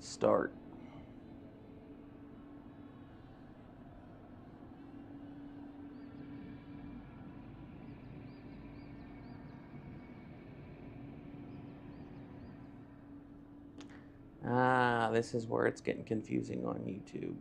Start. Ah, this is where it's getting confusing on YouTube.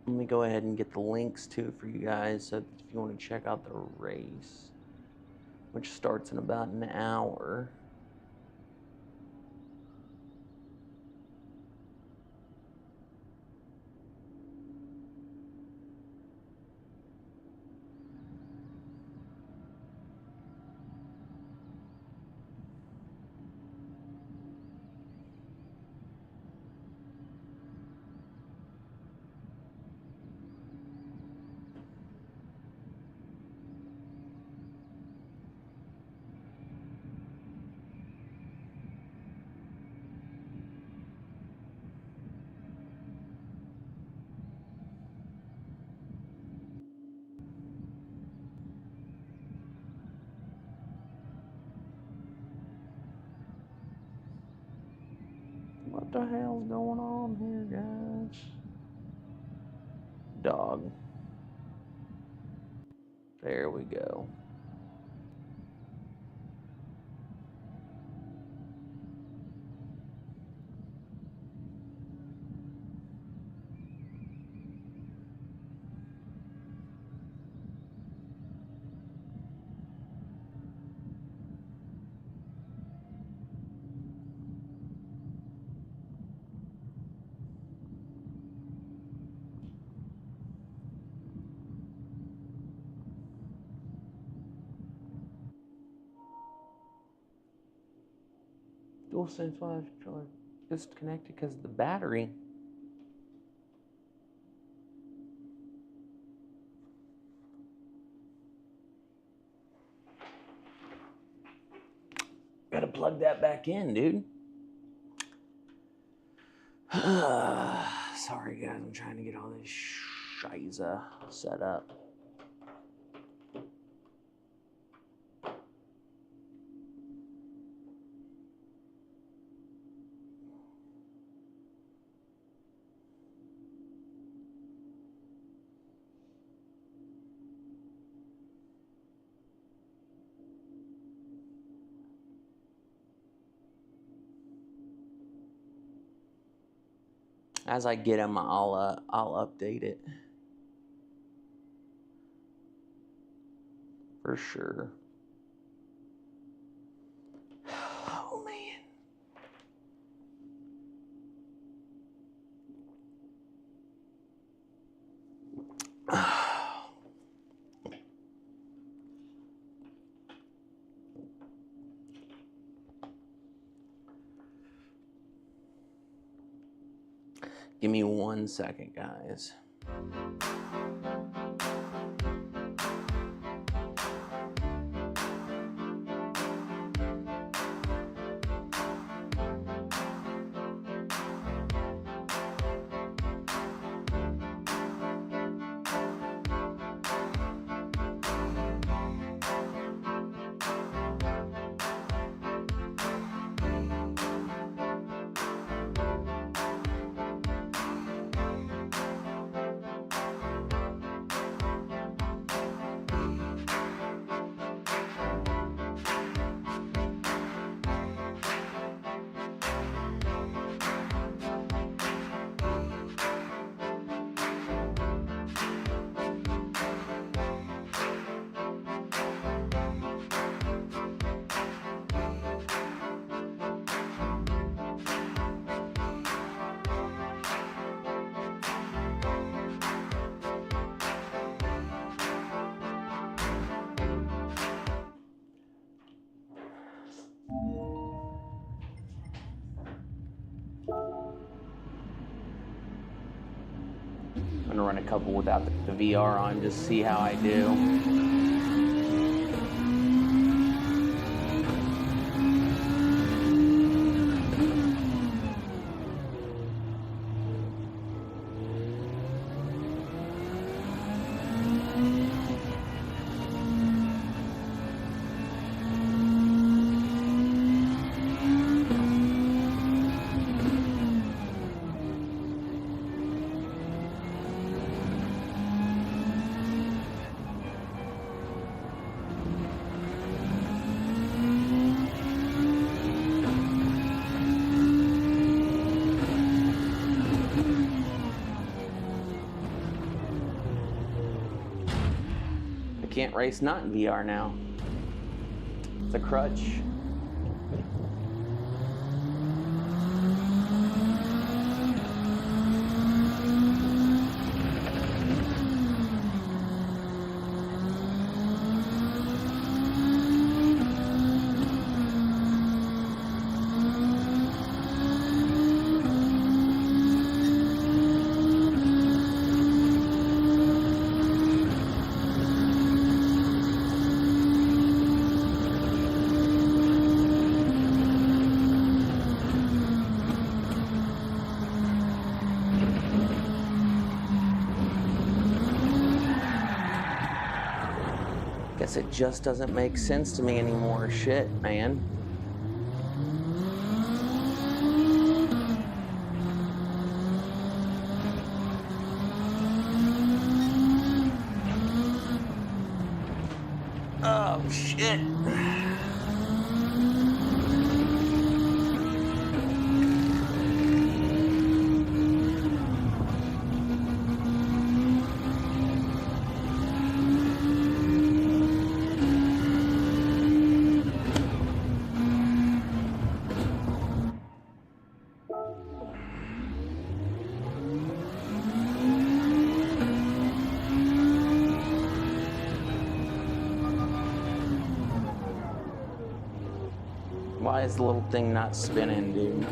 Let me go ahead and get the links too for you guys, so if you want to check out the race, which starts in about an hour. What the hell's going on here, guys? Dog. There we go. DualSense 5 controller disconnected because of the battery. Gotta plug that back in, dude. Sorry guys, I'm trying to get all this shiza set up. As I get them, I'll update it for sure. Oh man. Give me 1 second, guys. I'm gonna run a couple without the VR on, just see how I do. can't race not in VR now. It's a crutch. Guess it just doesn't make sense to me anymore. Shit, man. Oh, shit. Why is the little thing not spinning, dude?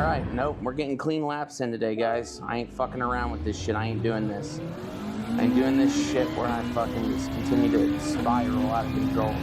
right, nope, we're getting clean laps in today, guys. I ain't fucking around with this shit. I ain't doing this. I ain't doing this shit where I fucking just continue to spiral out of control.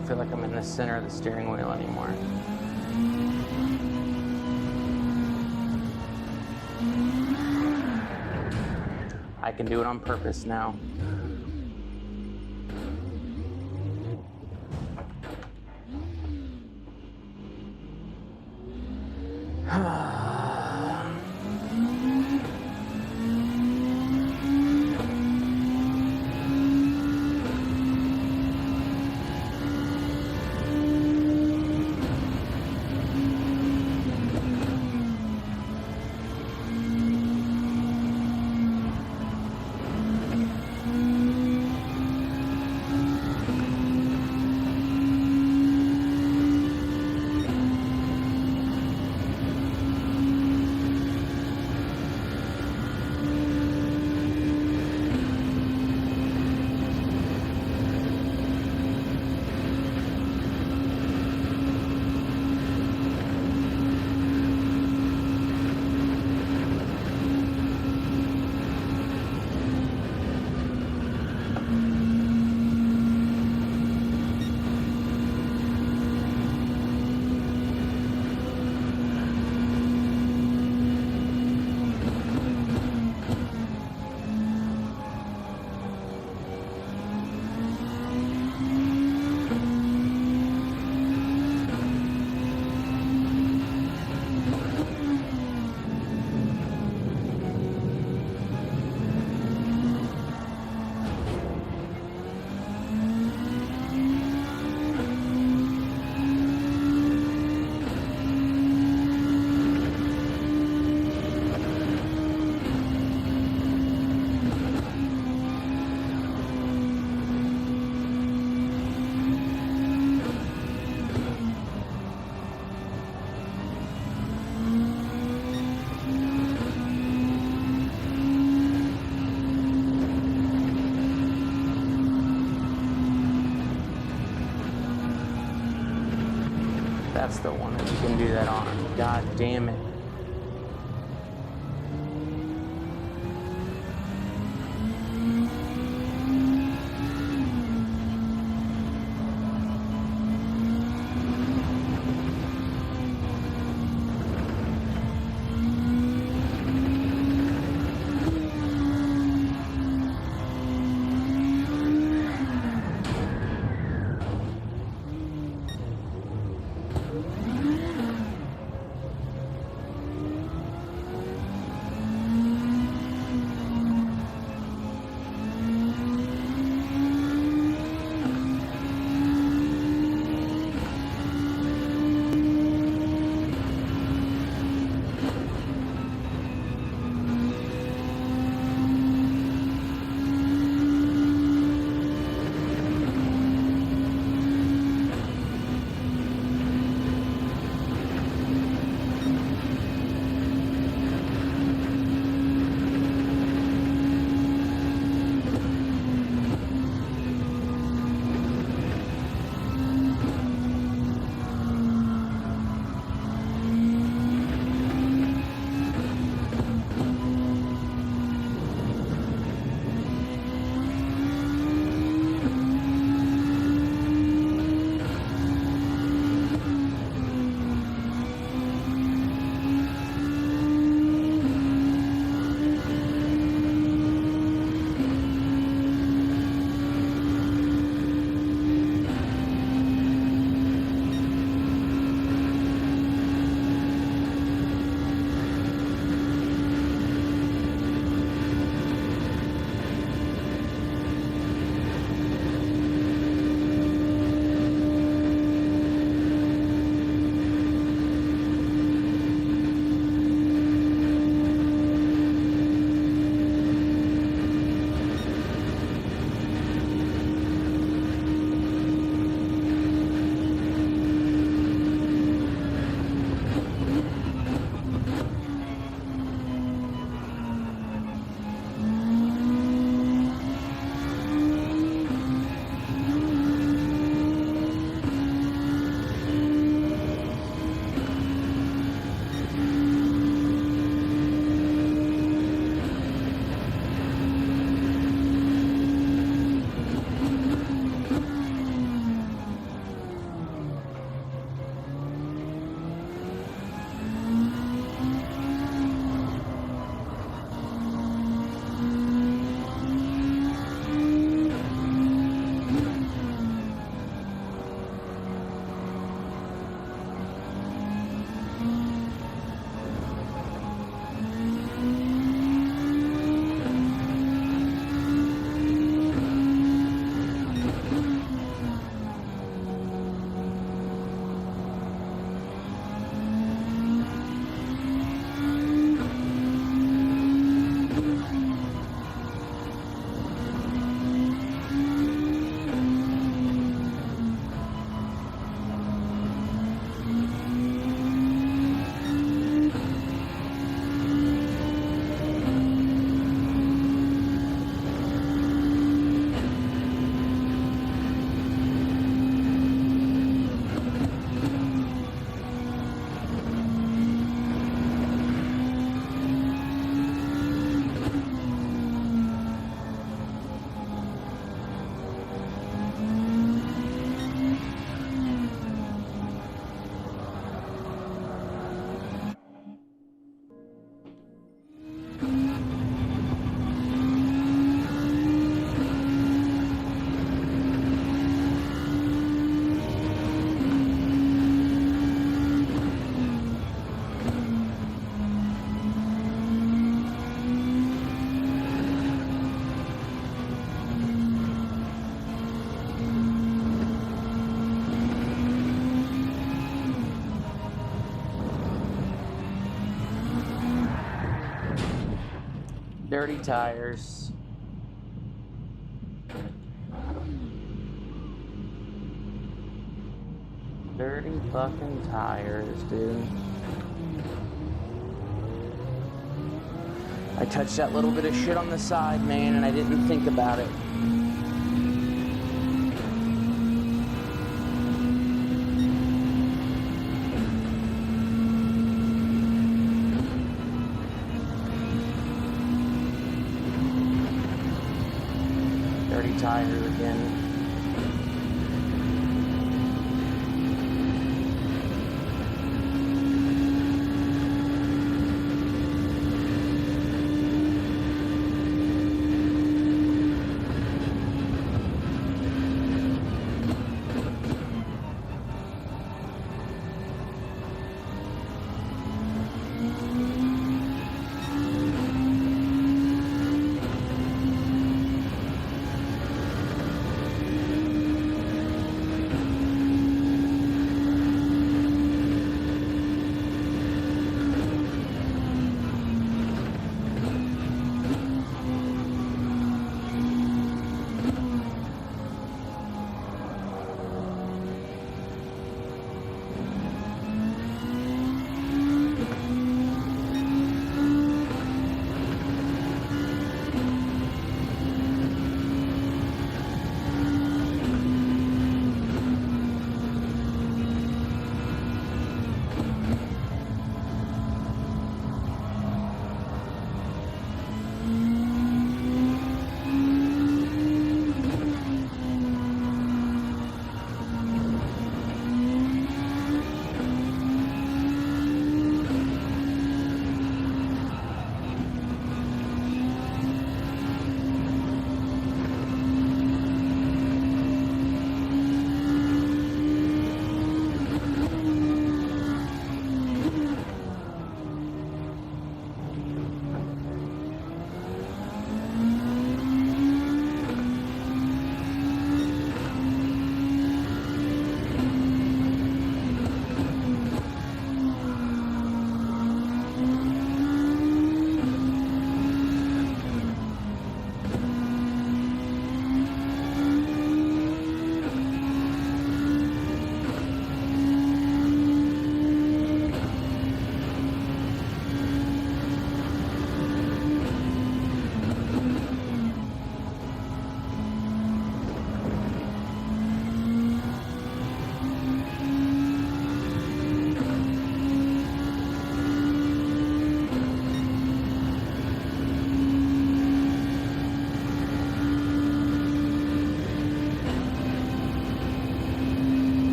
don't feel like I'm in the center of the steering wheel anymore. I can do it on purpose now. That's the one that you can do that on. God damn it. Dirty tires. Dirty fucking tires, dude. I touched that little bit of shit on the side, man, and I didn't think about it. Dirty tire again.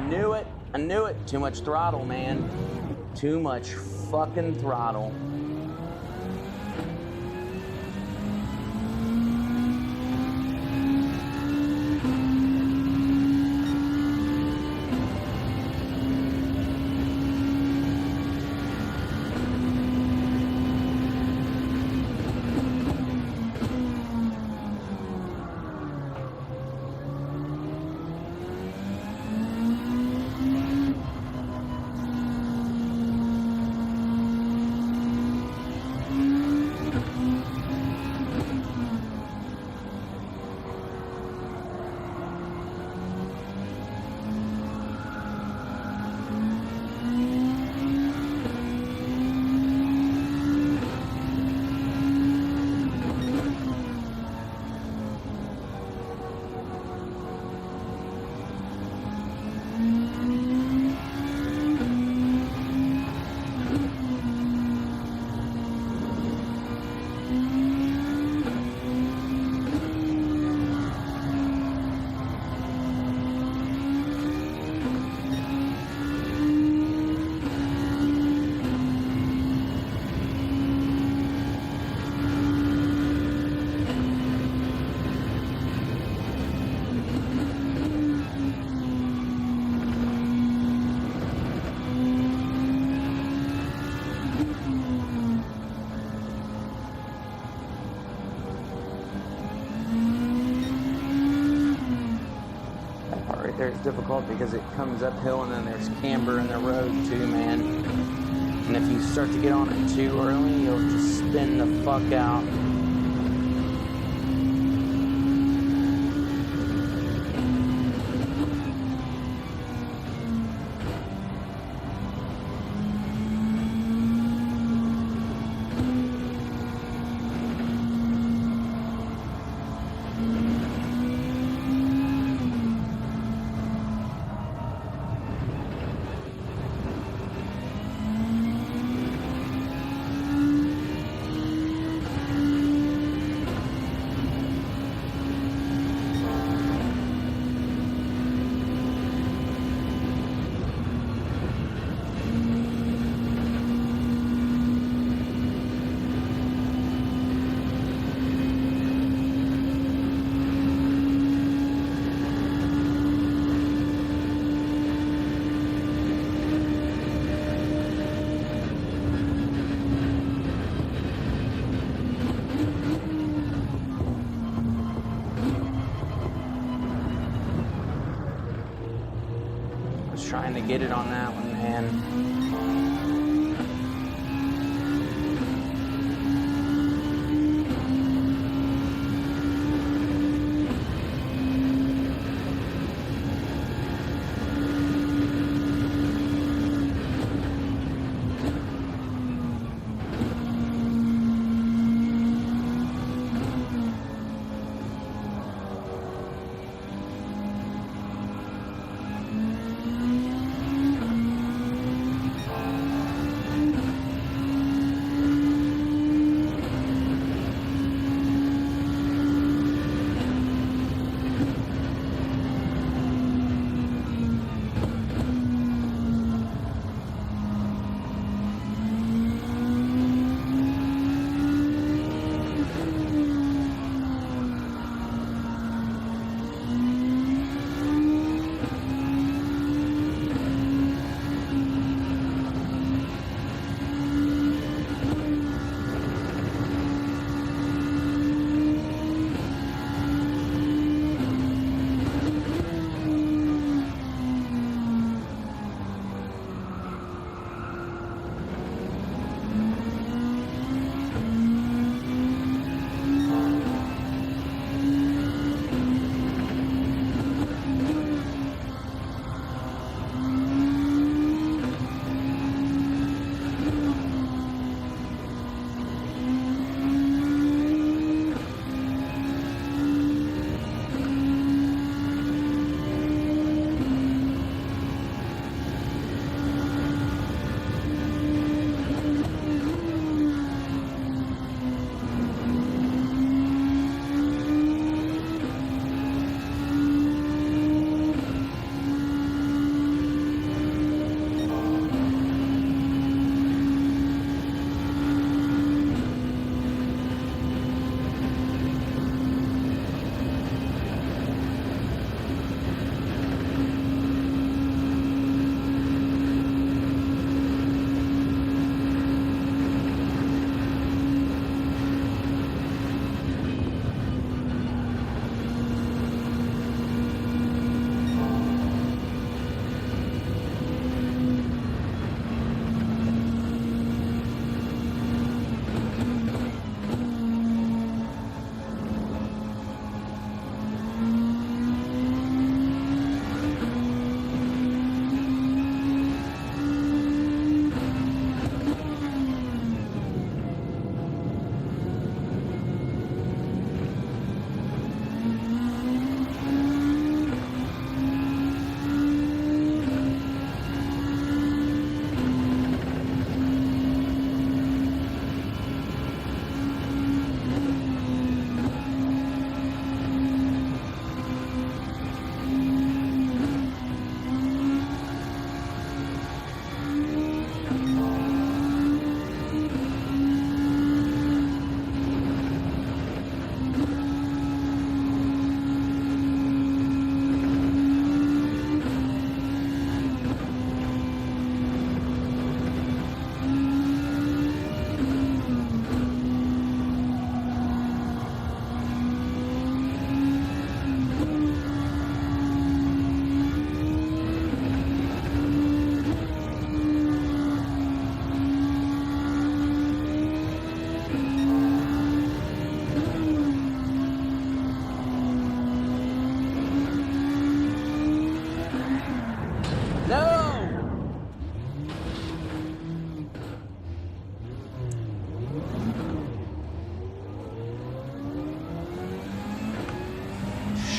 knew it. I knew it. Too much throttle, man. Too much fucking throttle. It's difficult because it comes uphill and then there's camber in the road too, man. And if you start to get on it too early, you'll just spin the fuck out. Trying to get it on that one, man.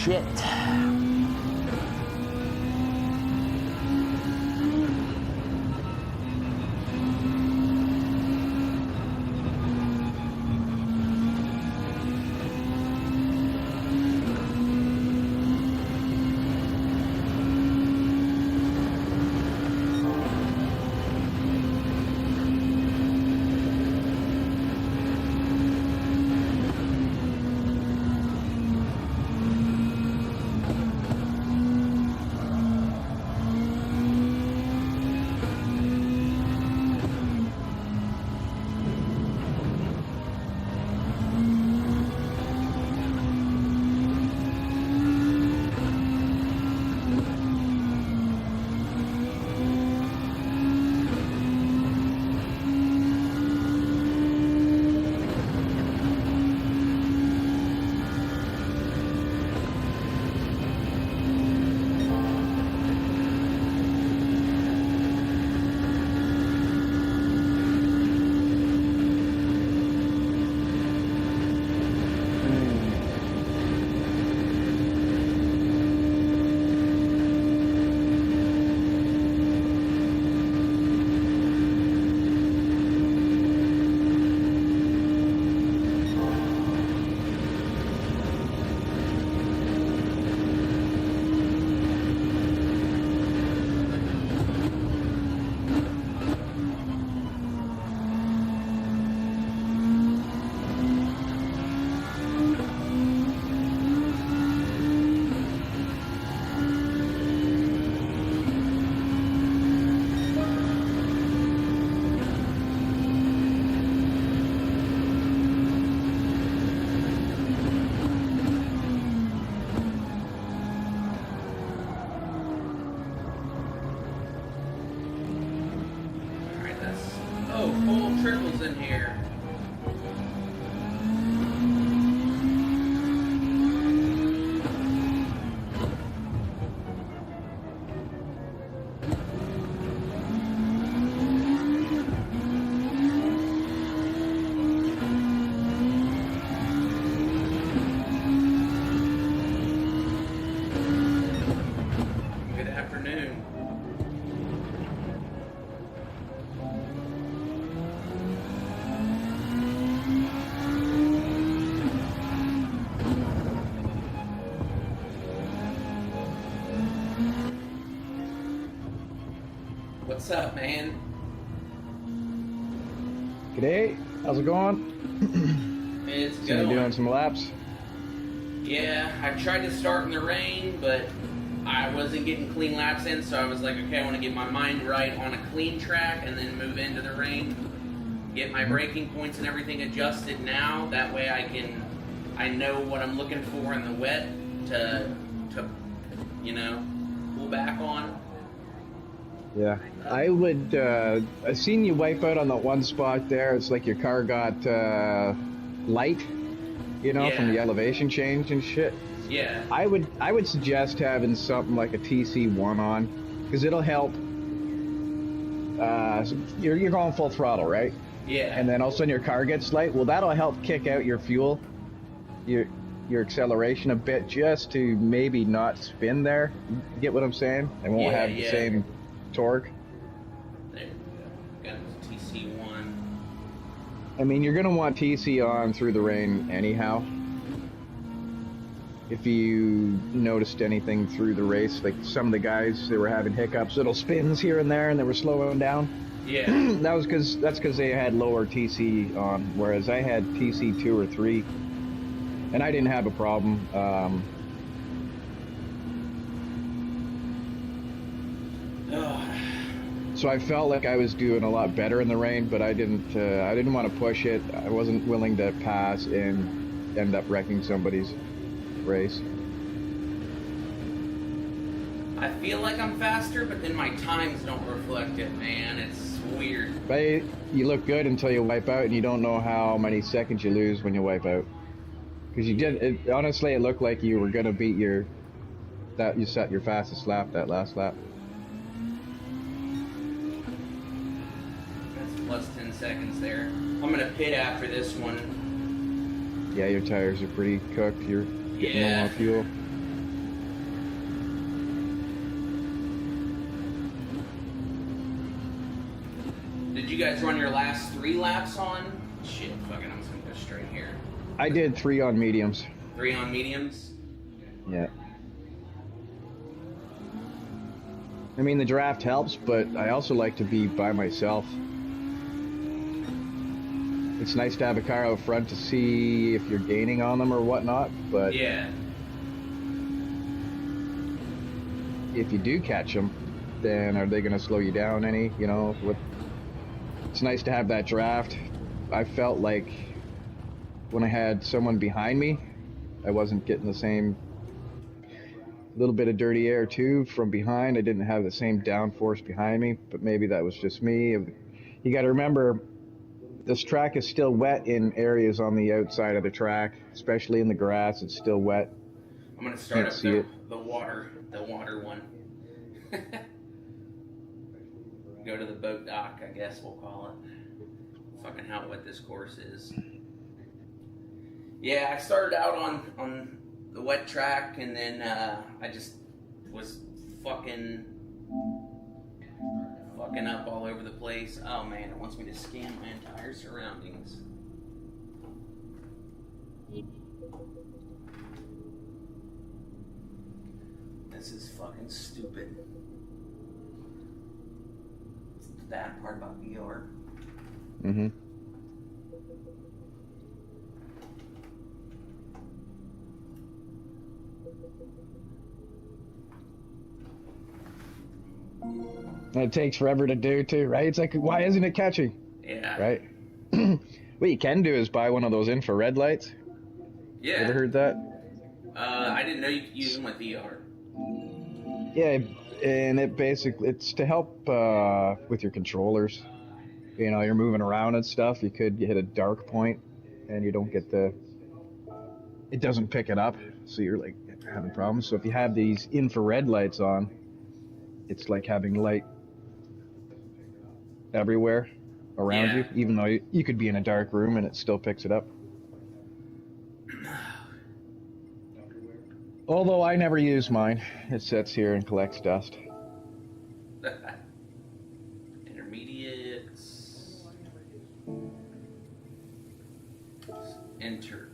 shit. Triples in here. Good afternoon. What's up, man? G'day, how's it going? It's So going. you're doing some laps? Yeah, I tried to start in the rain, but I wasn't getting clean laps in, so I was like, okay, I want to get my mind right on a clean track and then move into the rain. Get my braking points and everything adjusted now. That way I know what I'm looking for in the wet to pull back on. Yeah. I would, I seen you wipe out on that one spot there. It's like your car got light, from the elevation change and shit. Yeah. I would suggest having something like a TC1 on, because it'll help. You're going full throttle, right? Yeah. And then all of a sudden your car gets light. Well, that'll help kick out your fuel, your acceleration a bit, just to maybe not spin there. You get what I'm saying? It won't have the same torque. There we go. Got TC1. I mean, you're gonna want TC on through the rain anyhow. If you noticed anything through the race, like some of the guys, they were having hiccups, little spins here and there, and they were slowing down. Yeah. That's because they had lower TC on, whereas I had TC 2 or 3, and I didn't have a problem. So I felt like I was doing a lot better in the rain, but I didn't want to push it. I wasn't willing to pass and end up wrecking somebody's race. I feel like I'm faster, but then my times don't reflect it, man. It's weird. But you look good until you wipe out, and you don't know how many seconds you lose when you wipe out. Because you did, honestly, it looked like you were gonna beat you set your fastest lap that last lap. That's plus 10 seconds there. I'm gonna pit after this one. Yeah, your tires are pretty cooked. You're getting low on fuel. guys run your last 3 laps on? Shit, fucking, I'm just gonna go straight here. I did 3 on mediums. 3 on mediums? Yeah. I mean, the draft helps, but I also like to be by myself. It's nice to have a car out front to see if you're gaining on them or whatnot, but yeah, if you do catch them, then are they going to slow you down any? You know, it's nice to have that draft. I felt like when I had someone behind me, I wasn't getting the same little bit of dirty air too from behind. I didn't have the same downforce behind me, but maybe that was just me. You got to remember, this track is still wet in areas on the outside of the track, especially in the grass. It's still wet. I'm gonna start up the water one. Go to the boat dock, I guess we'll call it. Fucking how wet this course is. Yeah, I started out on the wet track, and then I just was fucking up all over the place. Oh man, it wants me to scan my entire surroundings. This is fucking stupid. It's the bad part about VR. Mm-hmm. And it takes forever to do too, right? It's like, why isn't it catching? Yeah. Right? What you can do is buy one of those infrared lights. Yeah. Ever heard that? I didn't know you could use them with VR. Yeah, and it's to help with your controllers. You know, you're moving around and stuff. You could hit a dark point, and you don't get it doesn't pick it up, so you're like having problems. So if you have these infrared lights on, it's like having light everywhere around you, even though you could be in a dark room and it still picks it up. Although I never use mine. It sits here and collects dust. Intermediates. Enter.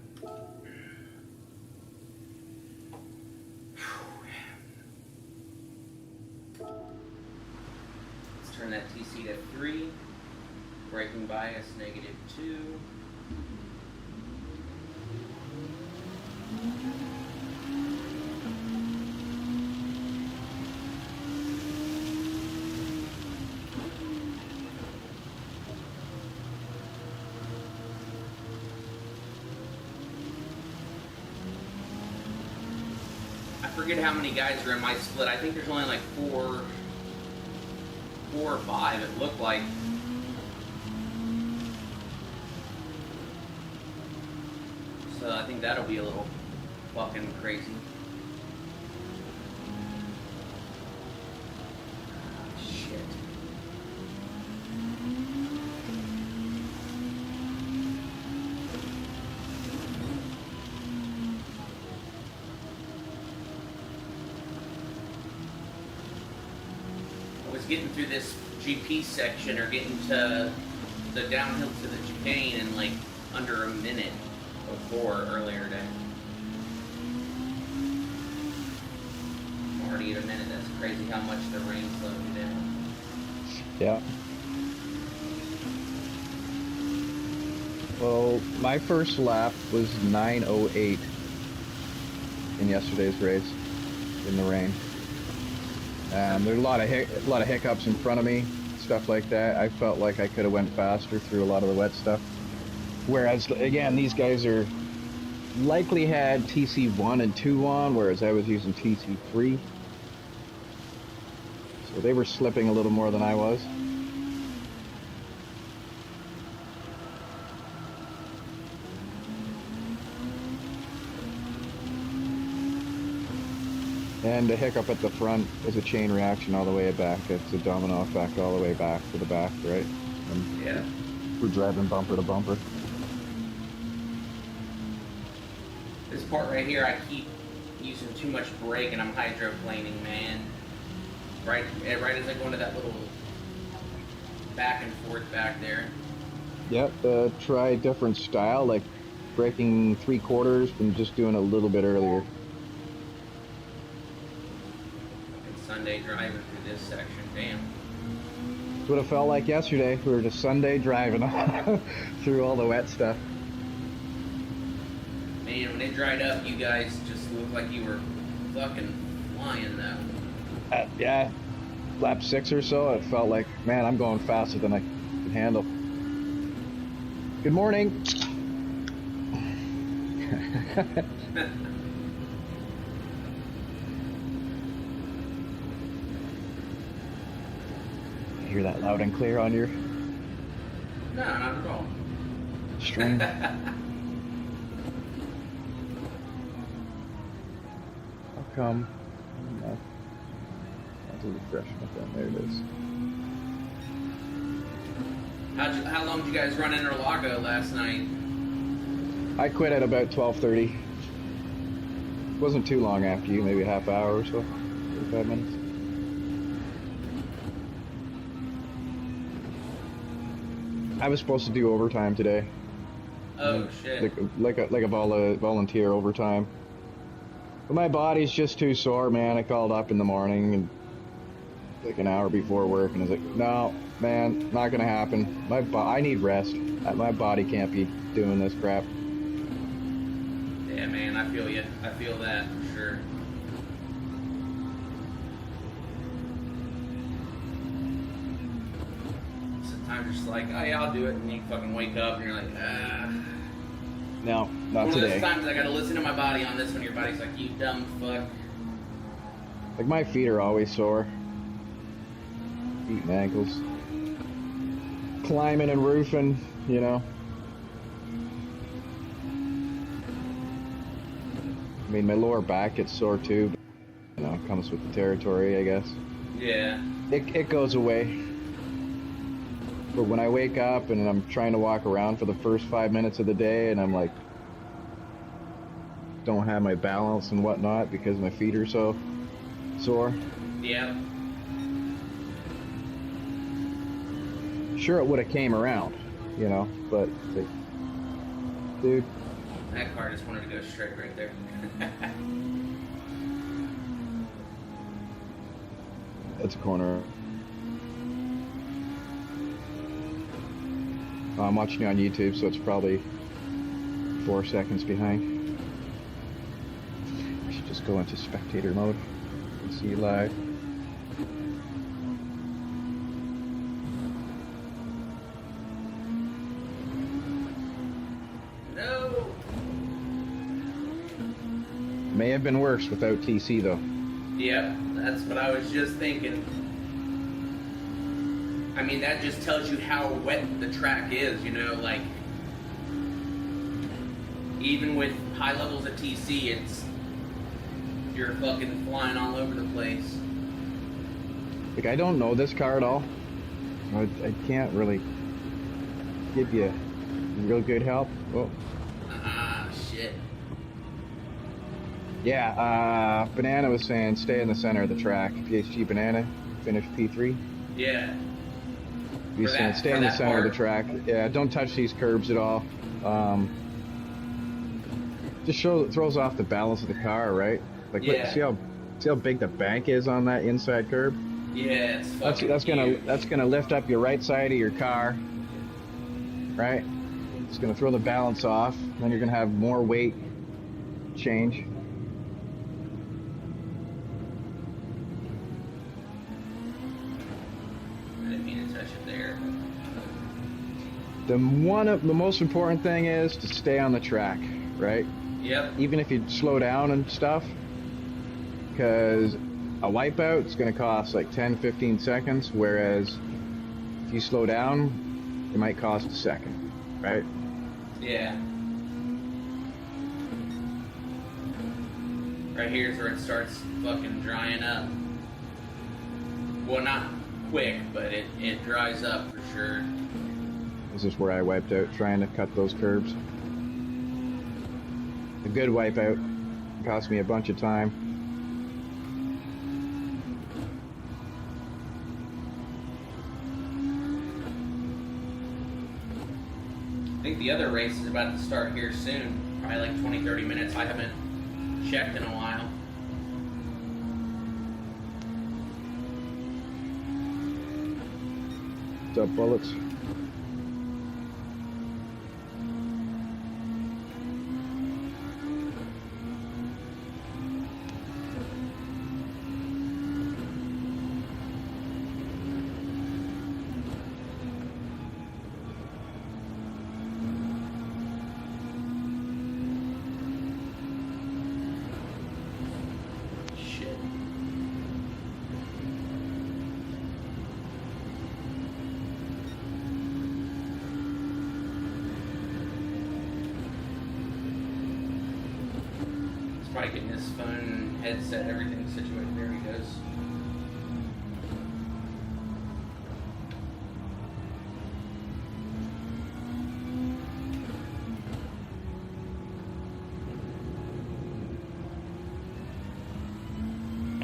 Let's turn that TC to 3. Braking bias -2. I forget how many guys are in my split. I think there's only like four or five, it looked like. So I think that'll be a little fucking crazy. Shit. I was getting through this GP section or getting to the downhill to the chicane in like under a minute before earlier today. Already at a minute. That's crazy how much the rain slowed you down. Yeah. Well, my first lap was 9:08 in yesterday's race in the rain. There's a lot of hiccups in front of me, stuff like that. I felt like I could have went faster through a lot of the wet stuff. Whereas, again, these guys are likely had TC1 and 2 on, whereas I was using TC3. So they were slipping a little more than I was. And the hiccup at the front is a chain reaction all the way back. It's a domino effect all the way back to the back, right? And yeah. We're driving bumper to bumper. This part right here, I keep using too much brake and I'm hydroplaning, man. Right as I go into that little back and forth back there. Yep, try a different style, like breaking 3/4 and just doing a little bit earlier. Fucking Sunday driving through this section, damn. That's what it felt like yesterday. We were just Sunday driving through all the wet stuff. Man, when it dried up, you guys just looked like you were fucking flying though. Yeah, lap 6 or so, it felt like, man, I'm going faster than I can handle. Good morning. You hear that loud and clear on your No, not at all. string? How come? No. I'll do refresh again. There it is. How long did you guys run Interlago last night? I quit at about 12:30. Wasn't too long after you, maybe a half hour or so, 45 minutes. I was supposed to do overtime today. Oh shit. Like a volunteer overtime. But my body's just too sore, man. I called up in the morning and like an hour before work, and I was like, no, man, not gonna happen. I need rest. My body can't be doing this crap. Yeah, man, I feel you. I feel that for sure. Sometimes you're just like, oh yeah, I'll do it, and you fucking wake up and you're like, ah. No, not One today. of those times I gotta listen to my body on this one. Your body's like, you dumb fuck. Like my feet are always sore. Feet and ankles. Climbing and roofing, you know. I mean, my lower back gets sore too, but, you know, it comes with the territory, I guess. Yeah. It goes away. But when I wake up and I'm trying to walk around for the first 5 minutes of the day and I'm like, don't have my balance and whatnot because my feet are so sore. Yeah. Sure, it would have came around, you know, but like, dude. That car just wanted to go straight right there. That's a corner. I'm watching you on YouTube, so it's probably 4 seconds behind. I should just go into spectator mode and see you live. No. May have been worse without TC though. Yep, that's what I was just thinking. I mean, that just tells you how wet the track is, you know, like, even with high levels of TC, you're fucking flying all over the place. Like, I don't know this car at all. I can't really give you real good help. Oh. Ah, shit. Yeah, Banana was saying stay in the center of the track. PHG Banana finished P3. Yeah. He's saying stay in the center of the track. Yeah, don't touch these curbs at all. Just throws off the balance of the car, right? Like, yeah. Look, see how big the bank is on that inside curb? Yeah, it's fucking that's gonna lift up your right side of your car, right? It's gonna throw the balance off. Then you're gonna have more weight change. I didn't mean to touch it there. The most important thing is to stay on the track, right? Yep. Even if you slow down and stuff, because a wipeout is going to cost like 10-15 seconds, whereas if you slow down, it might cost a second, right? Yeah. Right here's where it starts fucking drying up. Well, not quick, but it dries up for sure. This is where I wiped out trying to cut those curbs. A good wipeout cost me a bunch of time. think the other race is about to start here soon. Probably like 20-30 minutes. I haven't checked in a while. What's up, bullets? Probably getting his phone, headset, everything situated. There he goes.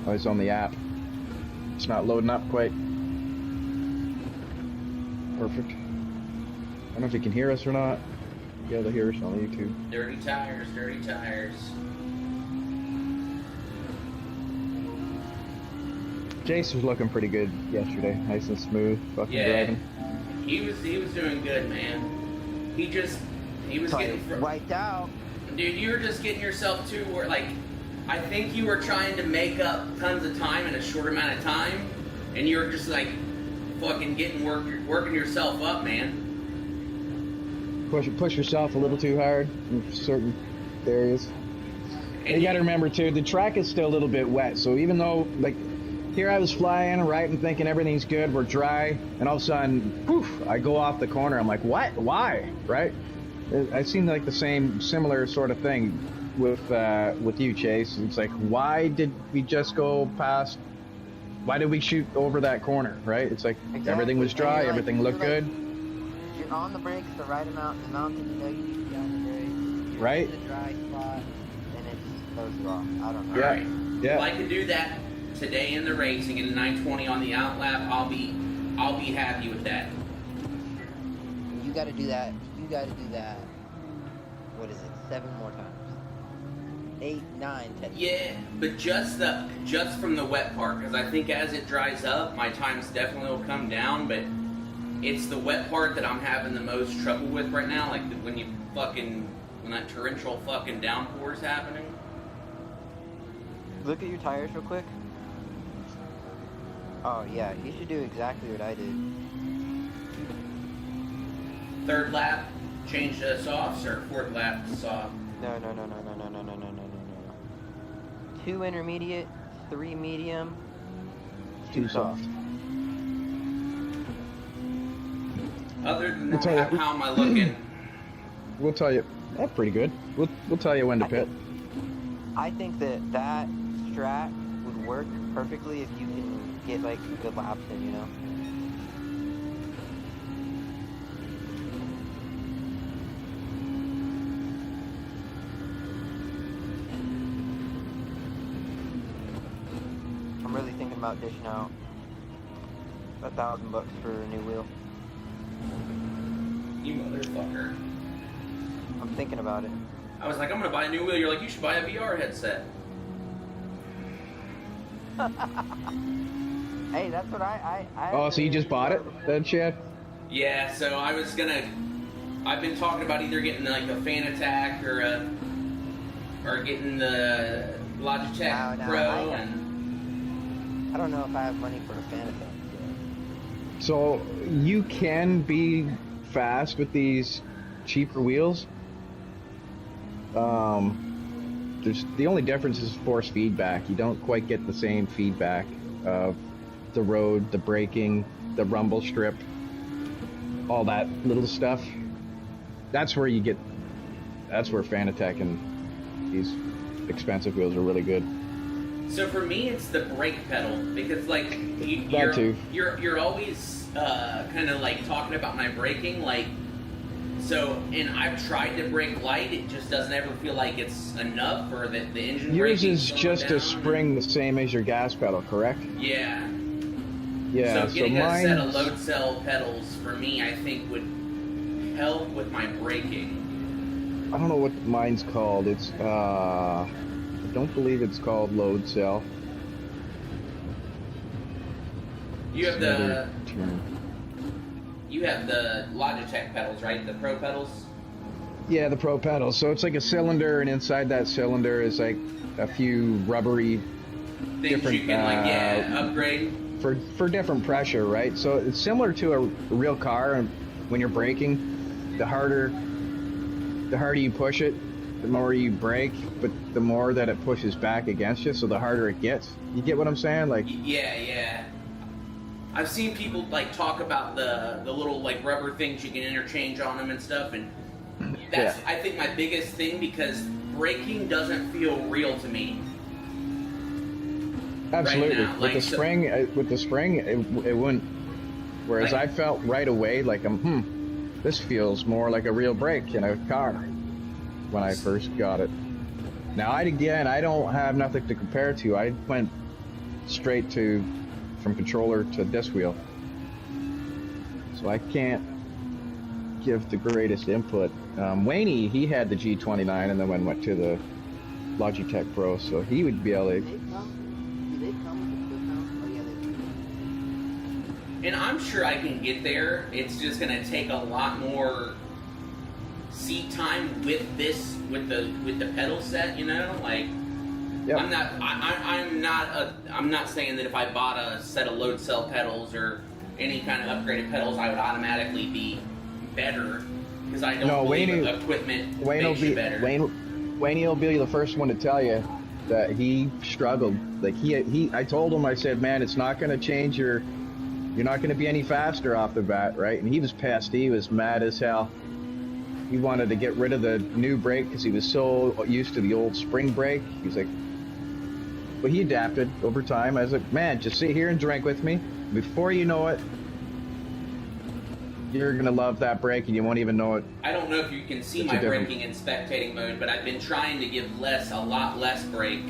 Oh, it's on the app. It's not loading up quite. Perfect. I don't know if you can hear us or not. Yeah, they'll hear us on YouTube. Dirty tires, dirty tires. Jace was looking pretty good yesterday, nice and smooth, fucking driving. He was doing good, man. He was getting wiped out. Dude, you were just getting yourself to where, like, I think you were trying to make up tons of time in a short amount of time, and you were just like fucking working yourself up, man. Push yourself a little too hard in certain areas. And you gotta remember too, the track is still a little bit wet, so even though, like, here I was flying right and thinking everything's good, we're dry, and all of a sudden, poof, I go off the corner. I'm like, what? Why? Right? I've seen like the similar sort of thing with you, Chase. It's like, why did we just go past? Why did we shoot over that corner? Right? It's like everything was dry, everything looked good. You're on the brakes the right amount. The mountain, you know you need to be on the brakes. You're right? In the dry spot, and it just goes wrong. I don't know. Yeah. Right. Yeah. If I could do that today in the racing in a 920 on the outlap, I'll be happy with that. You got to do that. You got to do that. What is it? 7 more times. 8, 9, 10. Yeah, but just from the wet part, because I think as it dries up, my times definitely will come down. But it's the wet part that I'm having the most trouble with right now. Like when that torrential fucking downpour is happening. Look at your tires real quick. Oh yeah, you should do exactly what I did. Third lap, change to softs, or fourth lap to soft? No. 2 intermediate, 3 medium, 2 soft. Other than that, how am I looking? We'll tell you. That's pretty good. We'll tell you when to pit. I think that strat would work perfectly if you can get like good laps in, you know? I'm really thinking about dishing out $1,000 for a new wheel. You motherfucker. I'm thinking about it. I was like, I'm gonna buy a new wheel. You're like, you should buy a VR headset. Hey, that's what I Oh, so you just bought it then, Chad? Yeah, so I've been talking about either getting like a Fan Attack or getting the Logitech Pro, I don't know if I have money for a Fan Attack. So you can be fast with these cheaper wheels. The only difference is force feedback. You don't quite get the same feedback of the road, the braking, the rumble strip, all that little stuff. That's where Fanatec and these expensive wheels are really good. So for me, it's the brake pedal, because like you're always kind of like talking about my braking, like. So, and I've tried to brake light, it just doesn't ever feel like it's enough, or that the engine Yours is braking just a spring the same as your gas pedal, correct? Yeah. Yeah, So getting a set of mine's- load cell pedals for me, I think would help with my braking. I don't know what mine's called. It's I don't believe it's called load cell. You have It's another the term. you have the Logitech pedals, right? The Pro pedals. Yeah, the Pro pedal. So it's like a cylinder, and inside that cylinder is like a few rubbery Things different you can like upgrade. for different pressure, right? So it's similar to a real car, and when you're braking, the harder you push it, the more you brake, but the more that it pushes back against you, so the harder it gets. You get what I'm saying? Like, Yeah. I've seen people like talk about the little like rubber things you can interchange on them and stuff, and that's I think my biggest thing, because braking doesn't feel real to me. absolutely. Right now, like, With the spring, it wouldn't. Whereas Like- I felt right away like, this feels more like a real brake in a car when I first got it. Now, I don't have nothing to compare to. I went straight from controller to disc wheel. So I can't give the greatest input. Wayne, he had the G29 and then went to the Logitech Pro, so he would be able Do to. they come with the flip mount? Oh yeah, they do. And I'm sure I can get there. It's just gonna take a lot more seat time with the pedal set, you know? Like, Yep. I'm not saying that if I bought a set of load cell pedals or any kind of upgraded pedals, I would automatically be better, because I don't believe equipment makes you better. Wayne will be the first one to tell you that he struggled. Like I told him, I said, man, it's not going to change you're not going to be any faster off the bat, right? And he was pissed. He was mad as hell. He wanted to get rid of the new brake because he was so used to the old spring brake. He's like, but he adapted over time. I was like, man, just sit here and drink with me. Before you know it, you're going to love that brake and you won't even know it. I don't know if you can see It's my a different- braking in spectating mode, but I've been trying to give a lot less brake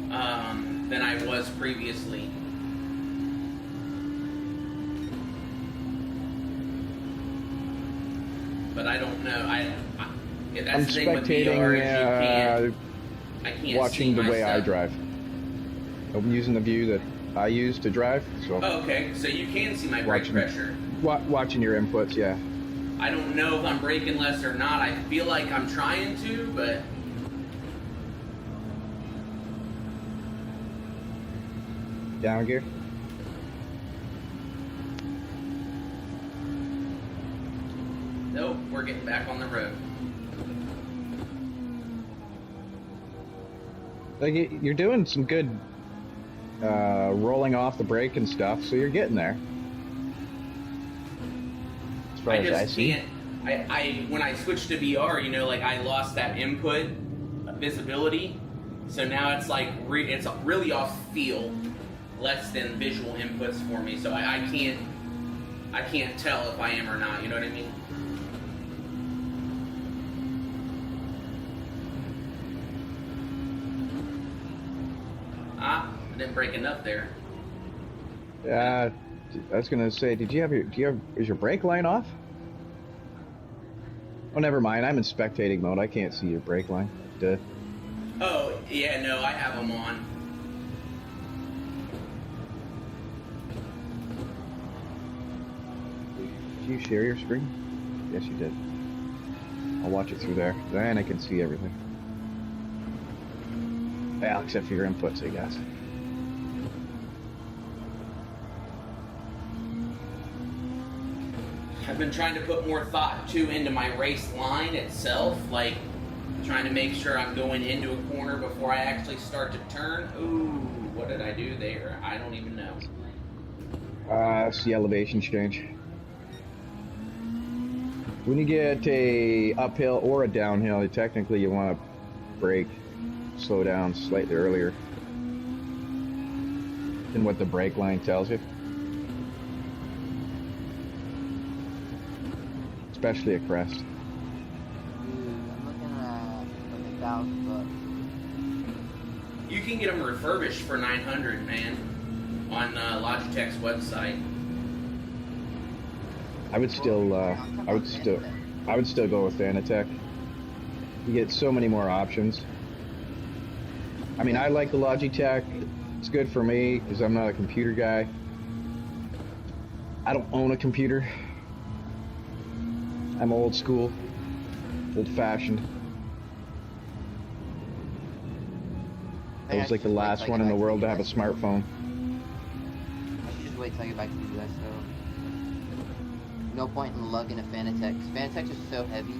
than I was previously. But I don't know. That's I'm the thing with VR is I can't watching see the my way I stuff. drive. I'm using the view that I use to drive, so Oh, okay, so you can see my brake Watching. pressure. watching your inputs, yeah. I don't know if I'm braking less or not. I feel like I'm trying to, but Down gear. nope, we're getting back on the road. Like you're doing some good rolling off the brake and stuff, so you're getting there. As far I as I just see. can't. I when I switched to VR, you know, like I lost that input visibility, so now it's like it's really off feel, less than visual inputs for me. So I can't tell if I am or not. You know what I mean? I didn't break enough there. I was gonna say, is your brake line off? Oh, never mind. I'm in spectating mode. I can't see your brake line. Duh. Oh yeah, no, I have them on. Did you share your screen? Yes, you did. I'll watch it through there. Then I can see everything. Yeah, except for your inputs, I guess. I've been trying to put more thought too into my race line itself, like trying to make sure I'm going into a corner before I actually start to turn. Ooh, what did I do there? I don't even know. It's the elevation change. When you get a uphill or a downhill, technically you want to brake, slow down slightly earlier than what the brake line tells you. Especially a crest. Dude, I'm looking at like $1,000. You can get them refurbished for $900, man, on Logitech's website. I would still I would still go with Fanatec. You get so many more options. I mean, I like the Logitech. It's good for me because I'm not a computer guy. I don't own a computer. I'm old school, old fashioned. I was like the last one in the world to have a smartphone. I should just wait till I get back to the US though. No point in lugging a Fanatec. Fanatec's is so heavy.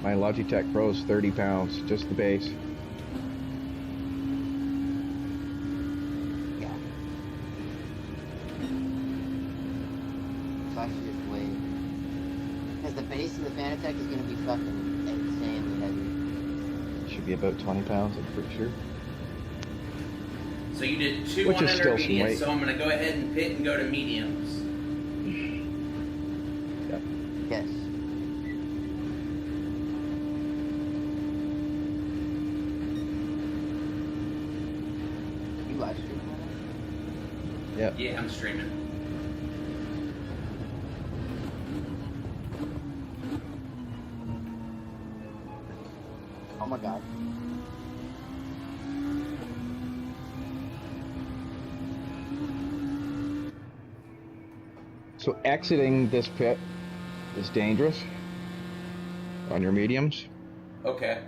My Logitech Pro is 30 pounds, just the base. Yeah. So I should just wait. Because the base of the Fanatec is going to be fucking insanely heavy. Should be about 20 pounds, I'm pretty sure. So you did two Which on is still some intermediate, weight. so I'm going to go ahead and pit and go to mediums. Yep. Yes. You live streaming right now? Yep. Yeah, I'm streaming. Oh my god. So exiting this pit is dangerous on your mediums. Okay.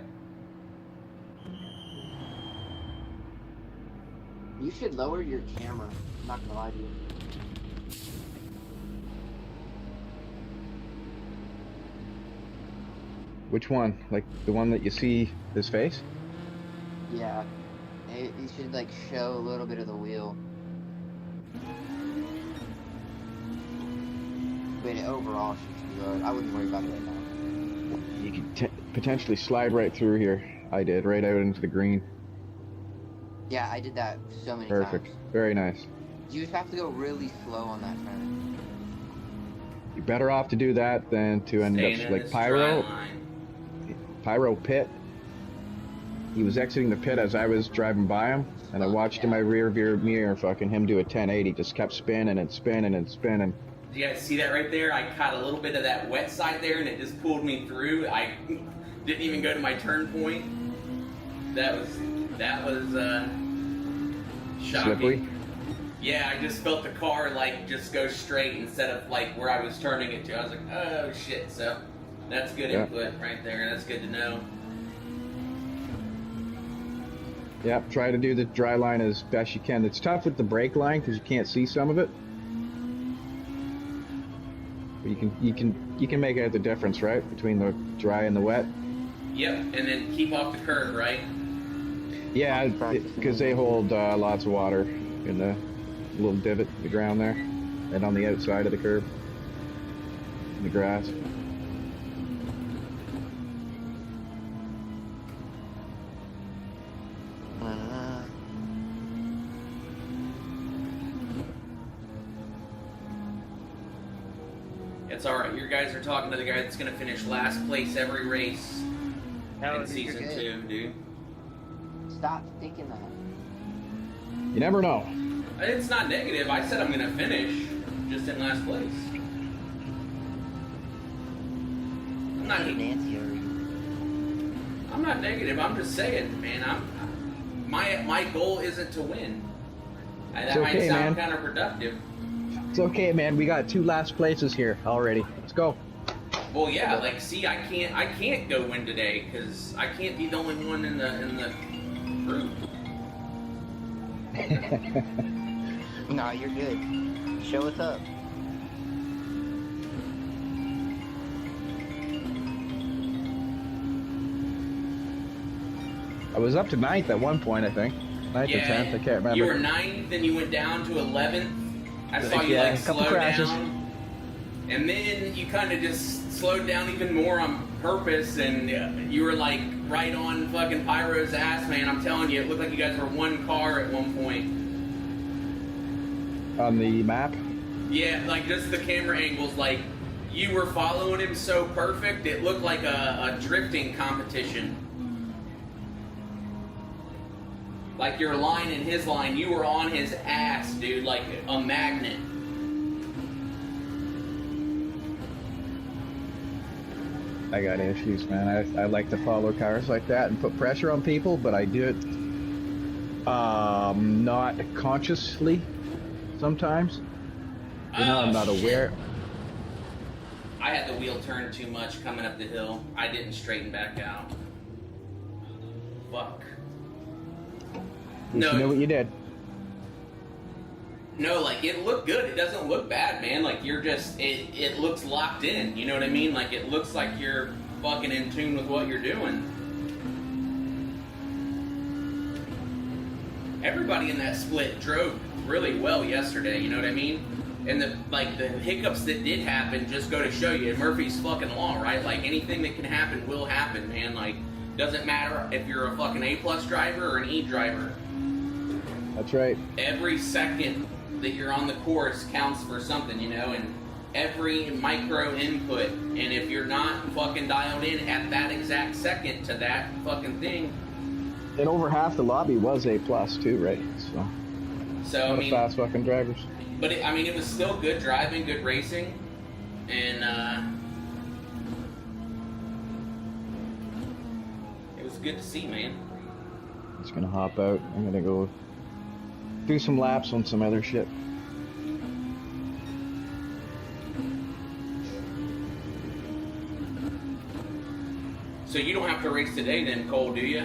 You should lower your camera. I'm not gonna lie to you. Which one? Like the one that you see his face? Yeah. You should like show a little bit of the wheel. But overall, should be good. I wouldn't worry about it right now. You could potentially slide right through here. I did, right out into the green. Yeah, I did that so many Perfect. times. Very nice. You just have to go really slow on that turn. You're better off to do that than to end Staying up in like this Pyro. dry line. Pyro pit. He was exiting the pit as I was driving by him, and I watched in my rear view mirror fucking him do a 1080. Just kept spinning and spinning and spinning. Do you guys see that right there? I caught a little bit of that wet side there, and it just pulled me through. I didn't even go to my turn point. That was shocking. Slippery. Yeah, I just felt the car like just go straight instead of like where I was turning it to. I was like, oh shit. So that's good Yeah. input right there. That's good to know. Yep, try to do the dry line as best you can. It's tough with the brake line because you can't see some of it. But you can make out the difference, right, between the dry and the wet. Yep, and then keep off the curb, right? Yeah, because they hold lots of water in the little divot in the ground there, and on the outside of the curb, in the grass. It's alright. You guys are talking to the guy that's going to finish last place every race in season 2, dude. Stop thinking that. You never know. It's not negative. I said I'm going to finish just in last place. Nancy, I'm not negative. I'm just saying, man. My goal isn't to win. That okay, might sound man. counterproductive. It's okay, man. We got 2 last places here already. Let's go. Well, yeah. Like, see, I can't go win today because I can't be the only one in the group. No, you're good. Show us up. I was up to 9th at one point, I think. 9th or 10th, I can't remember. You were 9th, then you went down to 11th. I saw you Yeah, like a couple slow crashes. down, and then you kind of just slowed down even more on purpose, and you were like right on fucking Pyro's ass, man. I'm telling you, it looked like you guys were one car at one point. On the map? Yeah, like just the camera angles, like you were following him so perfect, it looked like a drifting competition. Like your line and his line, you were on his ass, dude, like a magnet. I got issues, man. I like to follow cars like that and put pressure on people, but I do it not consciously sometimes. You know, I'm not aware. I had the wheel turned too much coming up the hill. I didn't straighten back out. Fuck. You know what you did. No, like, it looked good. It doesn't look bad, man. Like, you're just, it looks locked in. You know what I mean? Like, it looks like you're fucking in tune with what you're doing. Everybody in that split drove really well yesterday, you know what I mean? And the hiccups that did happen just go to show you, Murphy's fucking law, right? Like, anything that can happen will happen, man. Like, doesn't matter if you're a fucking A+ driver or an E driver. That's right. Every second that you're on the course counts for something, you know, and every micro input, and if you're not fucking dialed in at that exact second to that fucking thing. And over half the lobby was A+ too, right? So I mean, fast fucking drivers. But it was still good driving, good racing, and it was good to see, man. Just gonna hop out. I'm gonna go do some laps on some other shit. So you don't have to race today then, Cole, do you?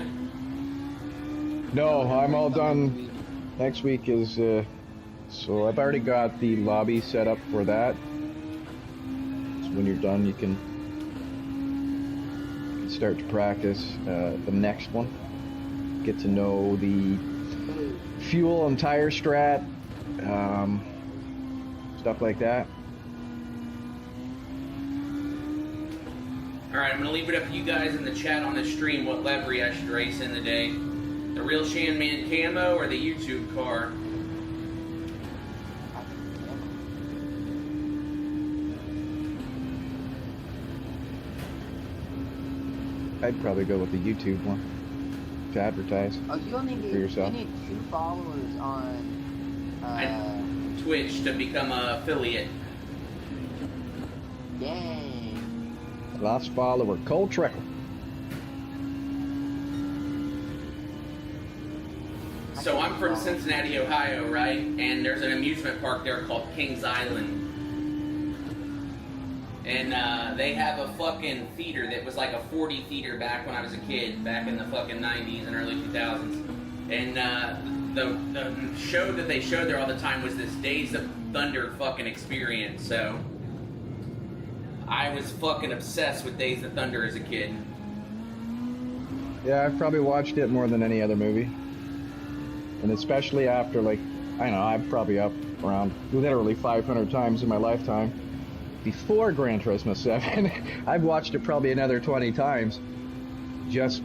No, I'm all done. Next week is, so I've already got the lobby set up for that. So when you're done, you can start to practice the next one. Get to know the fuel and tire strat, stuff like that. Alright, I'm going to leave it up to you guys in the chat on the stream what livery I should race in today. The real Shanman camo or the YouTube car? I'd probably go with the YouTube one to advertise. Oh, you only need, for yourself. You need 2 followers on Twitch to become an affiliate. Dang. Last follower, Cole Trickle. So I'm from Cincinnati, Ohio, right? And there's an amusement park there called Kings Island. And they have a fucking theater that was like a 40 theater back when I was a kid, back in the fucking 90s and early 2000s. And the show that they showed there all the time was this Days of Thunder fucking experience. So I was fucking obsessed with Days of Thunder as a kid. Yeah, I've probably watched it more than any other movie. And especially after, like, I know, I'm probably up around literally 500 times in my lifetime. Before Gran Turismo 7, I've watched it probably another 20 times just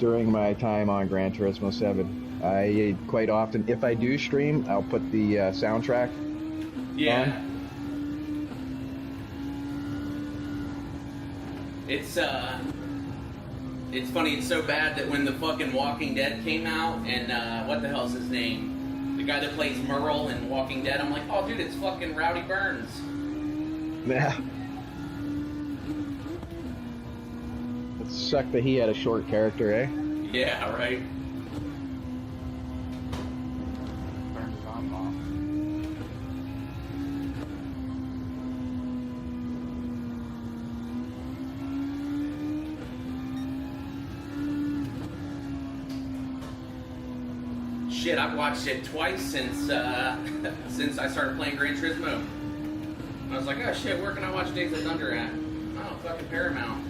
during my time on Gran Turismo 7. I quite often, if I do stream, I'll put the soundtrack on. It's funny, it's so bad that when the fucking Walking Dead came out, and what the hell's his name? The guy that plays Merle in Walking Dead, I'm like, oh dude, it's fucking Rowdy Burns. Yeah. It sucked that he had a short character, eh? Yeah, right. Shit, I've watched it twice since since I started playing Gran Turismo. I was like, oh shit, where can I watch Days of Thunder at? Oh, fucking Paramount.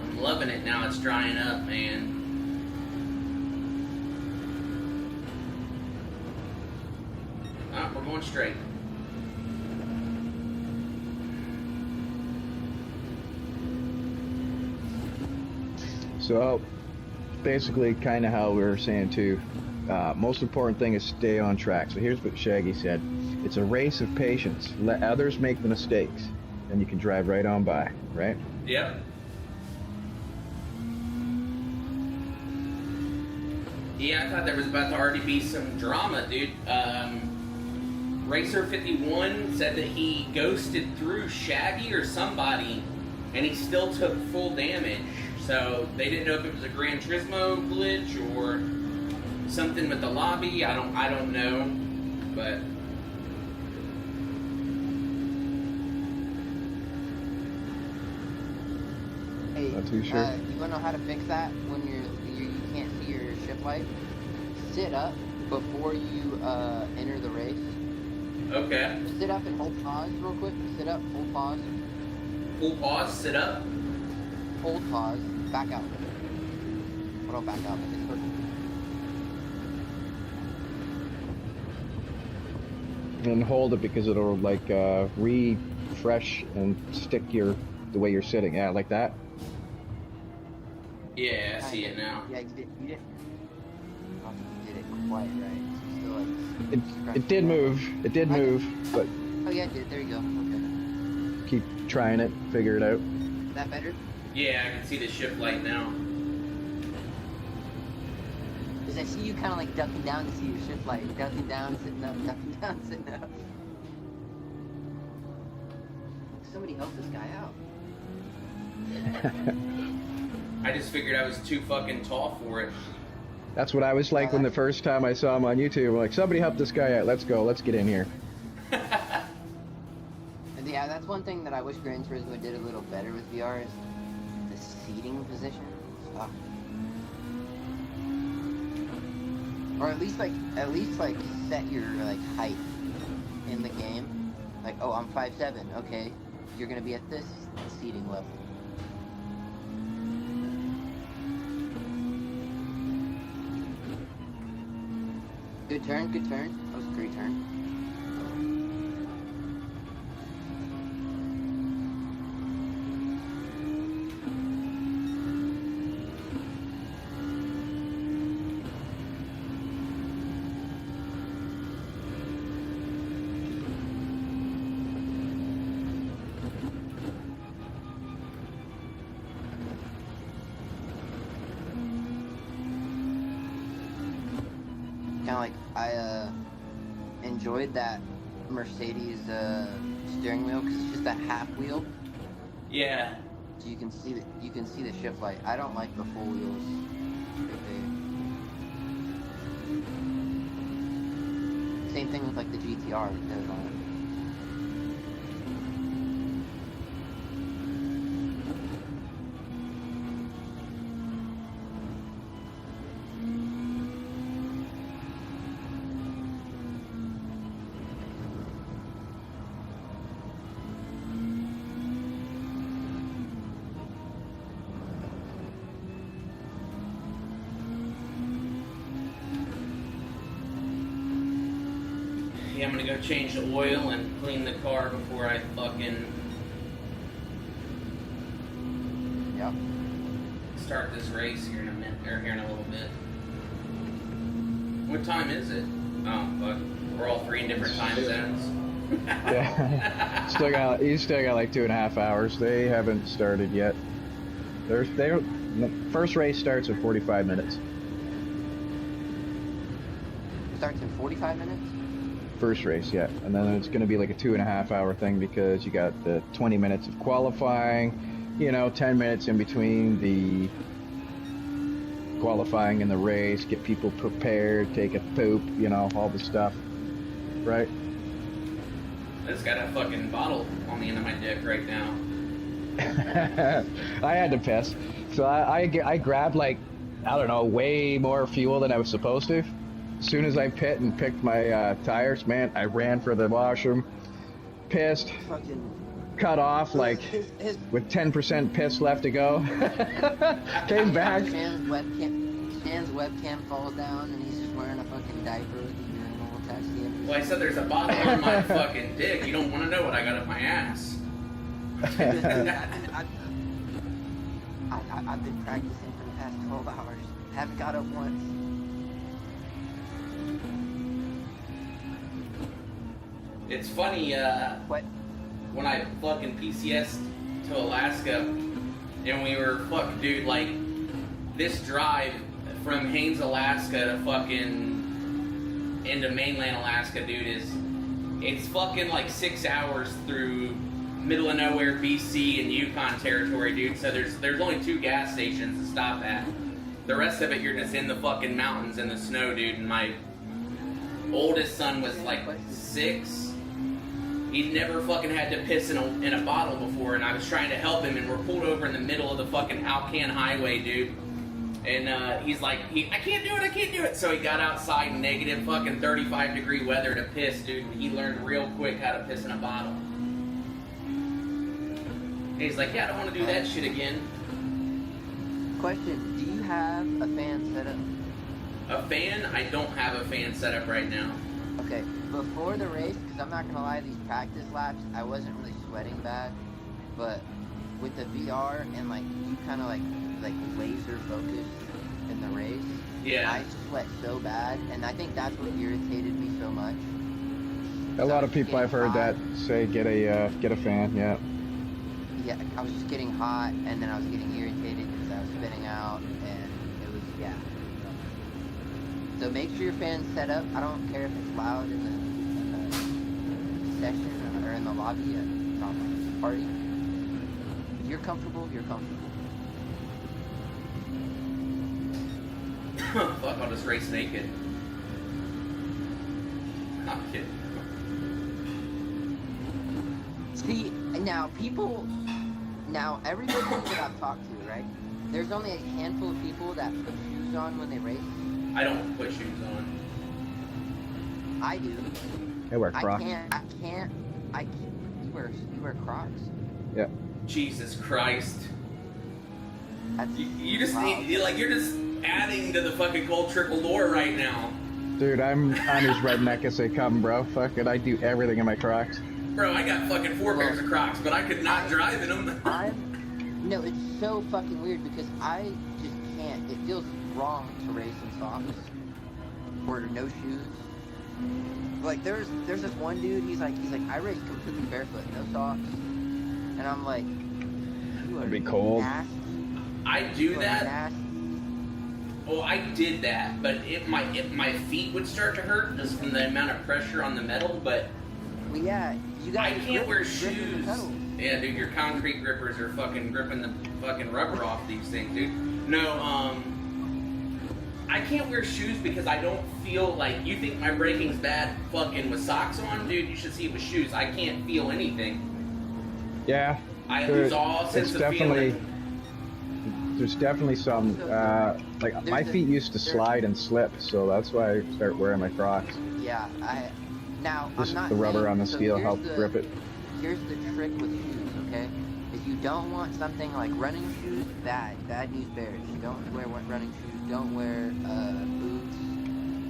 I'm loving it now it's drying up, man. Oh, we're going straight. So, basically, kind of how we were saying too, most important thing is stay on track. So here's what Shaggy said. It's a race of patience. Let others make the mistakes, and you can drive right on by, right? Yep. Yeah, I thought there was about to already be some drama, dude. Racer 51 said that he ghosted through Shaggy or somebody, and he still took full damage. So they didn't know if it was a Gran Turismo glitch or something with the lobby. I don't know, but. Hey, Not too sure. You wanna know how to fix that when you can't see your ship light? Sit up before you enter the race. Okay. Sit up and hold pause real quick. Sit up, hold pause. Full pause, sit up. Hold pause, back out. Well, don't back out, it's perfect. And hold it because it'll like refresh and stick the way you're sitting. Yeah, like that. Yeah, I see it now. Yeah, you did. I don't think you did it quite right. Still, like, It did move. It did move, but oh yeah, it did. There you go. Okay. keep trying it. Figure it out. Is that better? Yeah, I can see the ship light now. Because I see you kind of like ducking down to see your ship light. Ducking down, sitting up, ducking down, sitting up. Somebody help this guy out. I just figured I was too fucking tall for it. That's what I was like when the first time I saw him on YouTube. I'm like, somebody help this guy out. Let's go. Let's get in here. And yeah, that's one thing that I wish Gran Turismo did a little better with VR is the seating position. Fuck. Or at least like set your like height in the game. Like, oh, I'm 5'7". Okay, you're gonna be at this seating level. Good turn, good turn. That was a great turn. Kind of like I enjoyed that Mercedes steering wheel because it's just a half wheel, Yeah. so you can see the ship light. I don't like the full wheels. Same thing with like the GTR with those on it. Yeah, I'm gonna go change the oil and clean the car before I fucking Yep. start this race here in a minute, or here in a little bit. What time is it? Oh, fuck. We're all three in different time zones. Yeah. He's still got like 2.5 hours. They haven't started yet. The first race starts in 45 minutes. Starts in 45 minutes. First race, yeah. And then it's going to be like a 2.5 hour thing because you got the 20 minutes of qualifying, 10 minutes in between the qualifying and the race, get people prepared, take a poop, all the stuff, right? I just got a fucking bottle on the end of my dick right now. I had to piss. So I grabbed like, I don't know, way more fuel than I was supposed to. As soon as I pit and picked my tires, man, I ran for the washroom, pissed, Fucking cut off like with 10% piss left to go. Came back. Shan's webcam falls down and he's just wearing a fucking diaper with a urinal attached to him. Well, I said there's a bottle on my fucking dick. You don't want to know what I got up my ass. I've been practicing for the past 12 hours. Haven't got up once. It's funny, What? when I fucking PCS'd to Alaska, and we were, dude, like, this drive from Haines, Alaska to fucking into mainland Alaska, dude, It's fucking like 6 hours through middle of nowhere BC and Yukon territory, dude. So there's only 2 gas stations to stop at. The rest of it, you're just in the fucking mountains in the snow, dude. And my oldest son was like 6. He'd never fucking had to piss in a bottle before, and I was trying to help him, and we're pulled over in the middle of the fucking Alcan highway, dude. And he's like, I can't do it. So he got outside in negative fucking 35 degree weather to piss, dude. And he learned real quick how to piss in a bottle. And he's like, yeah, I don't want to do that shit again. Question, do you have a fan set up? A fan? I don't have a fan set up right now. Okay, before the race, because I'm not going to lie, these practice laps, I wasn't really sweating bad. But with the VR and like, you kind of like laser focused in the race. Yeah. I sweat so bad, and I think that's what irritated me so much. A lot of people I've heard that say get a fan. Yeah. Yeah, I was just getting hot, and then I was getting irritated because I was spitting out, and it was So make sure your fan's set up. I don't care if it's loud in the session or in the lobby at the party. If you're comfortable, you're comfortable. Fuck, I'll just race naked. I'm kidding. See, now everybody that I've talked to, right? There's only a handful of people that put shoes on when they race. I don't put shoes on. I do. They wear Crocs. You wear Crocs? Yep. Jesus Christ. That's You just wild. you're just adding to the fucking Gold Trickle lore right now. Dude, I'm as redneck as they come, bro. Fuck it, I do everything in my Crocs. Bro, I got fucking 4 pairs of Crocs, but I could not drive in them. No, it's so fucking weird because I just can't. It feels wrong to race in socks or no shoes. Like there's this one dude. He's like I race completely barefoot, no socks, and I'm like, you are It'd be cold. nasty. I do You are that. nasty. Oh, I did that, but my feet would start to hurt just from the amount of pressure on the metal. But Well, yeah, you got. I can't wear gripping the shoes. pedals. Yeah, dude, your concrete grippers are fucking gripping the fucking rubber off these things, dude. No, I can't wear shoes because I don't feel like, you think my braking's bad fucking with socks on? Dude, you should see it with shoes. I can't feel anything. Yeah. I lose all sense of feeling. There's definitely some, like my feet used to slide and slip, so that's why I start wearing my Crocs. Yeah, now Just I'm not the rubber saying- on the so steel here's helps the- grip it. Here's the trick with shoes, okay? If you don't want something like running shoes, bad news bears. You don't wear running shoes. Don't wear boots.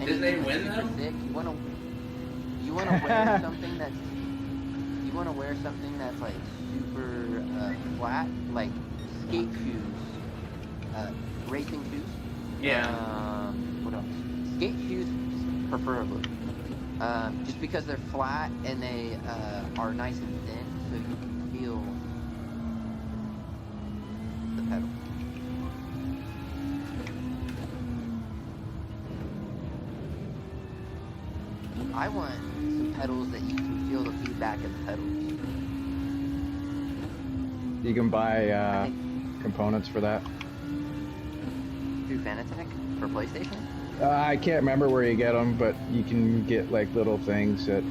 Did they Anything win super them? thick. You wanna wear something that's like super flat, like skate shoes, racing shoes. Yeah. What else? Skate shoes, preferably. Just because they're flat and they are nice and thin, so you can feel the pedal. I want some pedals that you can feel the feedback of the pedals. You can buy I think components for that. through Fanatec for PlayStation. I can't remember where you get them, but you can get like little things that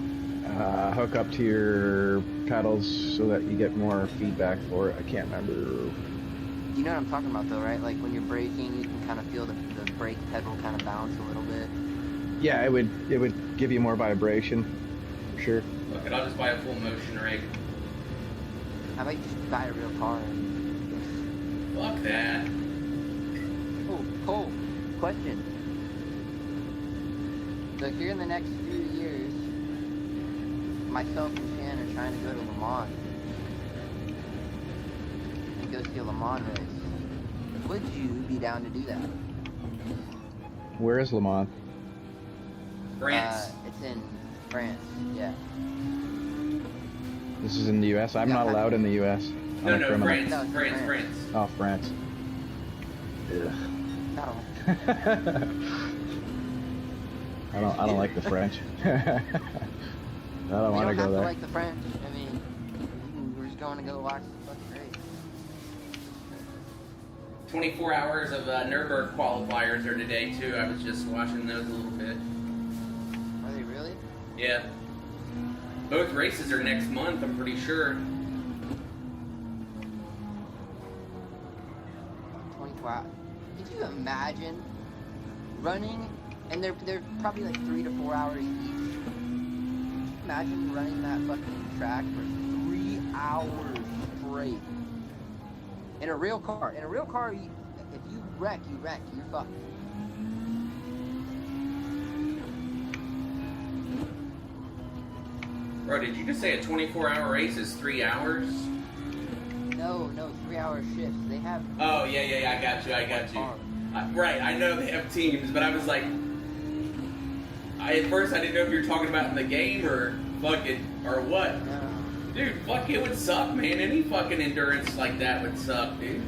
hook up to your pedals so that you get more feedback for it. I can't remember. You know what I'm talking about though, right? Like when you're braking, you can kind of feel the brake pedal kind of bounce a little bit. Yeah, it would give you more vibration, for sure. Look, I'll just buy a full motion rig. How about you just buy a real car? Fuck that. Oh, Cole, question. So here in the next few years, myself and Shan are trying to go to Le Mans and go see a Le Mans race. Would you be down to do that? Where is Le Mans? France. It's in France, yeah. This is in the U.S. I'm not allowed in the U.S. I'm no, a criminal. France, No, it's France, France. France. Oh, France. Ugh. No. I don't like the French. don't We want to don't go have to there. like the French. I mean, we're just going to go watch the fucking race. 24 hours of Nürburgring qualifiers are today too. I was just watching those a little bit. Are they really? Yeah. Both races are next month, I'm pretty sure. 24 hours. Could you imagine running, and they're probably like 3 to 4 hours each. Imagine running that fucking track for 3 hours straight. In a real car. In a real car, if you wreck, you're fucked. Bro, did you just say a 24-hour race is 3 hours? No, 3-hour shifts. They have. Oh, yeah, I got you. Right, I know they have teams, but I was like, at first I didn't know if you were talking about in the game or fucking, or what. No. Dude, fuck, it would suck, man. Any fucking endurance like that would suck, dude.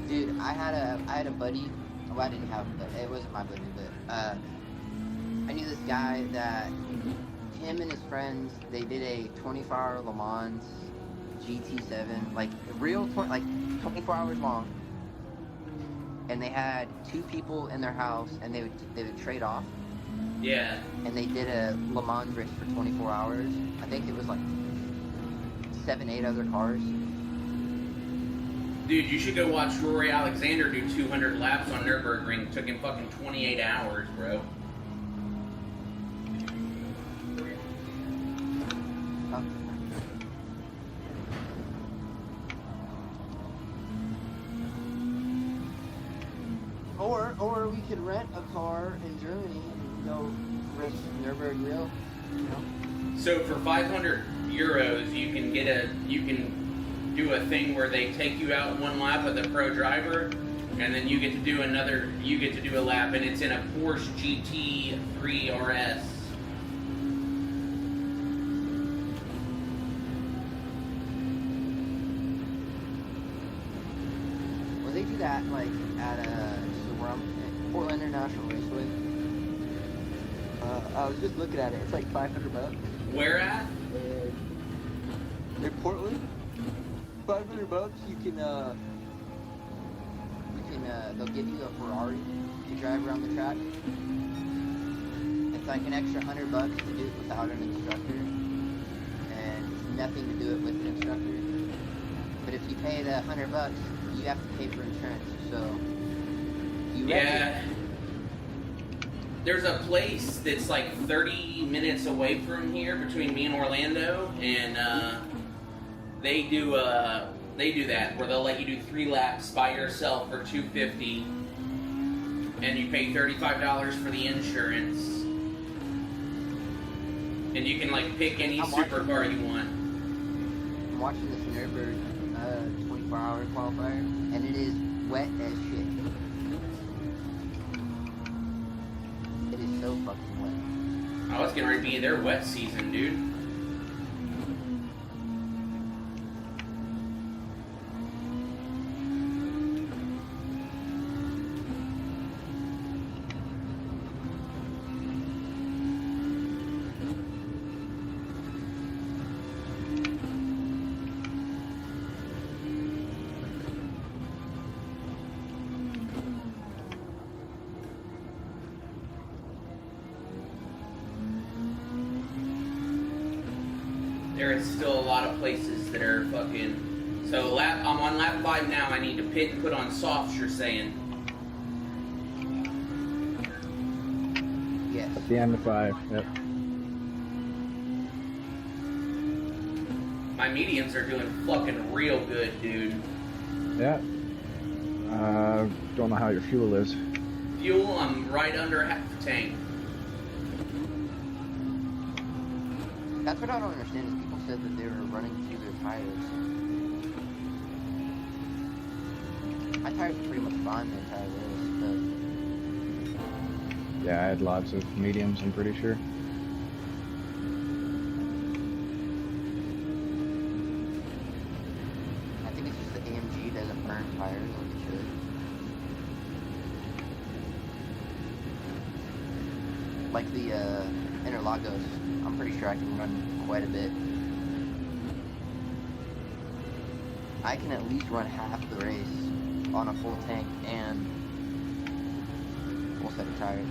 Dude, I had a buddy. Well, I didn't have, but it wasn't my buddy, but I knew this guy that him and his friends, they did a 24-hour Le Mans GT7, like real, like 24 hours long. And they had 2 people in their house, and they would trade off. Yeah. And they did a Le Mans race for 24 hours. I think it was like 7, 8 other cars. Dude, you should go watch Rory Alexander do 200 laps on Nürburgring. Took him fucking 28 hours, bro. Or we could rent a car in Germany and go race Nürburgring, you know? So for 500 euros, you can do a thing where they take you out one lap with a pro driver, and then you get to do a lap, and it's in a Porsche GT3 RS. Well, they do that like at Portland International Raceway. I was just looking at it. It's like $500. Where at? In Portland, $500. You can they'll give you a Ferrari to drive around the track. It's like an extra $100 to do it without an instructor, and nothing to do it with an instructor. But if you pay the $100, you have to pay for insurance. So you Yeah. There's a place that's like 30 minutes away from here between me and Orlando, and they do that where they'll let you do 3 laps by yourself for $250, and you pay $35 for the insurance, and you can like pick any supercar you want. I'm watching this Nürburgring 24-hour qualifier, and it is wet as shit. It is so fucking wet. I was getting ready to be their wet season, dude. There is still a lot of places that are fucking. So I'm on lap 5 now. I need to pit and put on softs. You're saying? Yes. At the end of 5. Yep. My mediums are doing fucking real good, dude. Yeah. Don't know how your fuel is. Fuel, I'm right under half the tank. That's what I don't understand is people said that they were running through their tires. My tires are pretty much fine the entire race, Yeah, I had lots of mediums, I'm pretty sure. but I think it's just the AMG doesn't burn tires like it should. Like the Interlagos. pretty sure I can run quite a bit. I can at least run half the race on a full tank and full set of tires.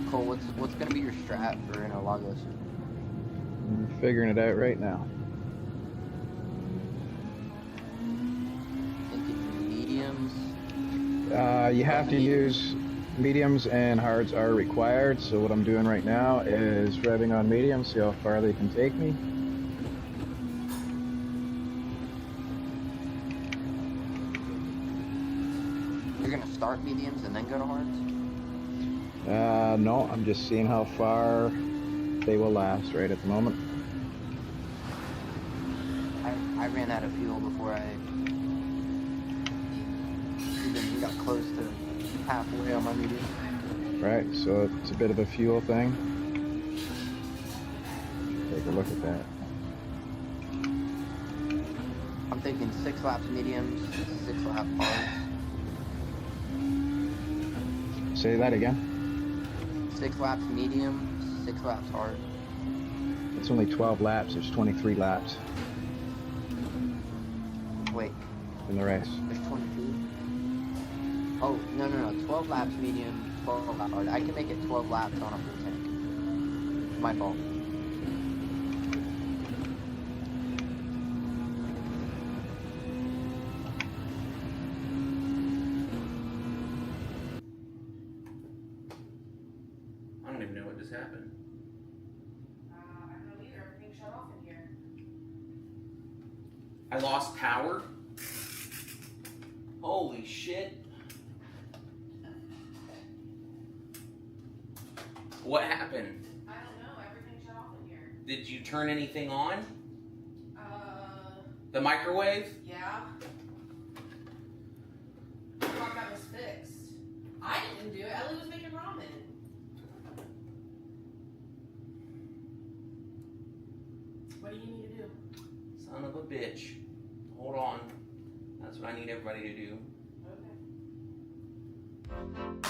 Cole, what's gonna be your strat for Interlagos? I'm figuring it out right now. Thinking mediums. You have to use mediums, and hards are required. So what I'm doing right now is revving on mediums, see how far they can take me. You're gonna start mediums and then go to hards? No, I'm just seeing how far they will last right at the moment. I ran out of fuel before I even got close to halfway on my medium. Right, so it's a bit of a fuel thing. Take a look at that. I'm thinking 6 laps mediums, 6 lap hards. Say that again. 6 laps medium, 6 laps hard. It's only 12 laps. There's 23 laps Wait, in the race. there's 22? Oh, no. 12 laps medium, 12 laps hard. I can make it 12 laps on a full tank. My fault. I don't even know what just happened. I don't know either. Everything shut off in here. I lost power. Holy shit. What happened? I don't know. Everything shut off in here. Did you turn anything on? Uh, The microwave? yeah. I thought that was fixed. I didn't do it. Ellie was making ramen. What do you need to do? Son of a bitch. Hold on. That's what I need everybody to do. Okay.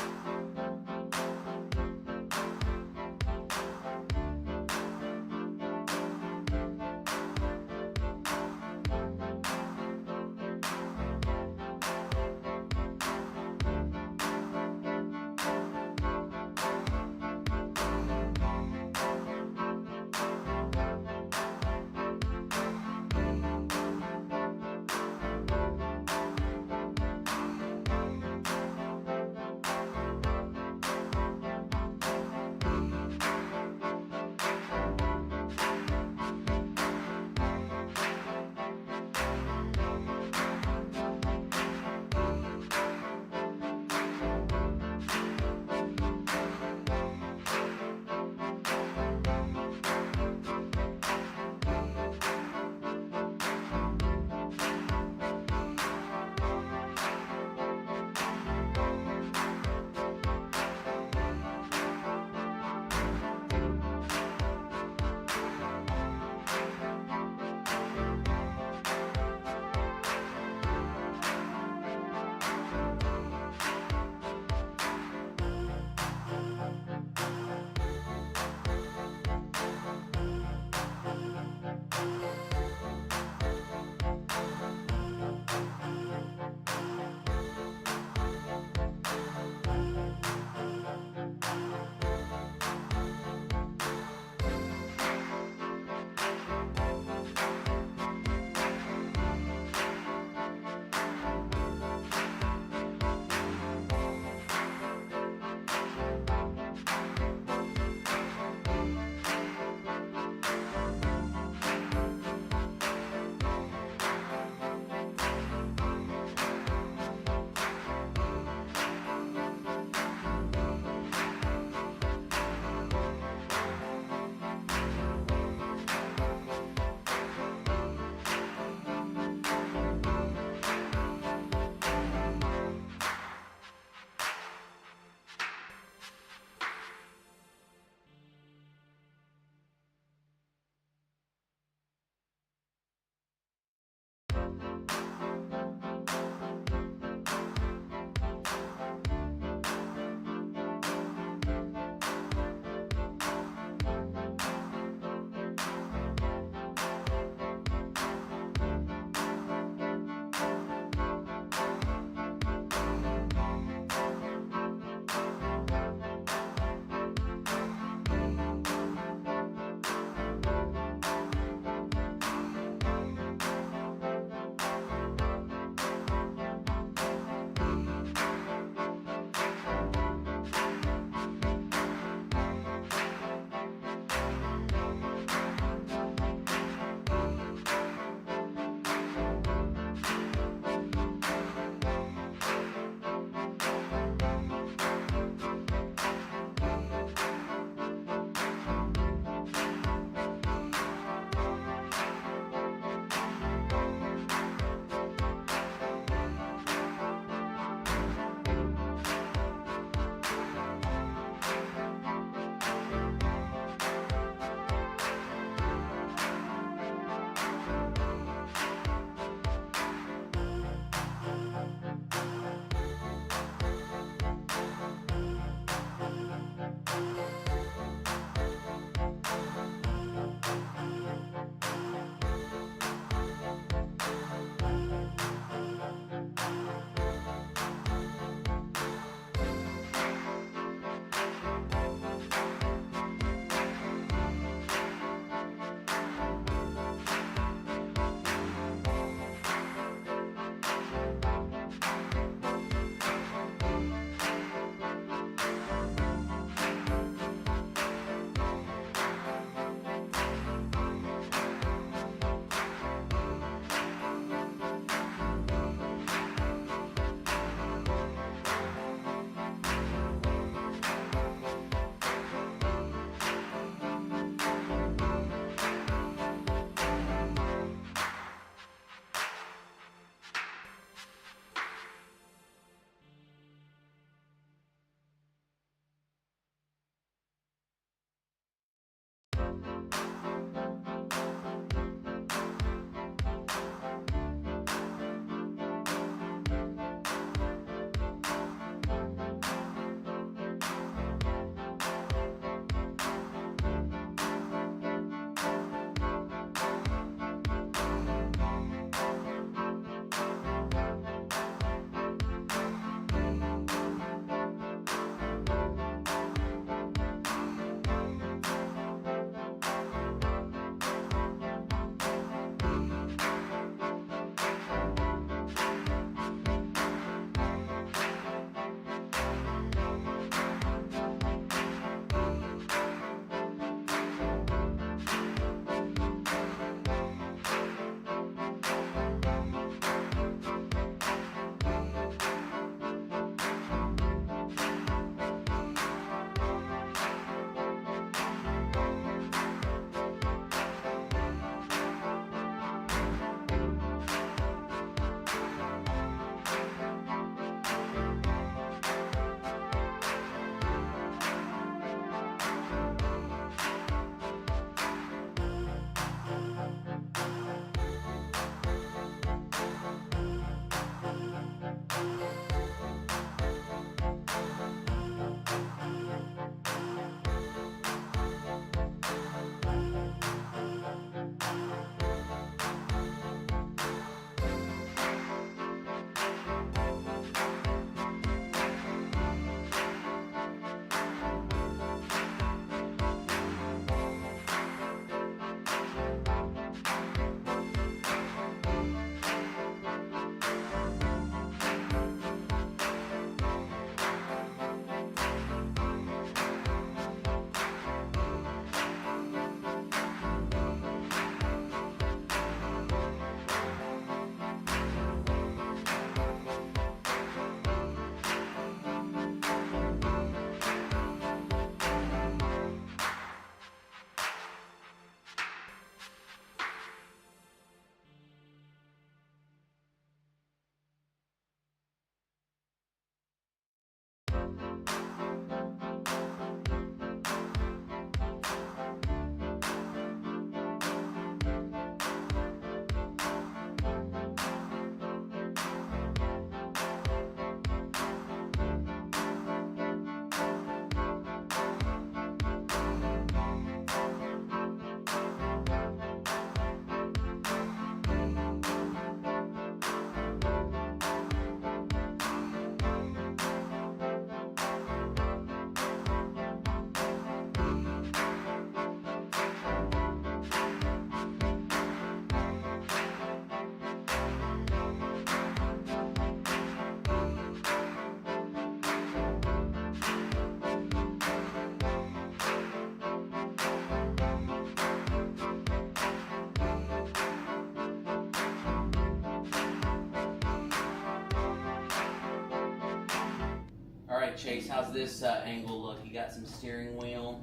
Alright, Chase, how's this angle look? You got some steering wheel.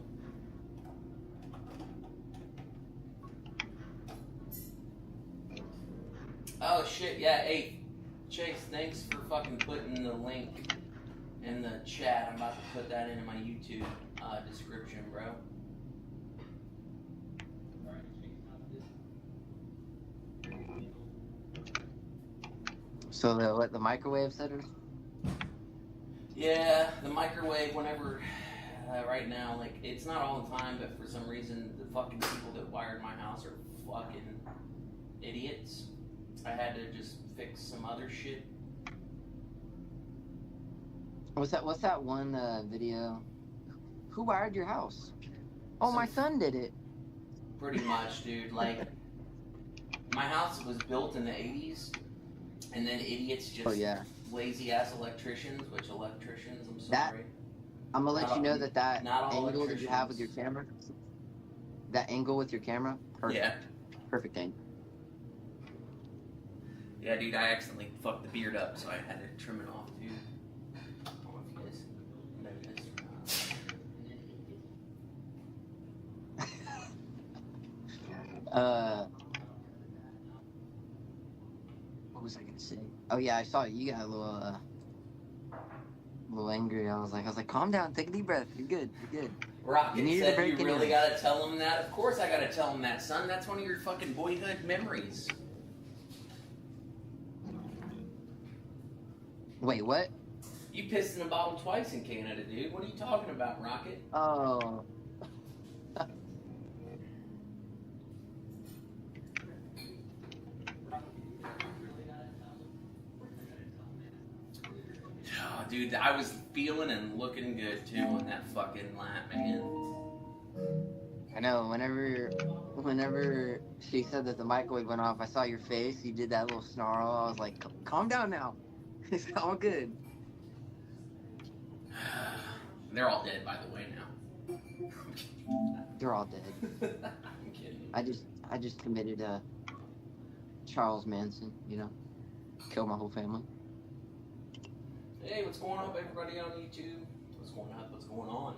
Oh shit, yeah, hey, Chase, thanks for fucking putting the link in the chat. I'm about to put that into my YouTube description, bro. So the microwave setters? Yeah, the microwave, whenever, right now, like, it's not all the time, but for some reason, the fucking people that wired my house are fucking idiots. I had to just fix some other shit. What's that one video? Who wired your house? Oh, my son did it. Pretty much, dude. Like, my house was built in the 80s, and then idiots just lazy ass electricians, which electricians, I'm sorry. I'm gonna let you know that not all angle that you have with your camera, that angle with your camera, perfect. Yeah. Perfect angle. Yeah, dude, I accidentally fucked the beard up, so I had to trim it off, dude. I don't know if you guys noticed. What was I gonna say? Oh yeah, I saw it. You got a little angry. I was like, calm down, take a deep breath. You're good. You're good. Rocket needed to said break you into really this. gotta tell him that. Of course I gotta tell him that, son. That's one of your fucking boyhood memories. Wait, what? You pissed in a bottle twice in Canada, dude. What are you talking about, Rocket? Oh. Oh, dude, I was feeling and looking good too on that fucking lap, man. I know. Whenever she said that the microwave went off, I saw your face. You did that little snarl. I was like, "Calm down now. It's all good." They're all dead, by the way, now. They're all dead. I'm kidding. I just committed Charles Manson. You know, killed my whole family. Hey, what's going on, everybody on YouTube? What's going on? What's going on?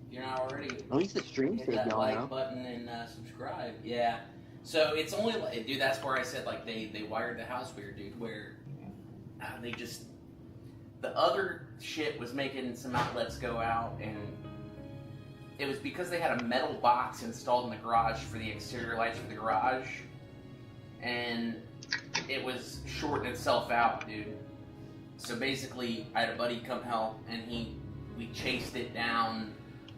If you're not already, At least the stream hit stayed that going, like though. button and subscribe. Yeah. So it's only like, dude. That's where I said like they wired the house weird, dude. Where they just the other shit was making some outlets go out, and it was because they had a metal box installed in the garage for the exterior lights for the garage, and it was shorting itself out, dude. So basically, I had a buddy come help, and we chased it down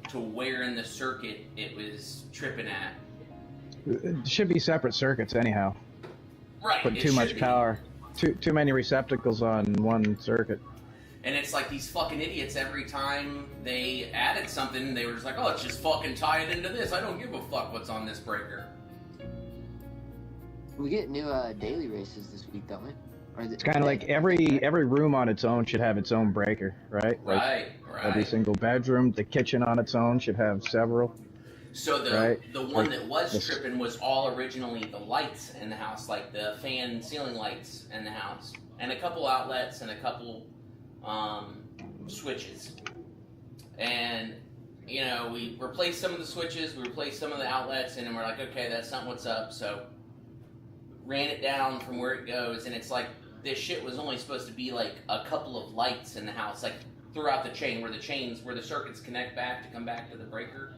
to where in the circuit it was tripping at. It should be separate circuits anyhow. Right. Put it too should much be. power. Too many receptacles on one circuit. And it's like these fucking idiots, every time they added something, they were just like, oh, let's just fucking tie it into this. I don't give a fuck what's on this breaker. We get new daily races this week, don't we? Or It's kind of like every room on its own should have its own breaker, right? Like Right. every single bedroom, the kitchen on its own should have several. So the Right. the one Like that was this- tripping was all originally the lights in the house, like the fan ceiling lights in the house, and a couple outlets and a couple switches. And you know, we replaced some of the switches, we replaced some of the outlets, and then we're like, okay, that's not what's up. So ran it down from where it goes, and it's like this shit was only supposed to be like a couple of lights in the house, like throughout the chain, where the circuits connect back to come back to the breaker.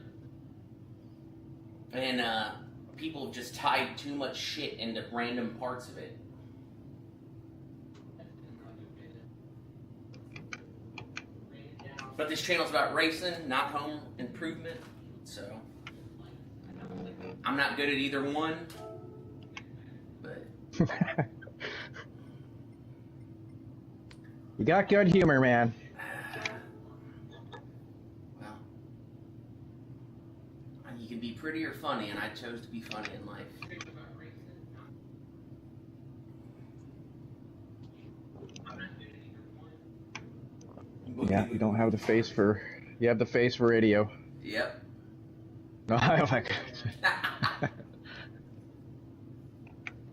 And people have just tied too much shit into random parts of it. But this channel's about racing, not home improvement, so I'm not good at either one. But You got good humor, man. well, you can be pretty or funny, and I chose to be funny in life. Yeah, you don't have the face for. You have the face for radio. Yep. No, I'm like.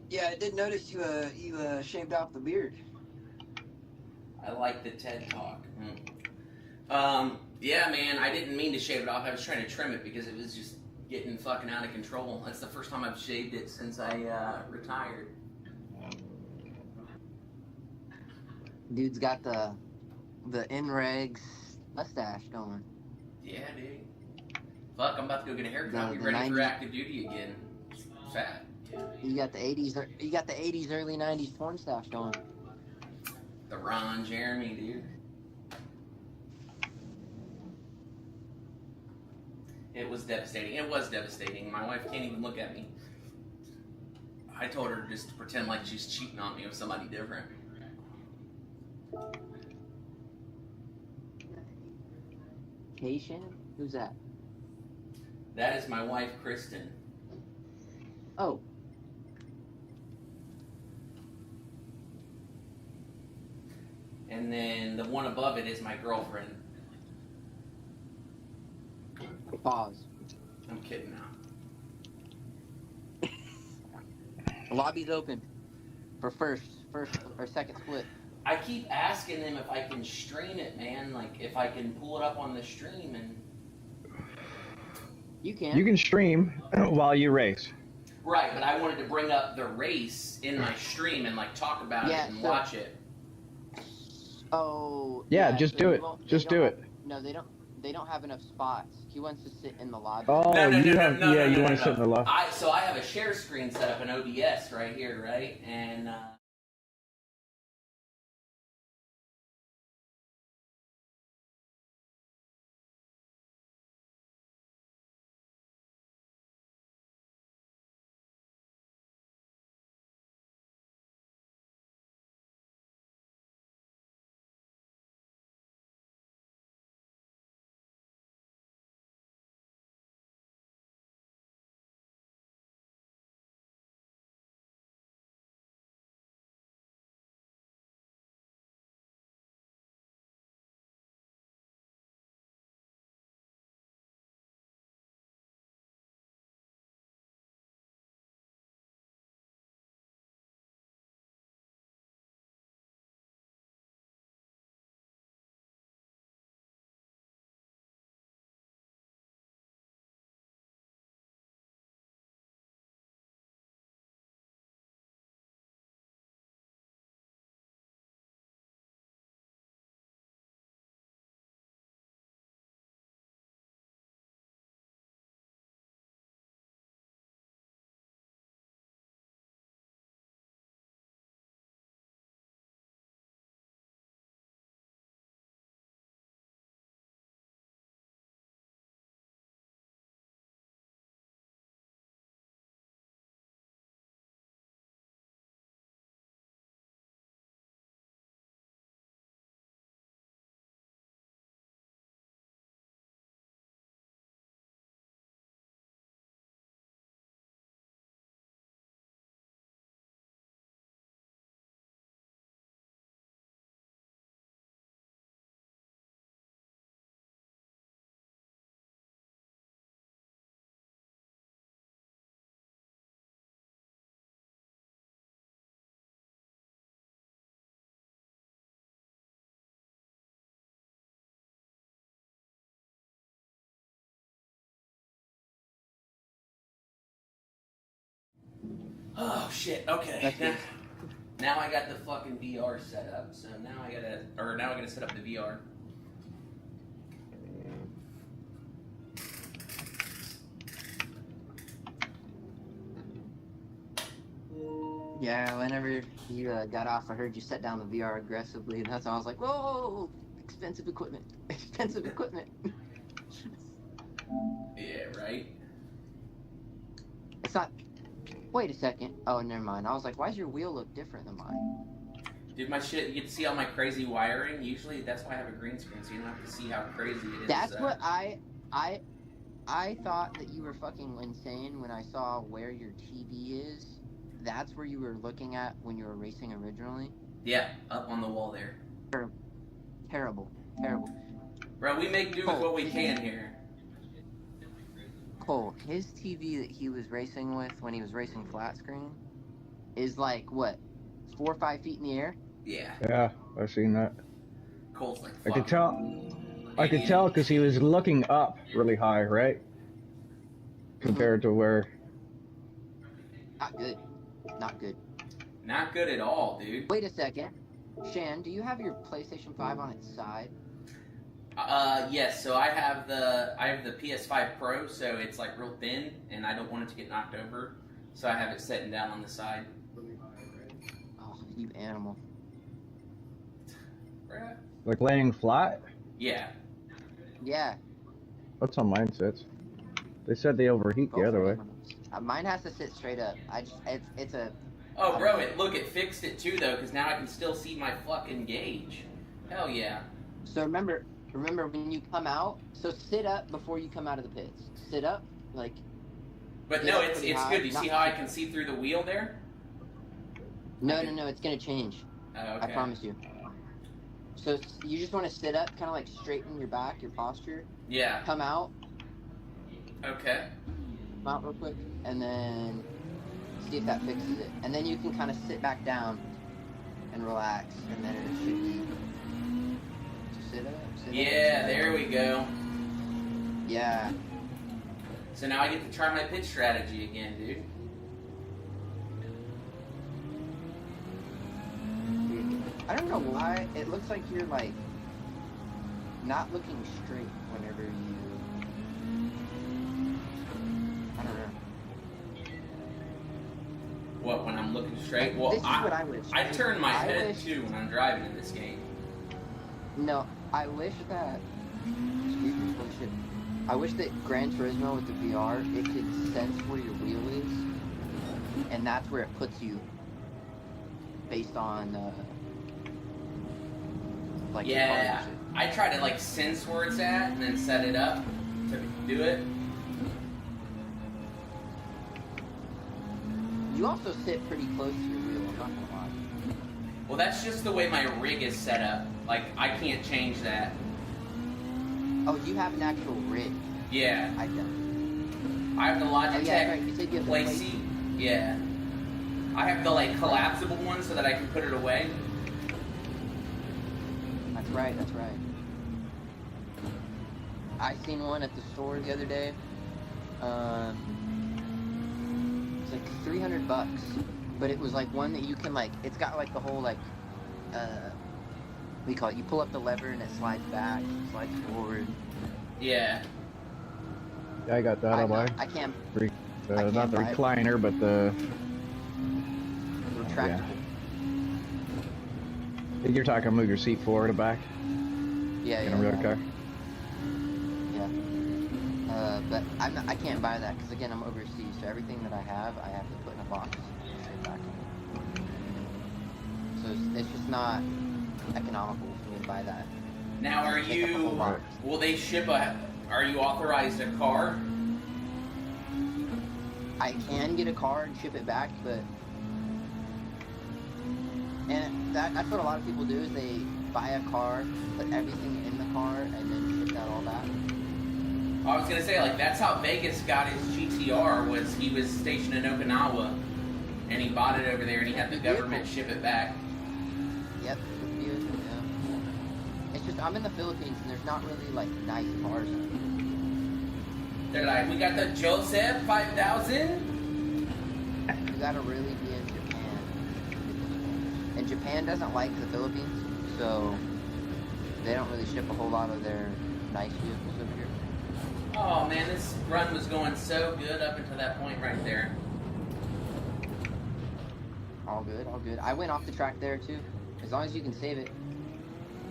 Yeah, I did notice you shaved off the beard. I like the TED Talk. Yeah, man, I didn't mean to shave it off. I was trying to trim it because it was just getting fucking out of control. That's the first time I've shaved it since I retired. Dude's got the NREGS mustache going. Yeah, dude. Fuck, I'm about to go get a haircut. The Be ready 90s. for active duty again. Fat. You got the 80s, early 90s porn stash going. The Ron Jeremy, dude. It was devastating. It was devastating. My wife can't even look at me. I told her just to pretend like she's cheating on me with somebody different. Cation? Who's that? That is my wife, Kristen. Oh. And then the one above it is my girlfriend. Pause. I'm kidding now. The lobby's open for first or second split. I keep asking them if I can stream it, man. Like, if I can pull it up on the stream and... You can. You can stream while you race. Right, but I wanted to bring up the race in my stream and, like, talk about it and watch it. Oh. Yeah, just so do you it. won't- they Just don't do have- it. No, they they don't have enough spots. He wants to sit in the lobby. Oh, No, you want to sit in the lobby. So I have a share screen set up in OBS right here, right? And oh shit. Okay. That's good. Now I got the fucking VR set up. So now I gotta set up the VR. Yeah, whenever you got off, I heard you set down the VR aggressively, and that's when I was like, whoa, expensive equipment, expensive equipment. Yeah, right. It's not. Wait a second. Oh, never mind. I was like, why does your wheel look different than mine? Dude, my shit, you get to see all my crazy wiring. Usually that's why I have a green screen, so you don't have to see how crazy it is. That's what I thought that you were fucking insane when I saw where your TV is. That's where you were looking at when you were racing originally. Yeah, up on the wall there. Terrible. Bro, we make do with what we can here. Cole, his TV that he was racing with when he was racing flat screen is like, what, 4 or 5 feet in the air? Yeah. Yeah, I've seen that. Cole's like, I could fuck. I could tell because he was looking up really high, right? Compared to where. Not good. Not good. Not good at all, dude. Wait a second. Shan, do you have your PlayStation 5 on its side? Yes, so I have the PS5 Pro, so it's like real thin, and I don't want it to get knocked over, so I have it sitting down on the side. Oh, you animal. Bruh. Like laying flat? Yeah. Yeah. That's how mine sits. They said they overheat the other way. Mine has to sit straight up. It's a. Oh, bro, it fixed it too, though, because now I can still see my fucking gauge. Hell yeah. So remember when you come out, so sit up before you come out of the pits. Sit up, like. But no, it's good. You see how I can see through the wheel there? No, it's gonna change. Oh, okay. I promise you. So you just want to sit up, kind of like straighten your back, your posture. Yeah. Come out. Okay. Come out real quick, and then see if that fixes it. And then you can kind of sit back down and relax, and then it should be. So sit up. Yeah, there we go. Yeah. So now I get to try my pitch strategy again, dude. I don't know why. It looks like you're like not looking straight whenever you. I don't know. What, when I'm looking straight? Well, This is what I wish. I turn my I head wish- too when I'm driving in this game. No, I wish that. Excuse me, holy shit. I wish that Gran Turismo with the VR, it could sense where your wheel is, and that's where it puts you, based on like the car and Yeah, shit. I try to like sense where it's at and then set it up to do it. You also sit pretty close to your wheel. I'm not gonna lie. Well, that's just the way my rig is set up. Like, I can't change that. Oh, you have an actual rig. Yeah, I don't. I have the Logitech Oh yeah, right. You said you have the play plate. seat. Yeah, I have the like collapsible one so that I can put it away. That's right. That's right. I seen one at the store the other day. It's like $300, but it was like one that you can like. It's got like the whole like, what do you call it? You pull up the lever and it slides back, slides forward. Yeah. Yeah, I got that on mine. I can't. Not the buy it. recliner, but the. Retractable. You're talking move your seat forward and back Yeah, in a real car. Yeah. But I can't buy that because again I'm overseas, so everything that I have to put in a box straight back in. So it's just not economical for me to buy that. Now, are Take up a whole you? box. Will they ship a? Are you authorized a car? I can get a car and ship it back, but that's what a lot of people do is they buy a car, put everything in the car, and then ship that all back. I was gonna say, like, that's how Vegas got his GTR. Was he was stationed in Okinawa, and he bought it over there, and he had the government ship it back. Yep, yeah. It's just I'm in the Philippines and there's not really like nice cars. They're like, we got the Joseph 5000. You gotta really be in Japan. And Japan doesn't like the Philippines, so they don't really ship a whole lot of their nice vehicles over here. Oh man, this run was going so good up until that point right there. All good, all good. I went off the track there too, as long as you can save it.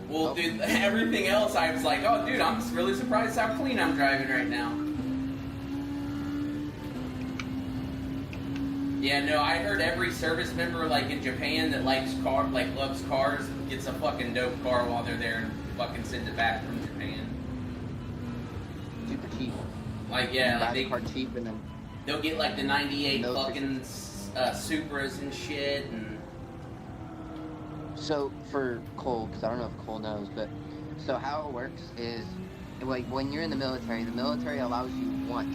Well, Oh. dude, everything else, I was like, oh, dude, I'm really surprised how clean I'm driving right now. Yeah, no, I heard every service member, like, in Japan that loves cars, gets a fucking dope car while they're there and fucking sends it back from Japan. Super cheap. Like, yeah, Buy like the car cheap and then they'll get, like, the 98 No fucking Supras and shit, and... So for Cole, because I don't know if Cole knows, but so how it works is like when you're in the military allows you once,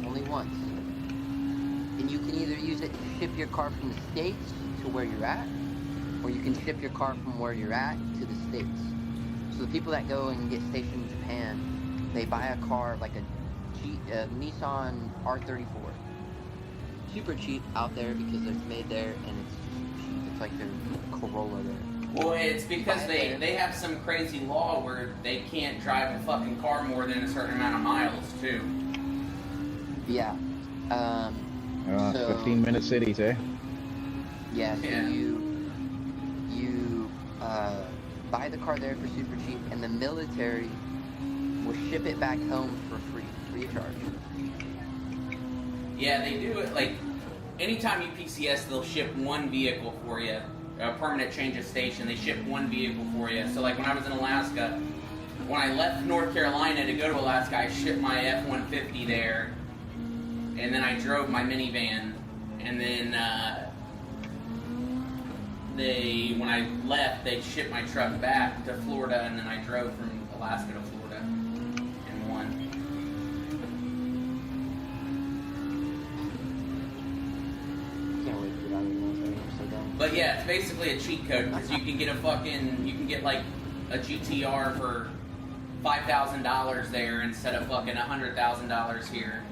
only once, and you can either use it to ship your car from the States to where you're at, or you can ship your car from where you're at to the States. So the people that go and get stationed in Japan, they buy a car like a Nissan R34, super cheap out there because it's made there and it's cheap. It's like their Corolla there. Well, it's because they have some crazy law where they can't drive a fucking car more than a certain amount of miles, too. Yeah. So 15-minute cities, eh? yeah. So Yeah. you buy the car there for super cheap, and the military will ship it back home for free of charge. Yeah, they do it, like, anytime you PCS, they'll ship one vehicle for you. A permanent change of station, they ship one vehicle for you. So, like, when I was in Alaska, when I left North Carolina to go to Alaska, I shipped my F-150 there, and then I drove my minivan, and then when I left, they shipped my truck back to Florida, and then I drove from Alaska to Florida in one. Can't wait to get out of the military. I'm so done. But yeah, it's basically a cheat code because you can get like a GTR for $5,000 there instead of fucking $100,000 here.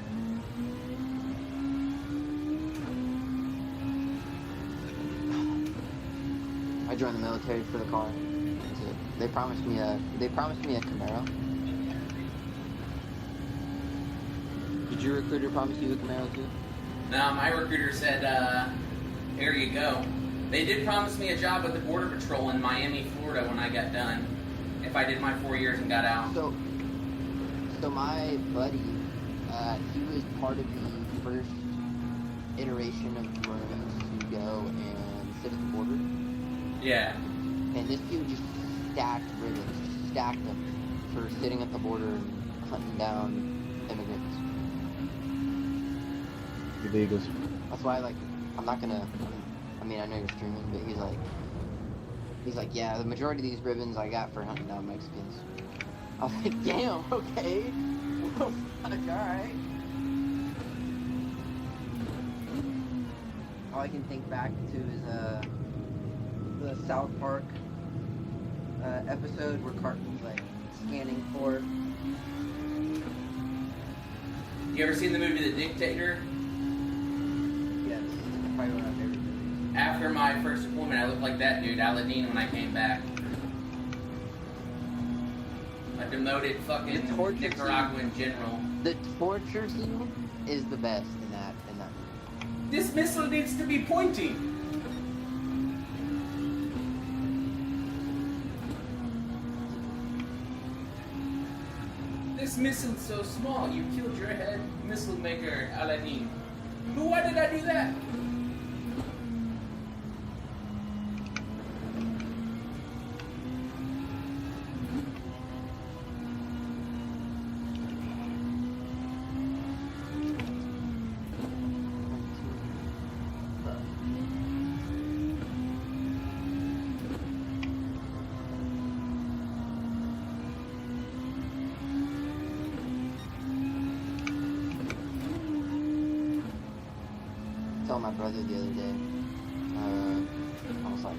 I joined the military for the car. That's it. They promised me a Camaro. Did your recruiter promise you a Camaro too? No, my recruiter said, here you go. They did promise me a job with the Border Patrol in Miami, Florida when I got done. If I did my 4 years and got out. So my buddy, he was part of the first iteration of drones to go and sit at the border. Yeah. And this dude just stacked ribbons, just stacked them for sitting at the border and hunting down immigrants. Illegals. That's why, like, I'm not gonna. I mean, I know you're streaming, but he's like, yeah, the majority of these ribbons I got for hunting down Mexicans. I was like, damn, okay, well, fuck, all right. All I can think back to is the South Park episode where Cartman's like scanning for. You ever seen the movie The Dictator? Yes, probably one of my favorite movies. After my first deployment, I looked like that dude, Aladdin, when I came back. A demoted fucking Nicaraguan general. The torture scene is the best in that movie. This missile needs to be pointing. This missile's so small, you killed your head missile maker, Aladdin. But why did I do that? Told my brother the other day, I was like,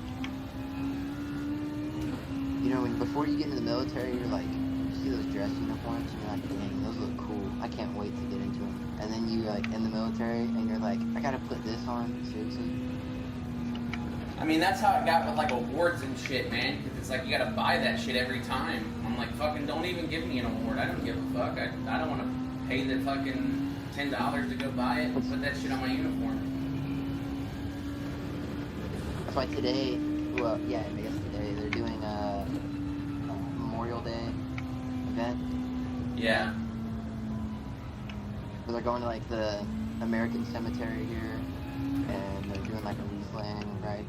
you know, before you get into the military, you're like, you see those dress uniforms, and you're like, dang, those look cool. I can't wait to get into them. And then you like in the military, and you're like, I gotta put this on, seriously. I mean, that's how it got with like awards and shit, man. Because it's like you gotta buy that shit every time. I'm like, fucking, don't even give me an award. I don't give a fuck. I don't want to pay the fucking $10 to go buy it and put that shit on my uniform. That's why today, well, yeah, I guess today they're doing a Memorial Day event. Yeah. Where they're going to like the American Cemetery here, and they're doing like a wreath laying, right?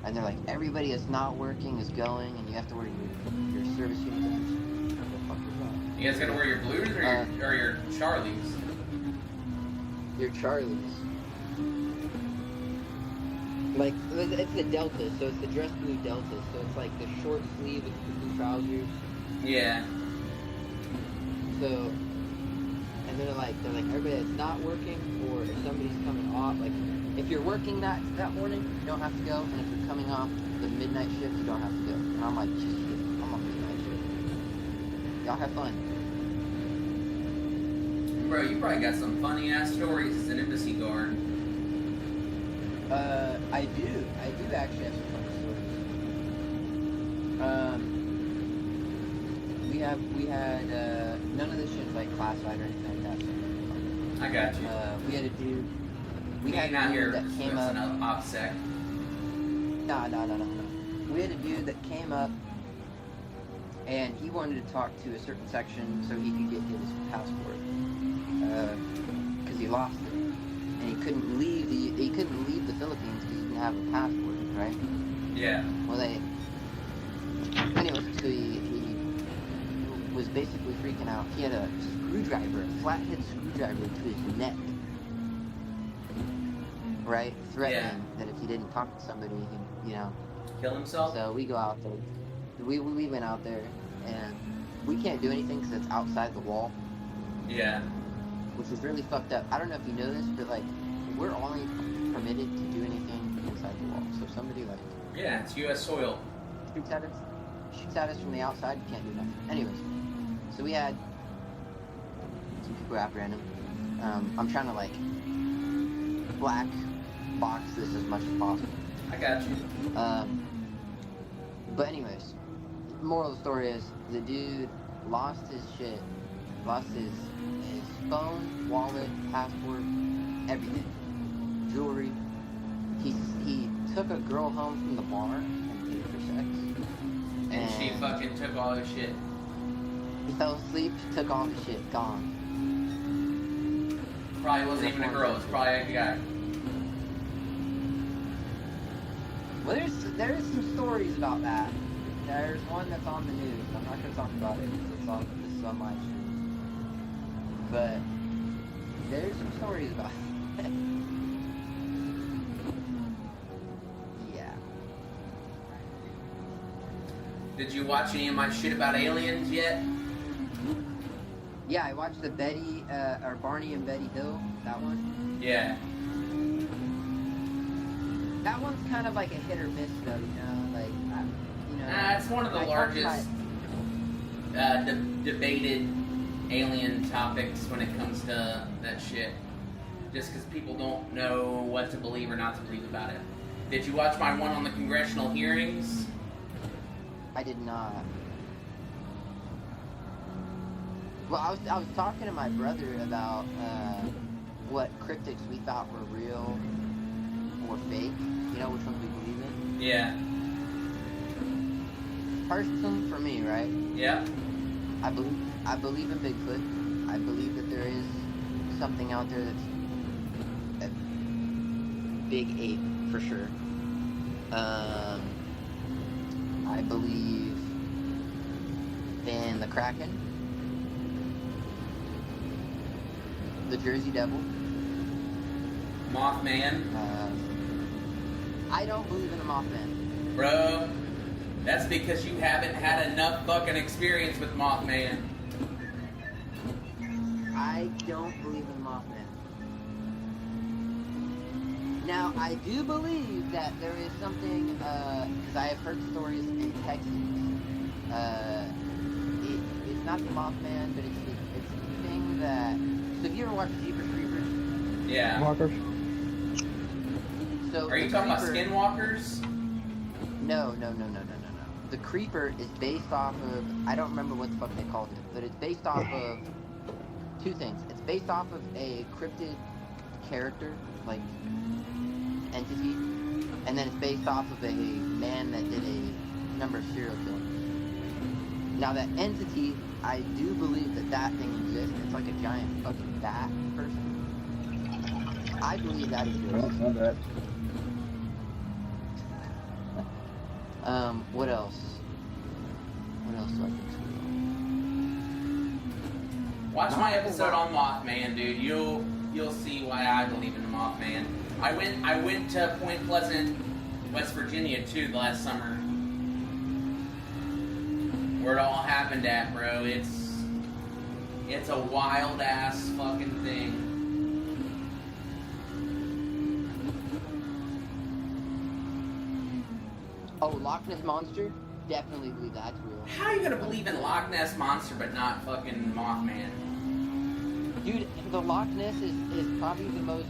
And they're like, everybody that's not working is going, and you have to wear your service uniforms. What the fuck is that? You guys gotta wear your blues or your Charlies? Your Charlies. Like, it's the Delta, so it's the dress blue Delta, so it's like the short sleeve with the blue trousers. Yeah. So, and they're like, everybody that's not working, or if somebody's coming off, like, if you're working that morning, you don't have to go, and if you're coming off the midnight shift, you don't have to go. And I'm like, shit, I'm on midnight shift. Y'all have fun. Bro, you probably got some funny ass stories as an embassy guard. I do actually have some funny stories. We had none of this shit was like classified or anything like that. So I got you. we had a dude. We Me had not a here dude that came up. OPSEC. No. We had a dude that came up, and he wanted to talk to a certain section so he could get his passport, because he lost it, and he couldn't leave the Philippines because he didn't have a passport, right? Yeah. Well, anyways, so he was basically freaking out. He had a screwdriver, a flathead screwdriver to his neck, right? Threatening that if he didn't talk to somebody, he'd, Kill himself? So we go out there. We went out there, and we can't do anything because it's outside the wall, Yeah. which is really fucked up. I don't know if you know this, but like, we're only permitted to do anything inside the wall. So if somebody like Yeah, it's U.S. soil. shoots at us from the outside, you can't do nothing. Anyways, so we had some people after him. I'm trying to like black box this as much as possible. I got you. But anyways, moral of the story is the dude lost his shit, lost his phone, wallet, passport, everything, jewelry. He took a girl home from the bar and paid for sex. And she fucking took all his shit. He fell asleep, took all his shit, gone. Probably wasn't even a girl, it's probably a guy. Well, there's some stories about that. There's one that's on the news. I'm not gonna talk about it because this is on my stream. But there's some stories about it. Yeah. Did you watch any of my shit about aliens yet? Yeah, I watched the or Barney and Betty Hill, that one. Yeah. That one's kind of like a hit or miss, though, you know? Like, It's one of the largest debated alien topics when it comes to that shit. Just because people don't know what to believe or not to believe about it. Did you watch my one on the congressional hearings? I did not. Well, I was talking to my brother about what cryptics we thought were real or fake. You know, which ones we believe in. Yeah. Personally, for me, right? Yeah. I believe in Bigfoot. I believe that there is something out there that's a big ape for sure. I believe in the Kraken, the Jersey Devil, Mothman. I don't believe in the Mothman. Bro, that's because you haven't had enough fucking experience with Mothman. I don't believe in the Mothman. Now, I do believe that there is something, because I have heard stories in Texas. It's not the Mothman, but it's the thing that... So have you ever watched Jeepers Creepers? Yeah. Walkers. So Are you talking about Skinwalkers? No. The Creeper is based off of... I don't remember what the fuck they called it, but it's based off of two things. It's based off of a cryptid character, like... entity, and then it's based off of a man that did a number of serial killings. Now that entity, I do believe that thing exists. It's like a giant fucking bat person. I believe that exists. Well, not bad. What else? What else do I think's real? Watch my episode on Mothman, dude. You'll see why I believe in the Mothman. I went to Point Pleasant, West Virginia too last summer. Where it all happened at, bro. It's a wild ass fucking thing. Oh, Loch Ness Monster? Definitely believe that's real. How are you gonna believe in Loch Ness Monster but not fucking Mothman? Dude, the Loch Ness is probably the most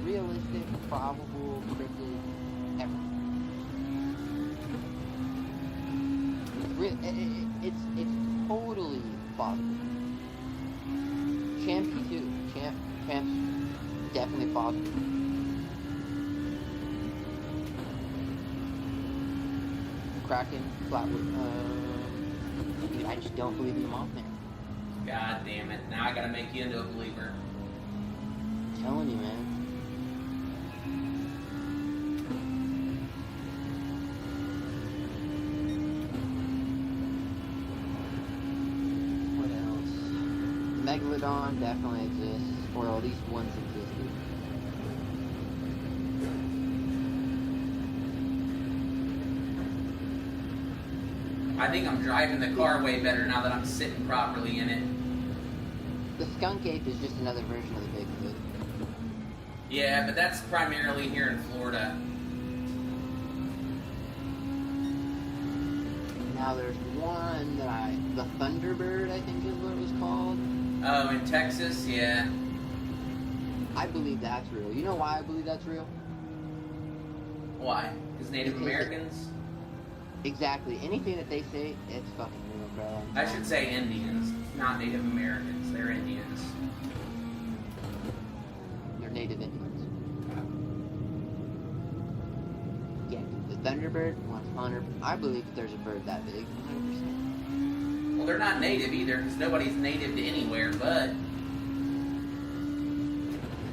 realistic, probable cryptid ever. It's totally plausible. Champy too. Champ's definitely plausible. Kraken, Flatwood. Dude, I just don't believe in the Mothman. God damn it! Now I gotta make you into a believer. I'm telling you, man. What else? Megalodon definitely exists, or at least once existed. I think I'm driving the car way better now that I'm sitting properly in it. The skunk ape is just another version of the Bigfoot. Yeah, but that's primarily here in Florida. Now there's one that the Thunderbird, I think is what it was called. Oh, in Texas, yeah. I believe that's real. You know why I believe that's real? Why? Because Native Because Americans? Exactly. Anything that they say, it's fucking real, bro. I should say Indians, not Native Americans. They're Indians. They're native Indians. Yeah, the Thunderbird, 100. I believe that there's a bird that big, 100%. Well, they're not native either, because nobody's native to anywhere, but...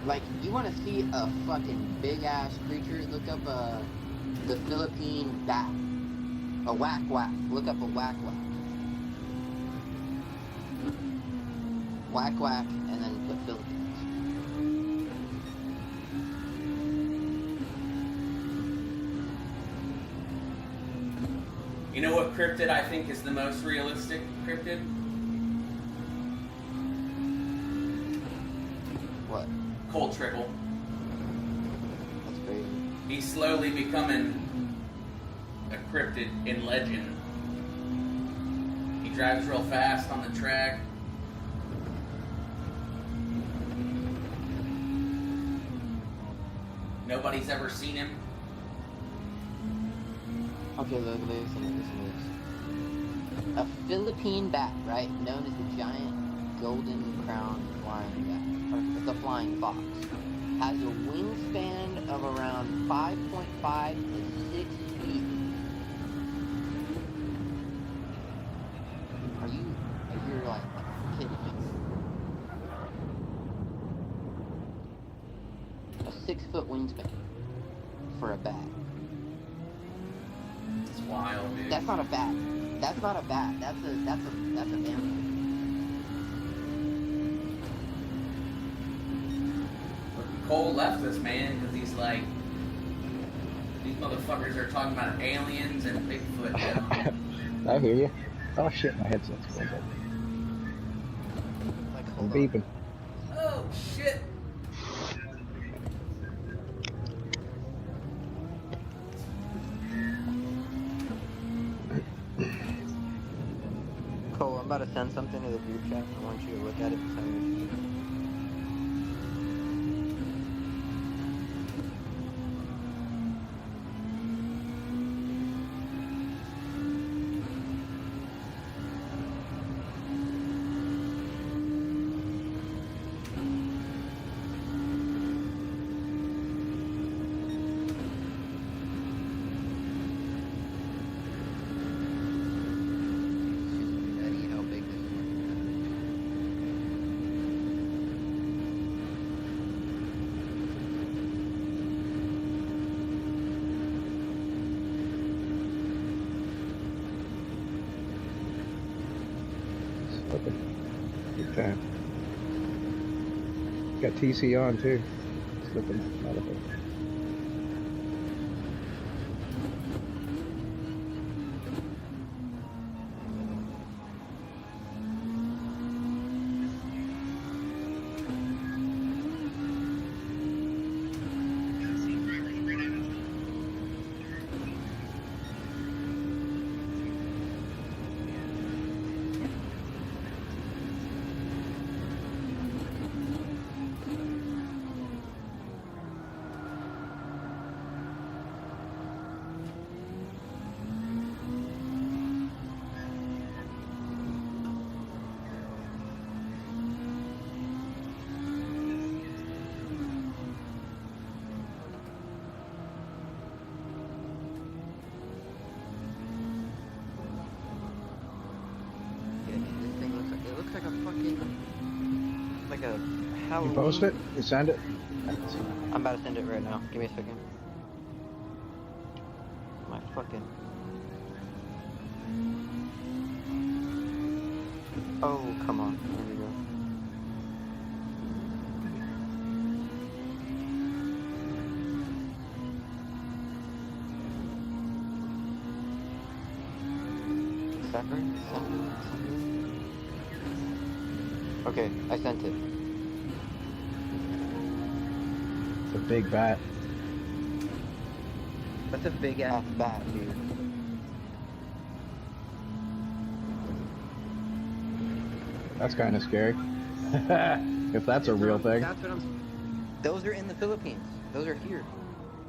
Like, you want to see a fucking big-ass creature, look up the Philippine bat. A whack-whack. Look up a whack-whack. Whack-whack, and then put Philippines. You know what cryptid I think is the most realistic cryptid? What? Cold Trickle. That's crazy. He's slowly becoming a cryptid in legend. He drives real fast on the track. Nobody's ever seen him. Okay, listen to this. A Philippine bat, right? Known as the giant golden crowned flying bat, or the flying fox, has a wingspan of around 5.5 to 6 feet. You're like kidding me? A 6-foot wingspan for a bat. It's wild, dude. That's not a bat. That's not a bat. That's a mammal. Cole left us, man, because he's like, these motherfuckers are talking about aliens and Bigfoot now. I hear you. Oh shit, my headset's going up. Like, I'm hold on. beeping. Oh, shit. Cole, I'm about to send something to the group chat. I want you to look at it and tell me. How big this is. Good time. Got TC on too. Slipping out of it. Yeah, dude, this thing looks like a fucking, like a Halloween. You post it? You send it? I'm about to send it right now. Give me a second. My fucking. Oh, come on. There we go. Separate? Okay, I sent it. It's a big bat. That's a big ass bat, dude. That's kind of scary. If that's a real thing. That's what I'm. Those are in the Philippines. Those are here.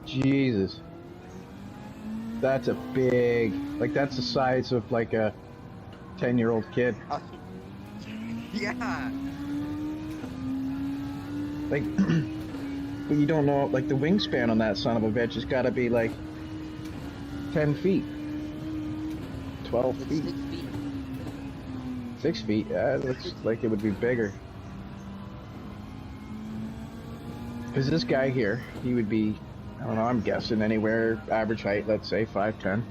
Jesus. That's a big, like that's the size of like a 10-year-old kid. Yeah. Like, but you don't know, like the wingspan on that son of a bitch has got to be like 10 feet, 12 It's feet, 6 feet. 6 feet. Yeah, it looks like it would be bigger. Because this guy here, he would be, I don't know, I'm guessing anywhere average height, let's say 5'10",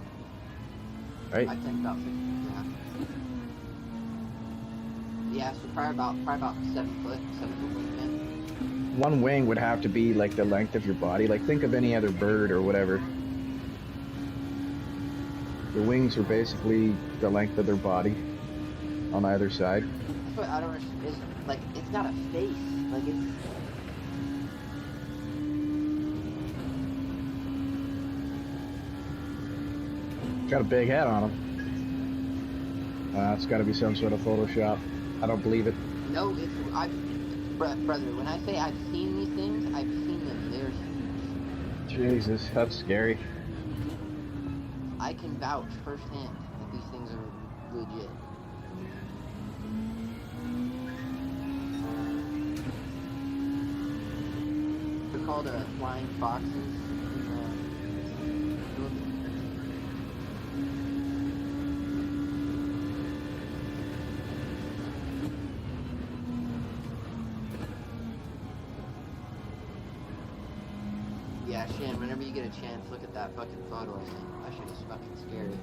right? I think about 6 feet, yeah. Yeah, so probably about 7 foot wingspan. One wing would have to be like the length of your body. Like think of any other bird or whatever. The wings are basically the length of their body on either side. That's what I don't understand. Is like it's got a face. Like it's. Got a big head on him. It's got to be some sort of Photoshop. I don't believe it. No, it's brother. When I say I've seen these things, I've seen them. They're huge. Jesus, that's scary. I can vouch firsthand that these things are legit. They're called flying foxes. Yeah, Shan, whenever you get a chance, look at that fucking photo I sent. That shit is fucking scary.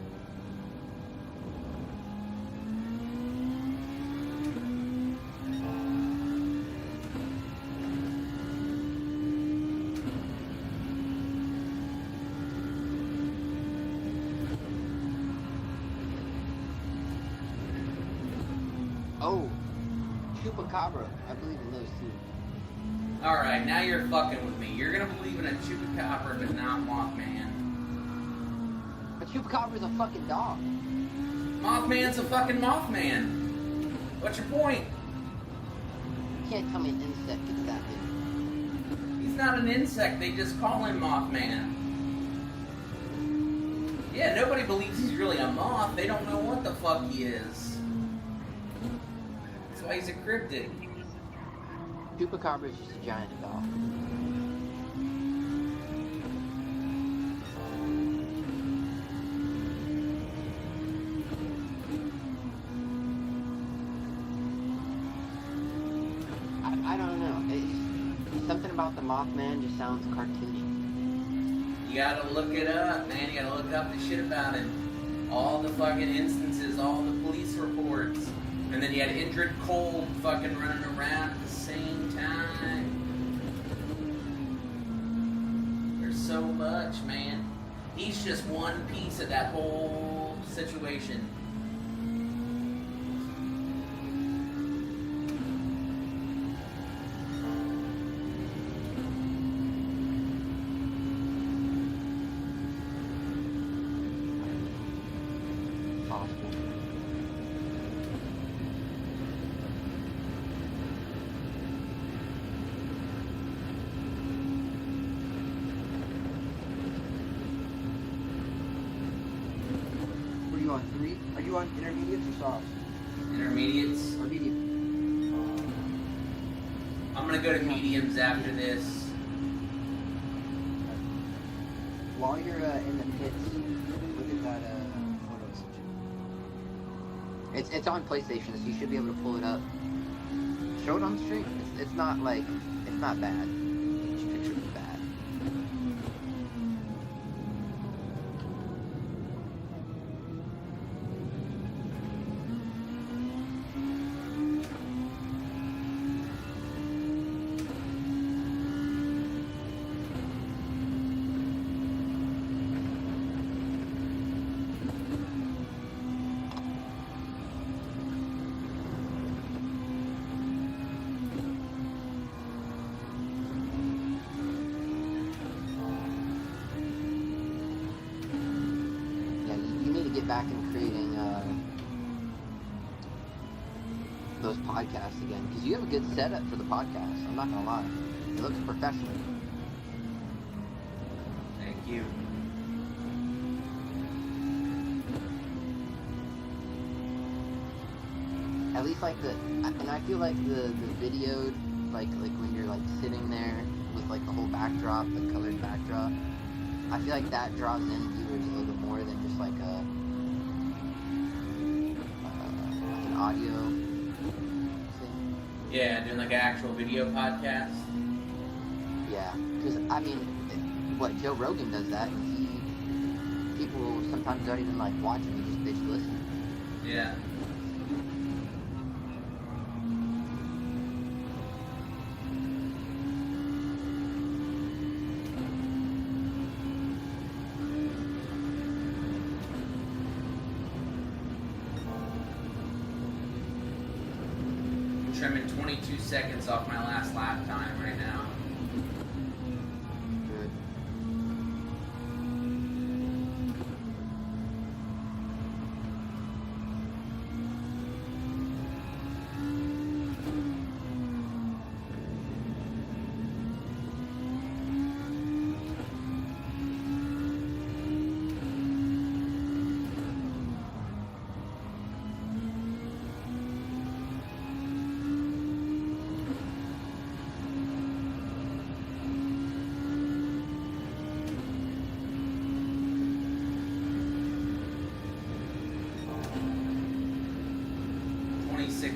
Oh, chupacabra. I believe in those too. Alright, now you're fucking with me. You're gonna believe in a chupacabra, but not Mothman. A chupacabra's a fucking dog. Mothman's a fucking Mothman. What's your point? You can't tell me an insect gets that big. He's not an insect, they just call him Mothman. Yeah, nobody believes he's really a moth. They don't know what the fuck he is. That's why he's a cryptid. Chupacabra is just a giant dog. I don't know. Something about the Mothman just sounds cartoony. You gotta look it up, man. You gotta look up the shit about him. All the fucking instances, all the police reports. And then you had Indrid Cold fucking running around at the same time. There's so much, man. He's just one piece of that whole situation. On 3? Are you on intermediates or softs? Intermediates. Or medium? I'm gonna go to mediums after this. While you're in the pits, look at that photo I sent you. It's on PlayStation, so you should be able to pull it up. Show it on the stream. It's not like it's not bad. Each picture is bad. Back in creating those podcasts again, because you have a good setup for the podcast. I'm not gonna lie, it looks professional. Thank you. at least like and I feel like the videoed like when you're like sitting there with like the whole backdrop, the colored backdrop. I feel like that draws in viewers a little bit more than just like like an audio thing. Yeah, doing like an actual video podcast. Yeah, because I mean, what Joe Rogan does that, and people sometimes don't even like watch him; they just listen. Yeah. I'm trimming 22 seconds off my last lap time right now. Good.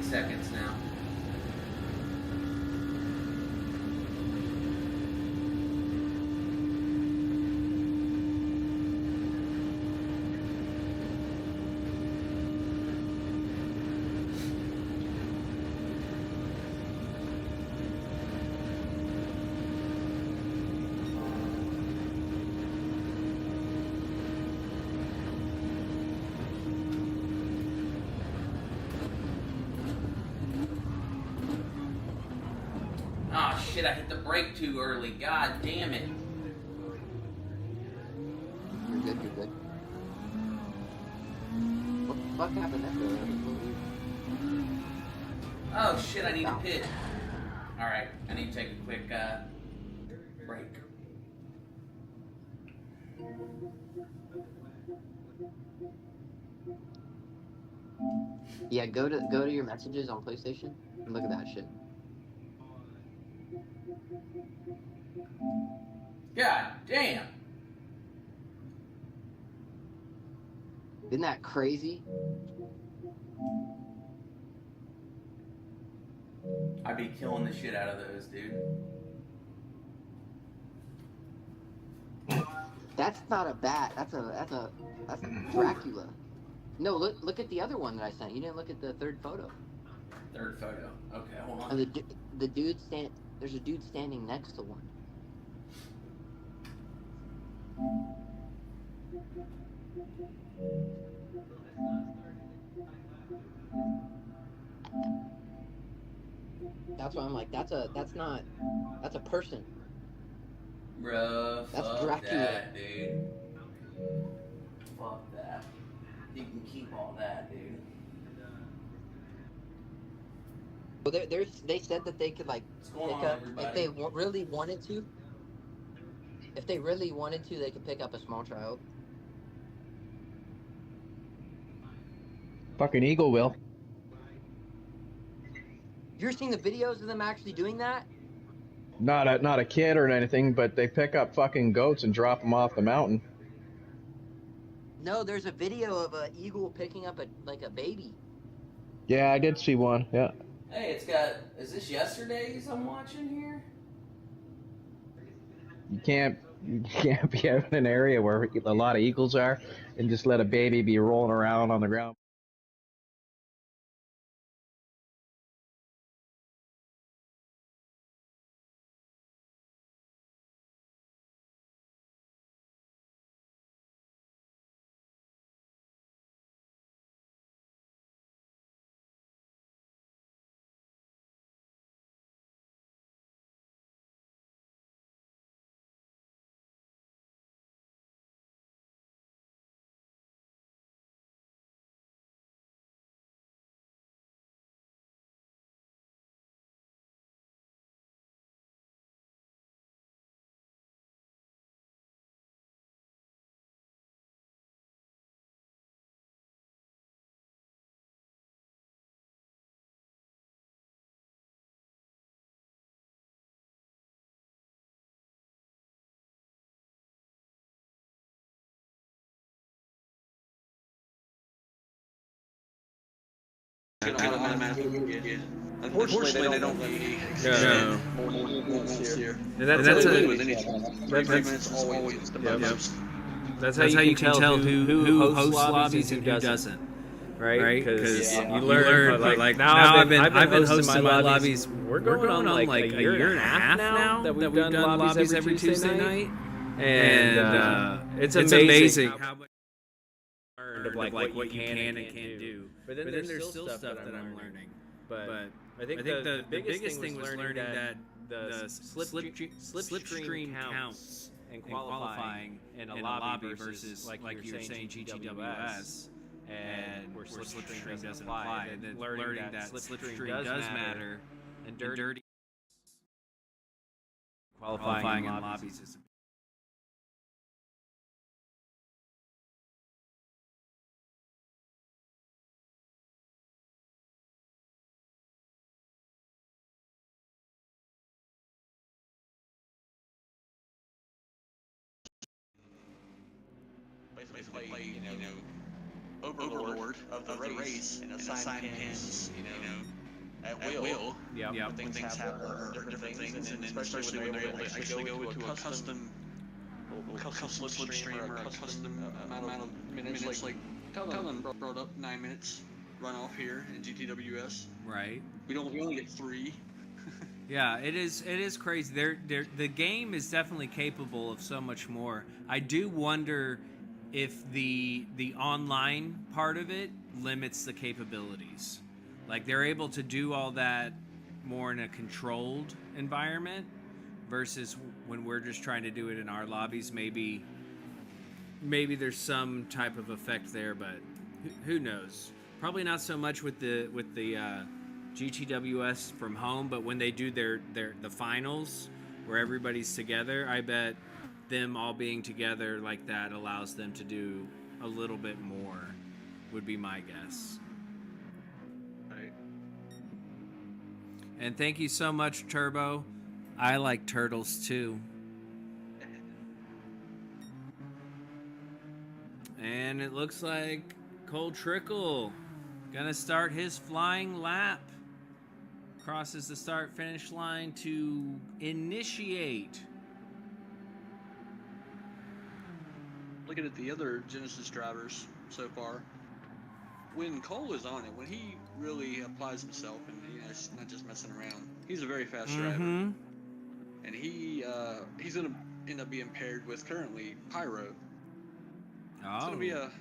Seconds now. Oh shit, I hit the brake too early. God damn it. You're good. You're good. What the fuck happened there? Oh shit, I need to pit. Alright, I need to take a quick break. Yeah, go to your messages on PlayStation and look at that shit. God damn. Isn't that crazy? I'd be killing the shit out of those, dude. That's not a bat. That's a Dracula. No, look at the other one that I sent. You didn't look at the third photo. Third photo. Okay, hold on. The dude there's a dude standing next to one. That's why I'm like, that's a person. Bruh, That's fuck Dracula. that, dude. Fuck that. You can keep all that, dude. Well, they said that they could like What's going pick on, up everybody? if they really wanted to. If they really wanted to, they could pick up a small child. Fucking eagle will. You're seeing the videos of them actually doing that? Not a kid or anything, but they pick up fucking goats and drop them off the mountain. No, there's a video of an eagle picking up a baby. Yeah, I did see one. Yeah. Hey, it's got. Is this yesterday's I'm watching here? You can't be out in an area where a lot of eagles are and just let a baby be rolling around on the ground. automatically get. Unfortunately, they don't let me No. more minutes here. And that's With any time. 3 minutes always the most. That's how you can tell who hosts lobbies and who doesn't, right? Because you learn. Like now, I've been hosting my lobbies. We're going on like a year and a half now that we've done lobbies every Tuesday night, and it's amazing how much learned of like what you can and can't do. But then there's still stuff that I'm learning. But I think the biggest thing was learning that the slipstream counts and qualifying in a lobby versus like you were saying GTWS, and where slipstream doesn't apply, and then learning that slipstream does matter, and dirty qualifying in lobbies is Basically play, overlord of the race and assign pins, at will. yeah. When things happen or different things, and then especially when they're able to actually go into a custom slipstream or a custom amount of minutes. Like Talon brought up 9 minutes runoff here in GTWS. Right. We only get 3. Yeah, it is crazy. The game is definitely capable of so much more. I do wonder if the online part of it limits the capabilities. Like they're able to do all that more in a controlled environment versus when we're just trying to do it in our lobbies. Maybe there's some type of effect there, but who knows? Probably not so much with the GTWS from home, but when they do the finals where everybody's together, I bet them all being together like that allows them to do a little bit more, would be my guess. Right. And thank you so much, Turbo. I like turtles too. And it looks like Cole Trickle gonna start his flying lap. Crosses the start-finish line to initiate. Looking at the other Genesis drivers so far, when Cole is on it, when he really applies himself and it's not just messing around, he's a very fast driver, and he's gonna end up being paired with currently Pyro. Oh,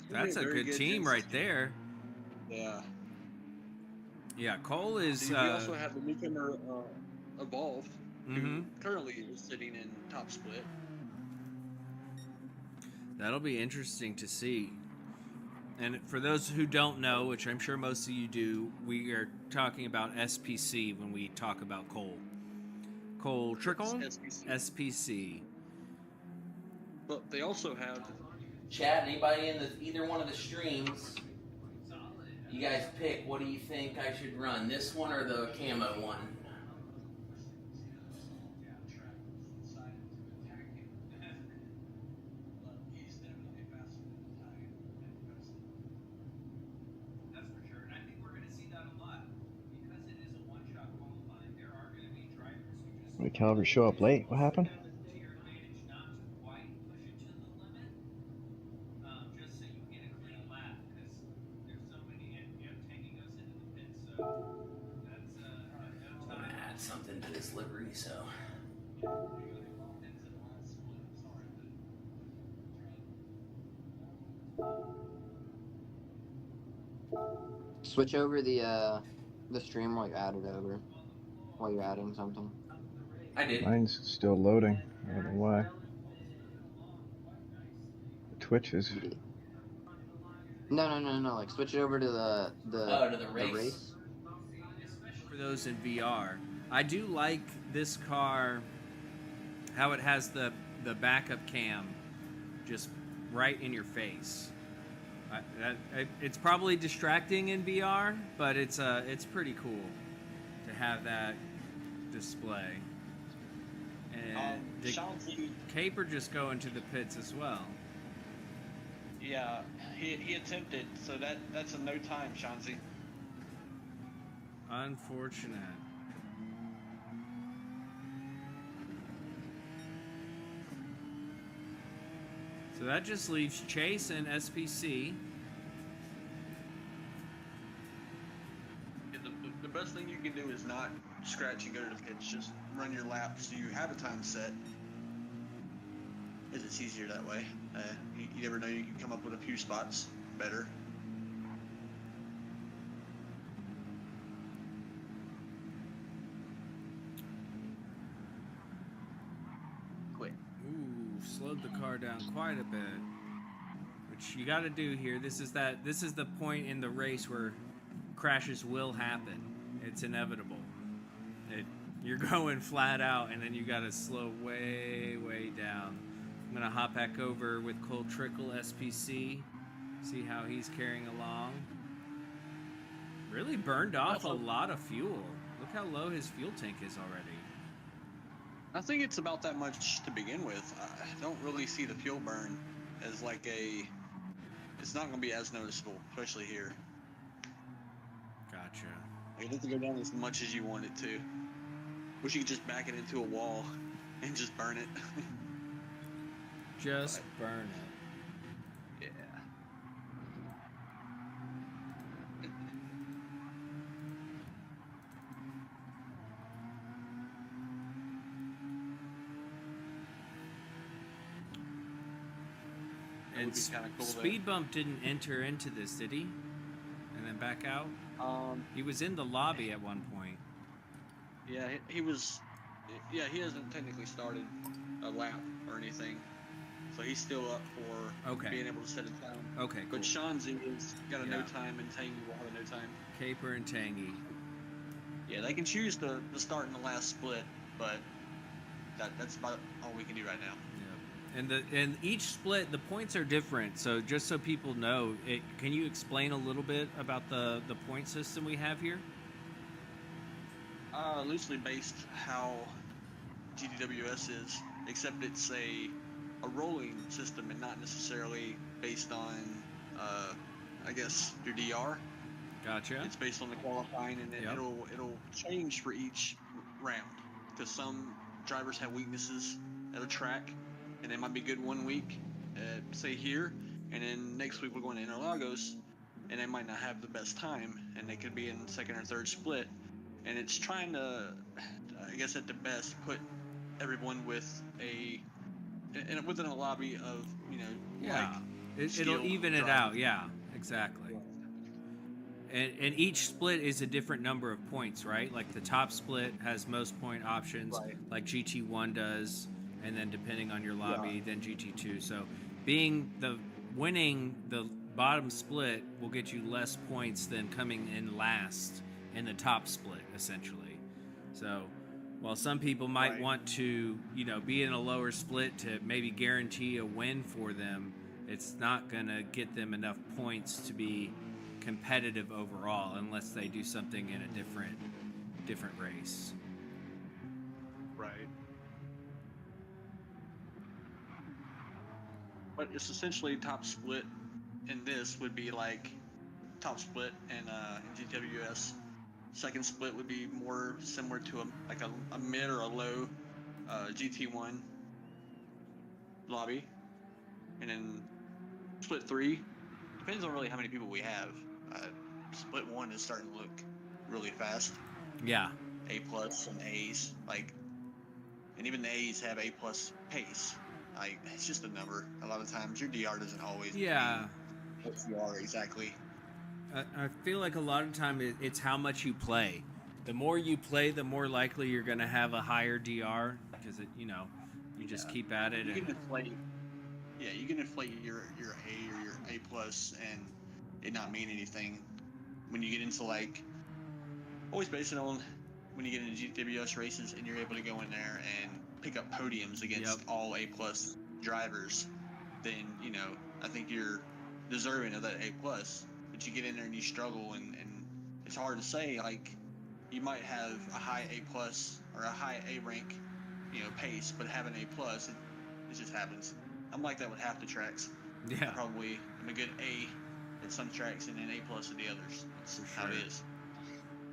that's a good team Genesis right there. Yeah. Yeah, Cole is. We also have the newcomer Evolved, who currently is sitting in top split. That'll be interesting to see. And for those who don't know, which I'm sure most of you do, we are talking about SPC when we talk about Cole. Cole Trickle? SPC. But they also have... Chat, anybody in either one of the streams, you guys pick, what do you think I should run? This one or the camo one? Did Calvary show up late? What happened? I'm gonna add something to this livery, so. Switch over the stream while you add it over. While you're adding something. I did. Mine's still loading. I don't know why. Twitch is. No. Like switch it over to to the race. For those in VR, I do like this car. How it has the backup cam, just right in your face. It's probably distracting in VR, but it's pretty cool to have that display. And did Caper just go into the pits as well? Yeah, he attempted, so that's a no time, Shanzi. Unfortunate. So that just leaves Chase and SPC. Yeah, the best thing you can do is not scratch and go to the pits. Just run your lap so you have a time set. It's easier that way. You never know, you can come up with a few spots better. Quit. Ooh, slowed the car down quite a bit. Which you got to do here. This is the point in the race where crashes will happen. It's inevitable. You're going flat out, and then you got to slow way, way down. I'm gonna hop back over with Cole Trickle SPC, see how he's carrying along. Really burned off a lot of fuel. Look how low his fuel tank is already. I think it's about that much to begin with. I don't really see the fuel burn as like it's not going to be as noticeable, especially here. Gotcha. It doesn't go down as much as you want it to. Wish you could just back it into a wall and just burn it. Just burn it. Yeah. And cool Speed Bump didn't enter into this, did he? And then back out? He was in the lobby at one point. Yeah, he was. Yeah, he hasn't technically started a lap or anything, so he's still up for being able to set a time. Okay, cool. But Shanzi has got a no time, and Tangy will have a no time. Caper and Tangy. Yeah, they can choose to start in the last split, but that's about all we can do right now. And each split, the points are different. So just so people know, can you explain a little bit about the point system we have here? Loosely based how GTWS is, except it's a rolling system and not necessarily based on, I guess, your DR. Gotcha. It's based on the qualifying, and then it'll change for each round, because some drivers have weaknesses at a track, and they might be good one week, say here, and then next week we're going to Interlagos, and they might not have the best time, and they could be in second or third split, and it's trying to, I guess at the best, put everyone within a lobby of, it'll even it out. Yeah, exactly. And each split is a different number of points, right? Like the top split has most point options, like GT1 does, and then depending on your lobby, then GT2. So winning the bottom split will get you less points than coming in last in the top split, essentially. So while some people might want to, be in a lower split to maybe guarantee a win for them, it's not going to get them enough points to be competitive overall unless they do something in a different race. Right. But it's essentially top split, and this would be like top split in GWS. Second split would be more similar to a mid or a low GT1 lobby, and then split 3 depends on really how many people we have. Split 1 is starting to look really fast. Yeah. A plus and A's, and even the A's have A plus pace. It's just a number. A lot of times your DR doesn't always. Yeah. What you are exactly. I feel like a lot of time it's how much you play. The more you play, the more likely you're going to have a higher DR because you just keep at it. You can inflate. Yeah, you can inflate your A or your A plus and it not mean anything when you get into always based it on when you get into GWS races and you're able to go in there and pick up podiums against all A plus drivers. Then I think you're deserving of that A plus. But you get in there and you struggle, and it's hard to say. You might have a high A plus or a high A rank, pace, but having A plus, it just happens. I'm like that with half the tracks. Yeah. I am a good A at some tracks and then A plus at the others. That's how it is.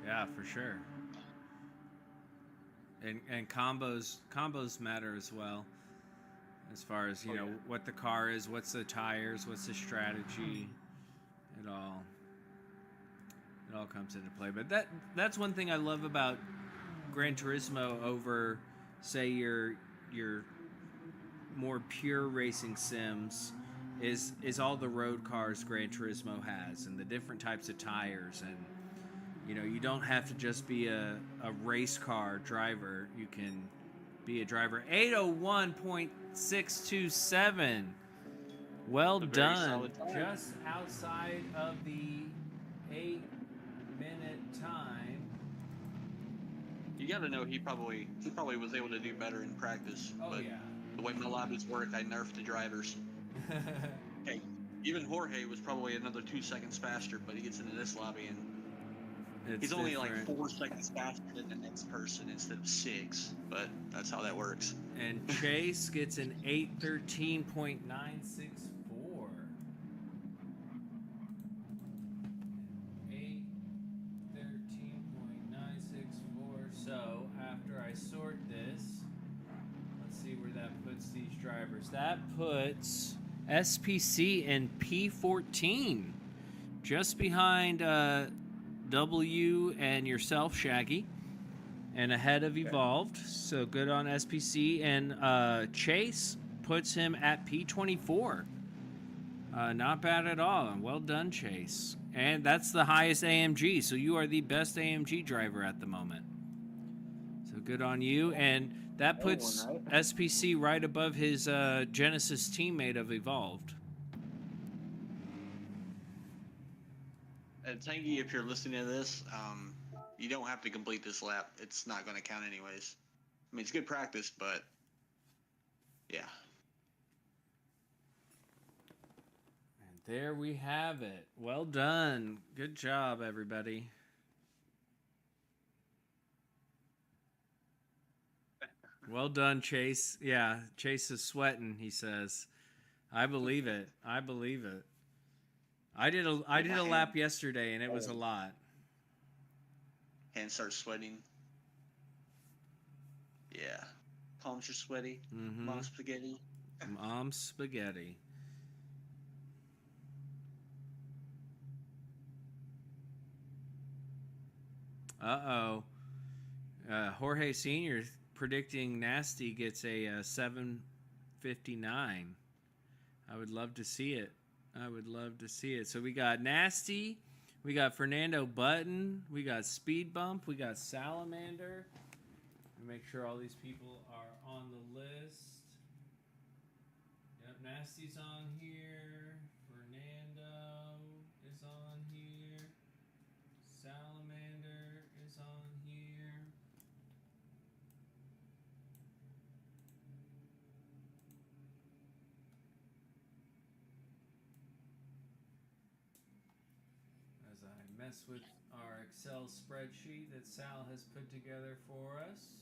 Yeah, for sure. And combos matter as well, as far as you know what the car is, what's the tires, what's the strategy. It all comes into play. But that's one thing I love about Gran Turismo over, say, your more pure racing sims, is all the road cars Gran Turismo has and the different types of tires. And you know, you don't have to just be a race car driver. You can be a driver. 801.627. Well done. Just outside of the 8-minute time. You got to know he probably was able to do better in practice. Oh, but yeah. The way my lobbies work, I nerfed the drivers. Hey, even Jorge was probably another 2 seconds faster, but he gets into this lobby and he's only like 4 seconds faster than the next person instead of 6. But that's how that works. And Chase gets an 813.964. 813.964. So after I sort this, let's see where that puts these drivers. That puts SPC and P14 just behind W and yourself, Shaggy, and ahead of Evolved. So good on SPC. And Chase puts him at P24. Not bad at all. Well done, Chase. And that's the highest AMG. So you are the best AMG driver at the moment. So good on you. And that puts SPC right above his Genesis teammate of Evolved. And Tangy, if you're listening to this, you don't have to complete this lap. It's not going to count anyways. I mean, it's good practice, but yeah. And there we have it. Well done. Good job, everybody. Well done, Chase. Yeah, Chase is sweating, he says. I believe it. I believe it. I did a lap yesterday, and it was a lot. Hands start sweating. Yeah. Palms are sweaty. Mm-hmm. Mom's spaghetti. Mom's spaghetti. Uh-oh. Jorge Sr. predicting Nasty gets a 759. I would love to see it. I would love to see it. So we got Nasty, we got Fernando Button, we got Speed Bump, we got Salamander. Make sure all these people are on the list. Yep, Nasty's on here. Fernando is on here. Salamander is on here. As I mess with our Excel spreadsheet that Sal has put together for us.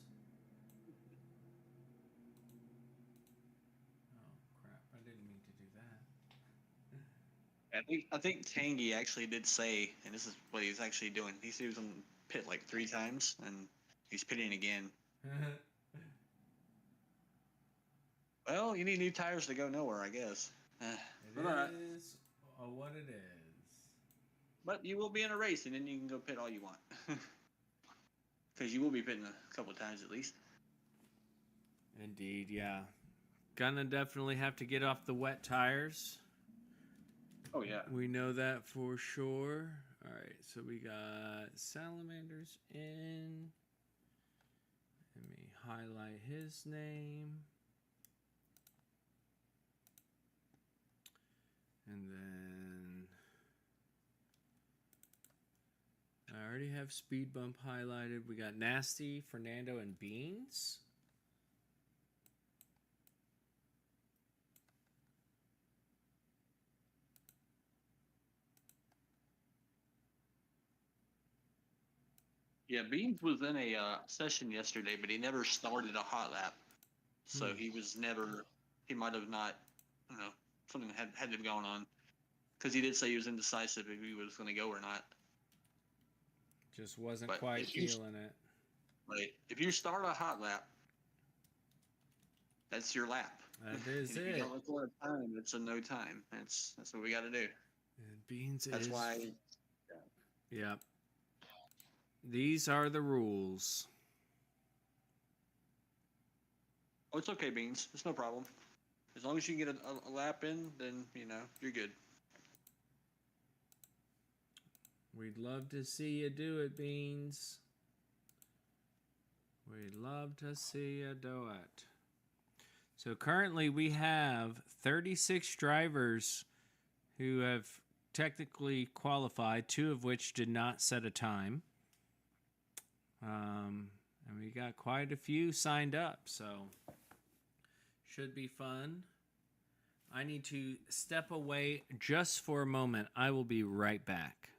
Oh crap, I didn't mean to do that. I think Tangy actually did say, and this is what he's actually doing. He said he was on pit like 3 times, and he's pitting again. Well, you need new tires to go nowhere, I guess. It is what it is. But you will be in a race, and then you can go pit all you want. Because you will be pitting a couple of times at least. Indeed, yeah. Gonna definitely have to get off the wet tires. Oh, yeah. We know that for sure. All right, so we got Salamanders in. Let me highlight his name. And then I already have Speed Bump highlighted. We got Nasty, Fernando, and Beans. Yeah, Beans was in a session yesterday, but he never started a hot lap. So he was never, he might have not, I don't know, something had to have gone on. Because he did say he was indecisive if he was going to go or not. Just wasn't But quite if you- feeling it. Like, if you start a hot lap, that's your lap. That is And if it. you don't record time, it's a no time. That's what we got to do. And Beans That's is. why. Yep. These are the rules. Oh, it's okay, Beans. It's no problem. As long as you can get a lap in, then you're good. We'd love to see you do it, Beans. We'd love to see you do it. So currently we have 36 drivers who have technically qualified, 2 of which did not set a time. And we got quite a few signed up, so should be fun. I need to step away just for a moment. I will be right back.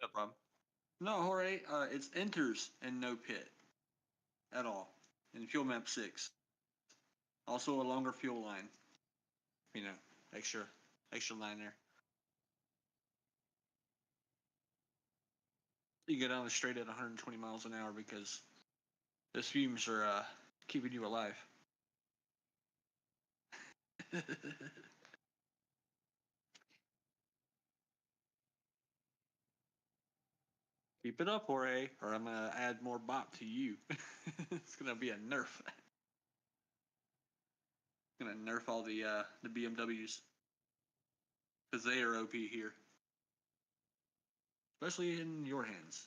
No problem. No, Jorge, it's enters and no pit at all in fuel map 6. Also a longer fuel line. Extra line there. You get on the straight at 120 miles an hour because those fumes are keeping you alive. Keep it up, Jorge, or I'm gonna add more bop to you. It's gonna be a nerf. Gonna nerf all the BMWs because they are OP here, especially in your hands.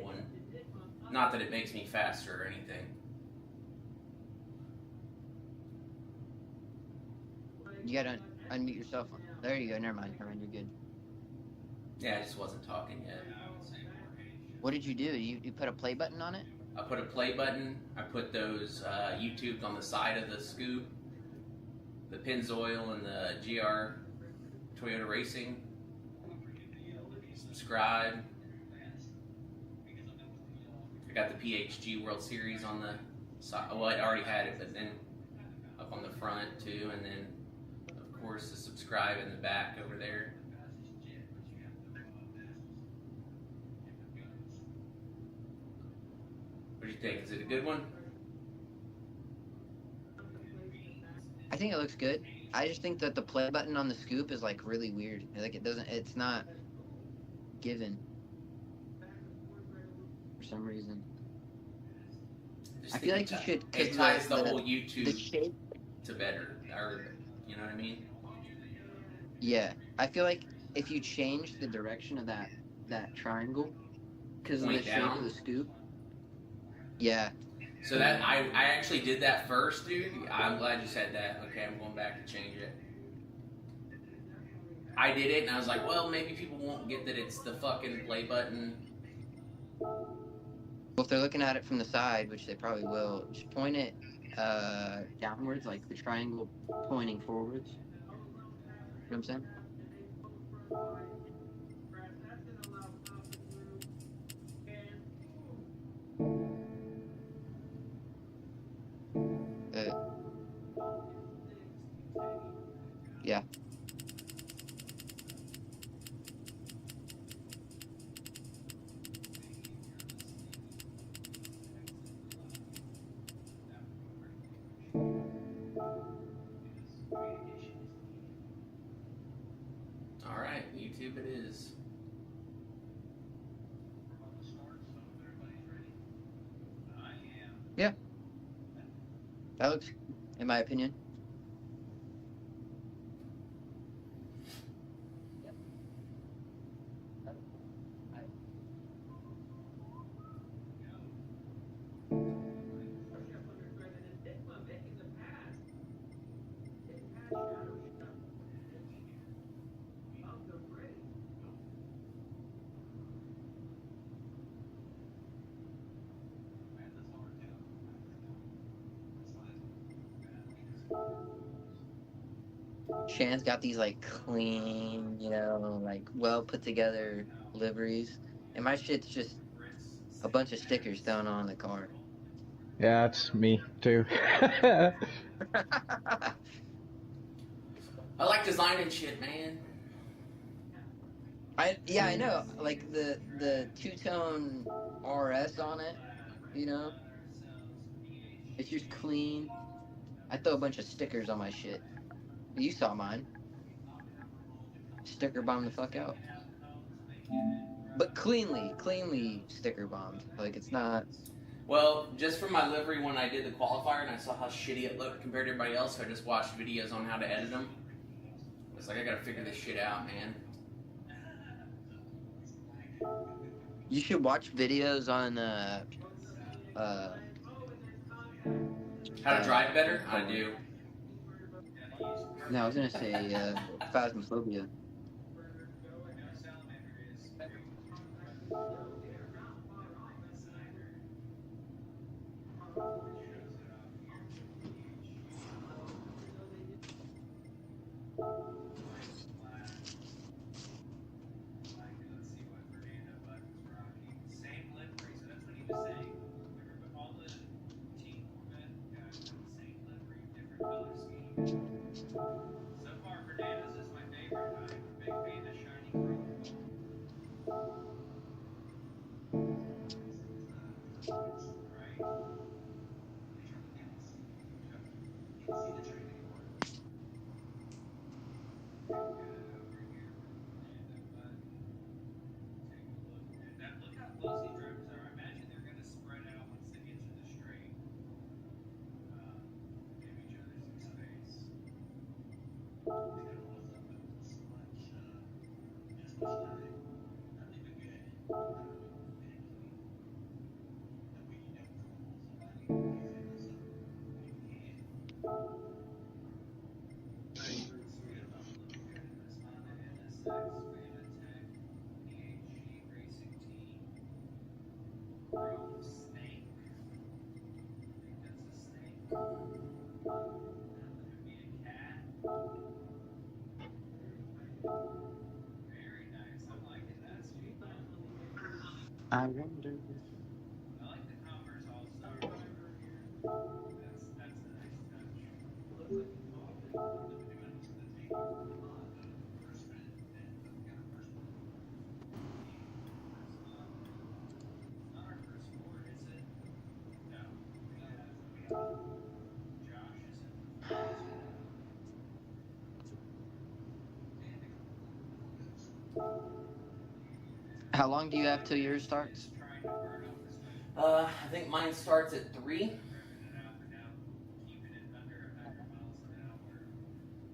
One. Not that it makes me faster or anything. You gotta unmute yourself. There you go. Never mind. You're good. Yeah, I just wasn't talking yet. What did you do? You put a play button on it? I put a play button. I put those YouTubes on the side of the scoop, the Pennzoil and the GR Toyota Racing. Subscribe. I got the PHG World Series on the side. Well, I already had it, but then up on the front too, and then of course the subscribe in the back over there. What do you think? Is it a good one? I think it looks good. I just think that the play button on the scoop is like really weird. Like it's not given for some reason. I feel like you should. It ties the whole YouTube the shape to better, or you know what I mean? Yeah, I feel like if you change the direction of that triangle because of the shape of the scoop. Yeah. So that I actually did that first, dude. I'm glad you said that. Okay, I'm going back to change it. I did it, and I was like, well, maybe people won't get that it's the fucking play button. Well, if they're looking at it from the side, which they probably will, just point it downwards, like the triangle pointing forwards. You know what I'm saying? Yeah. All right, YouTube it is. Yeah. That looks, in my opinion. Shan's got these like clean, like well put together liveries, and my shit's just a bunch of stickers thrown on the car. Yeah, it's me too. I like designing shit, man. I know, like the two-tone RS on it, you know, it's just clean. I throw a bunch of stickers on my shit. You saw mine. Sticker bomb the fuck out. But cleanly sticker bombed. Like it's not. Well, just from my livery when I did the qualifier and I saw how shitty it looked compared to everybody else, so I just watched videos on how to edit them. It's like I gotta figure this shit out, man. You should watch videos on How to drive better? I do. No, I was gonna say Phasmophobia. I wonder. How long do you have till yours starts? I think mine starts at 3.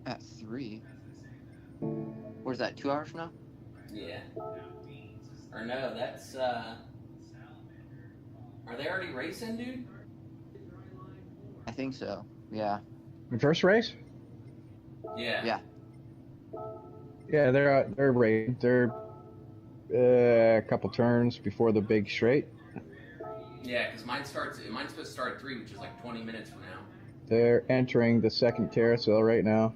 At 3. Where's that? 2 hours from now? Yeah. Or no, that's are they already racing, dude? I think so. Yeah. The first race? Yeah. Yeah. Yeah, they're racing. They're a couple turns before the big straight. Yeah, because mine's supposed to start at 3, which is like 20 minutes from now. They're entering the second carousel right now.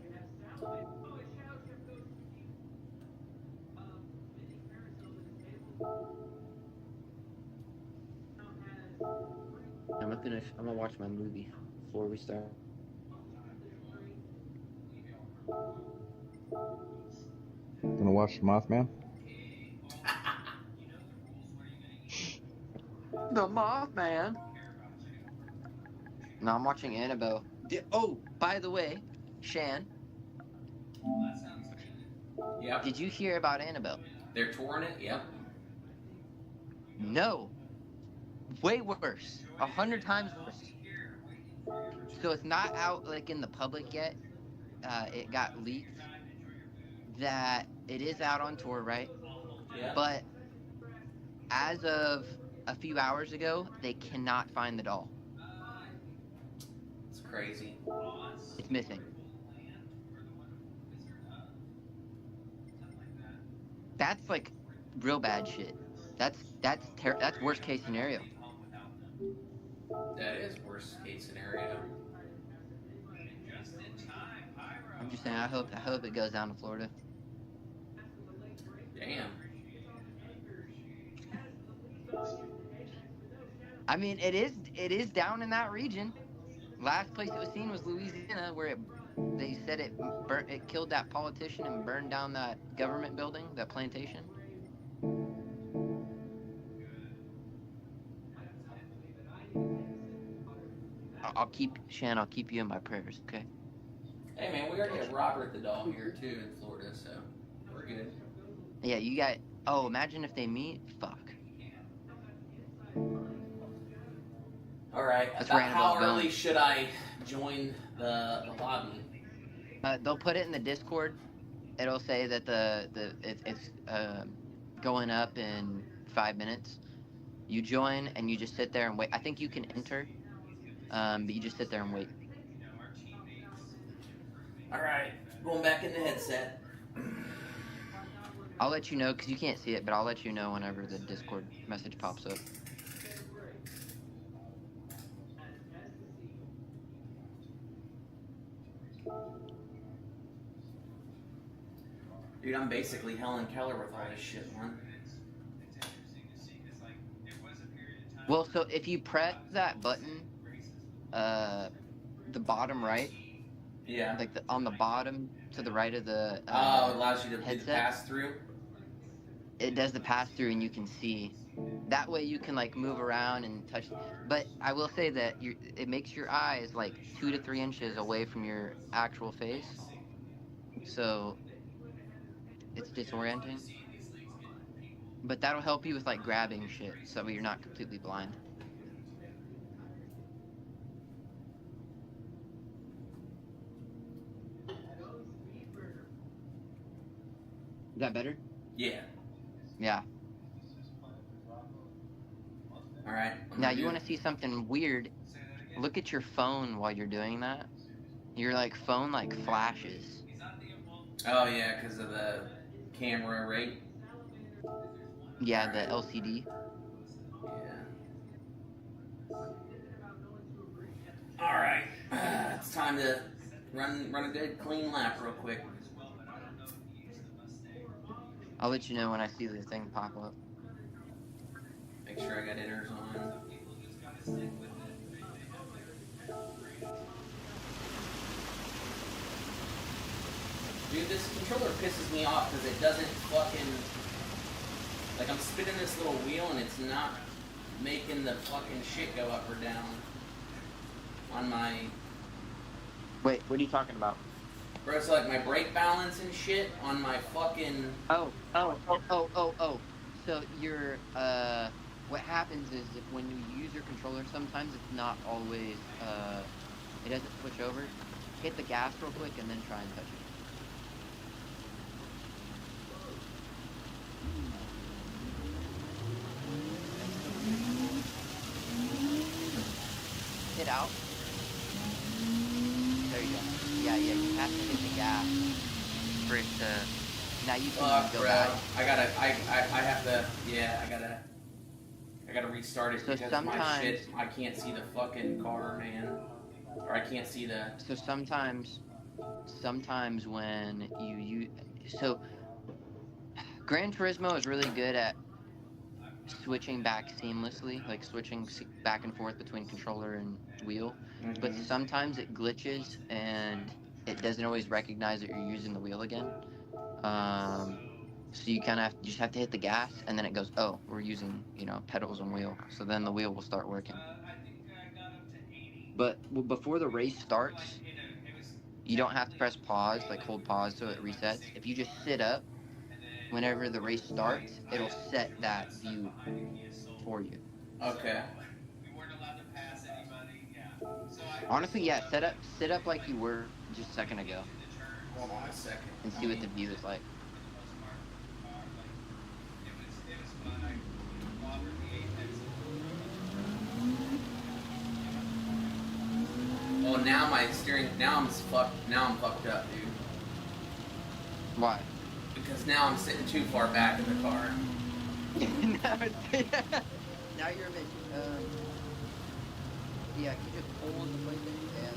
I'm gonna watch my movie before we start. Gonna watch the Mothman? The Mothman. No, I'm watching Annabelle. Oh, by the way, Shan, Yep. did you hear about Annabelle? They're touring it? Yep. No. Way worse. 100 times worse. So it's not out like in the public yet. It got leaked that it is out on tour, right? Yeah. But as of a few hours ago, they cannot find the doll. It's crazy. It's missing. That's like real bad shit. That's worst case scenario. That is worst case scenario. I'm just saying, I hope it goes down to Florida. Damn. I mean, it is down in that region. Last place it was seen was Louisiana, where they said it killed that politician and burned down that government building, that plantation. I'll keep you in my prayers, okay? Hey man, we already have Robert the dog here too in Florida, so we're good. Yeah, you got. Oh, imagine if they meet. Fuck. All right. That's About random how as early going. should I join the lobby? They'll put it in the Discord. It'll say that it's going up in 5 minutes. You join and you just sit there and wait. I think you can enter, but you just sit there and wait. All right, going back in the headset. I'll let you know because you can't see it, but I'll let you know whenever the Discord message pops up. Dude, I'm basically Helen Keller with all this shit, man. Well, so if you press that button, the bottom right, Yeah. like on the bottom to the right of the It allows you to do the headset, pass through. it does the pass through, and you can see. That way, you can like move around and touch. But I will say that it makes your eyes like 2 to 3 inches away from your actual face, so it's disorienting. But that'll help you with like grabbing shit, so you're not completely blind. Is that better? Yeah. Yeah. All right. Now you want to see something weird? Look at your phone while you're doing that. Your like phone like flashes. Oh yeah, because of the camera rate. Yeah, the LCD. Yeah. All right. It's time to run a good clean lap real quick. I'll let you know when I see the thing pop up. Make sure I got inners on. Dude, this controller pisses me off because it doesn't fucking... Like, I'm spinning this little wheel and it's not making the fucking shit go up or down on my... Wait, what are you talking about? Bro, so like my brake balance and shit on my fucking... Oh. So your what happens is if when you use your controller, sometimes it's not always it doesn't switch over. Hit the gas real quick and then try and touch it. Hit out. There you go. Yeah, you have to hit the gas for it to... Now you can go bro. back. I gotta restart it So because my shit, I can't see the fucking car, man. Or I can't see the... So sometimes when so Gran Turismo is really good at switching back seamlessly, like switching back and forth between controller and wheel. Mm-hmm. But sometimes it glitches and it doesn't always recognize that you're using the wheel again. So you kind of just have to hit the gas, and then it goes, oh, we're using pedals and wheel. So then the wheel will start working. But before the race starts, you don't have to press pause, like hold pause so it resets. If you just sit up, whenever the race starts, it'll set that view for you. Okay. Honestly, yeah, sit up like you were just a second ago. Hold on a second. And see what the view is like. Well, now my steering, now I'm fucked up, dude. Why? Because now I'm sitting too far back in the car. Now you're a bitch. Yeah, can you just pull on the PlayStation? Yeah.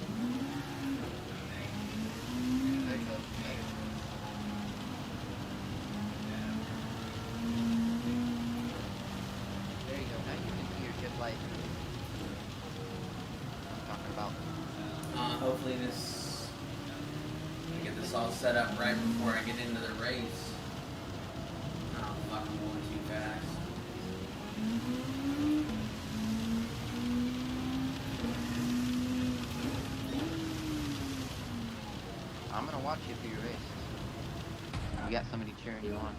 set up right before I get into the race. Oh, fuck, I'm going too fast. I'm gonna watch you for your race. You got somebody cheering you on.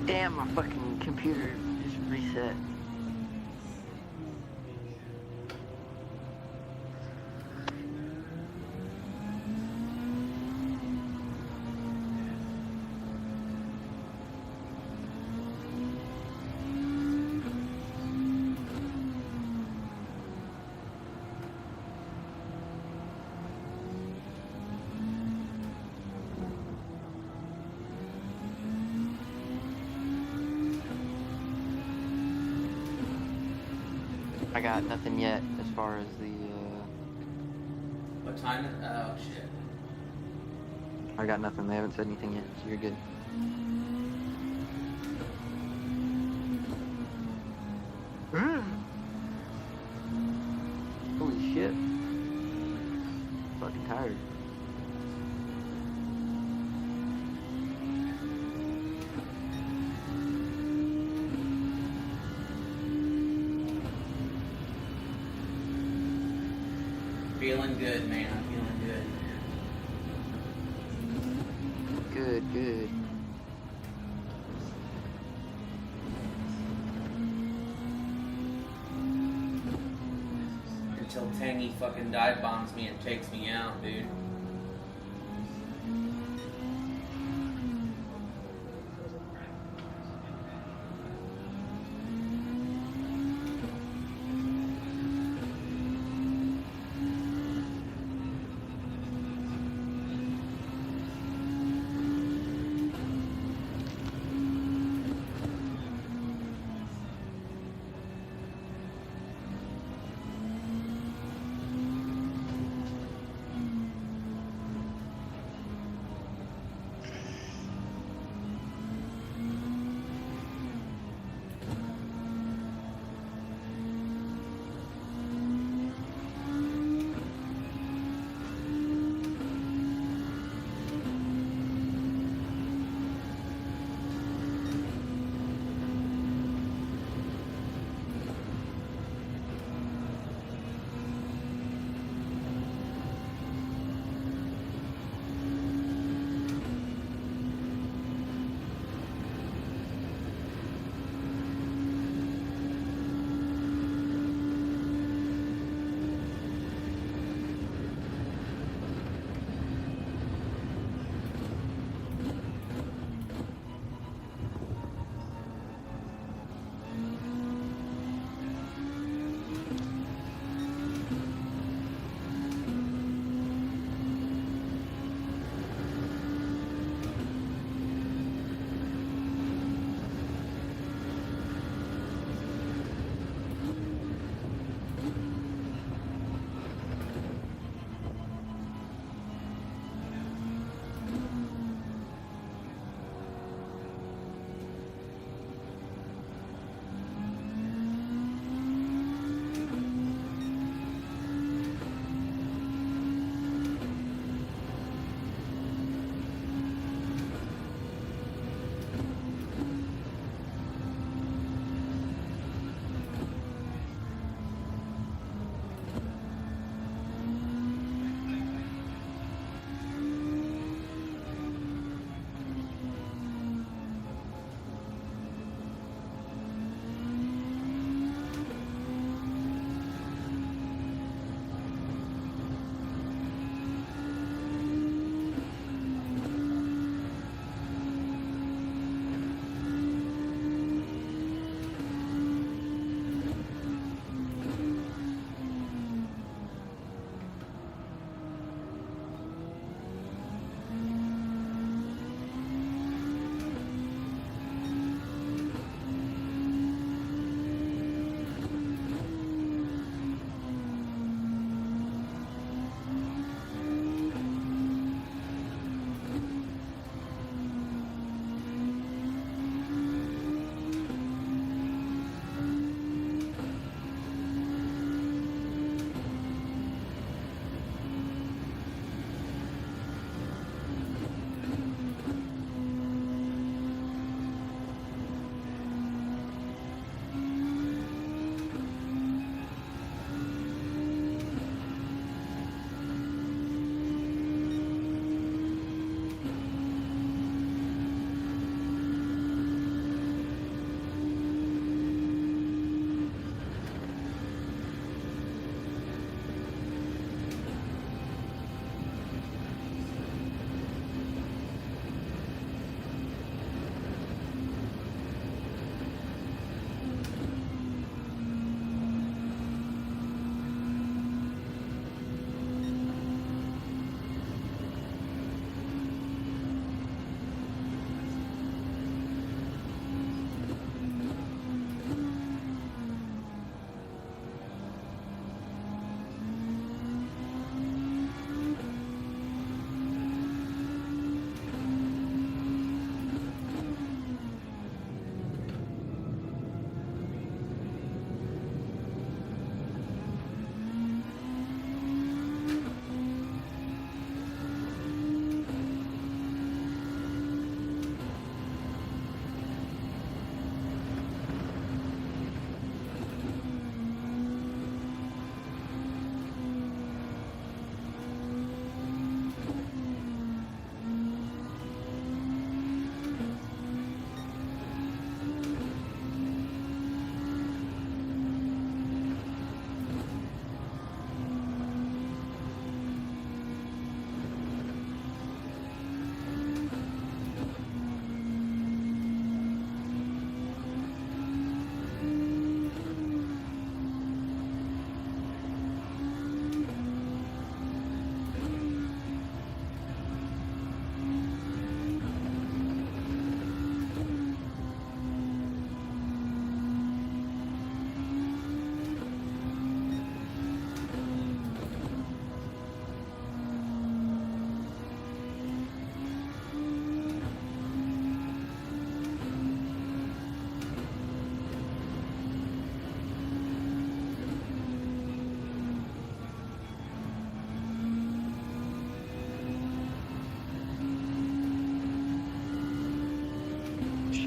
Damn, my fucking computer just reset. I got nothing yet as far as the, What time? Oh, shit. I got nothing. They haven't said anything yet, so you're good. Holy shit. Fucking tired. Feeling good, man. I'm feeling good. Good, good. Until Tangy fucking dive bombs me and takes me out, dude.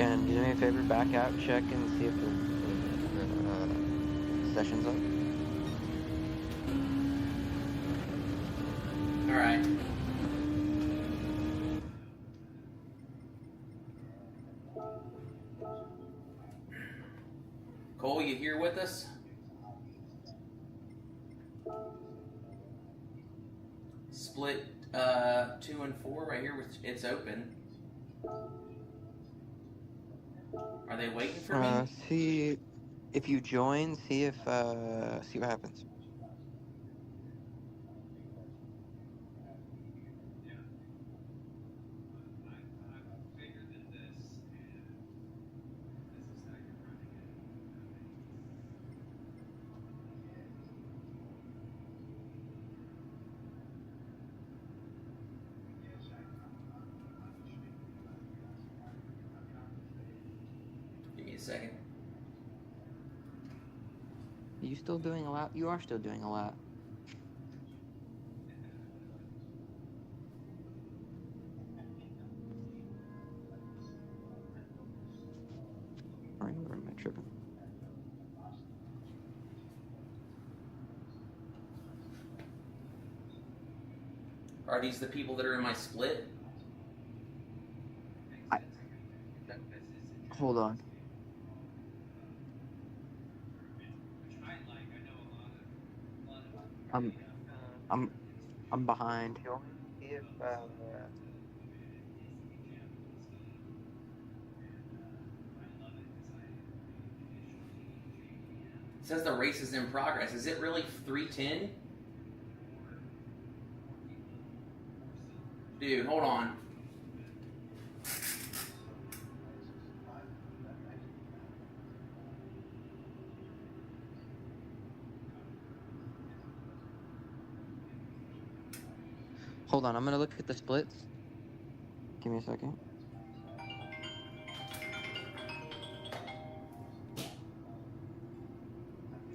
Ken, do me a favor, back out, check, and see if the session's up. All right. Cole, you here with us? Split 2 and 4 right here. It's open. Are they waiting for me? See if you join. See if see what happens. Give me a second. Are you still doing a lap? You are still doing a lap. Or am I tripping? Are these the people that are in my split? Hold on. I'm behind. See if It says the race is in progress. Is it really 3:10? Dude, hold on. Hold on, I'm gonna look at the splits. Give me a second.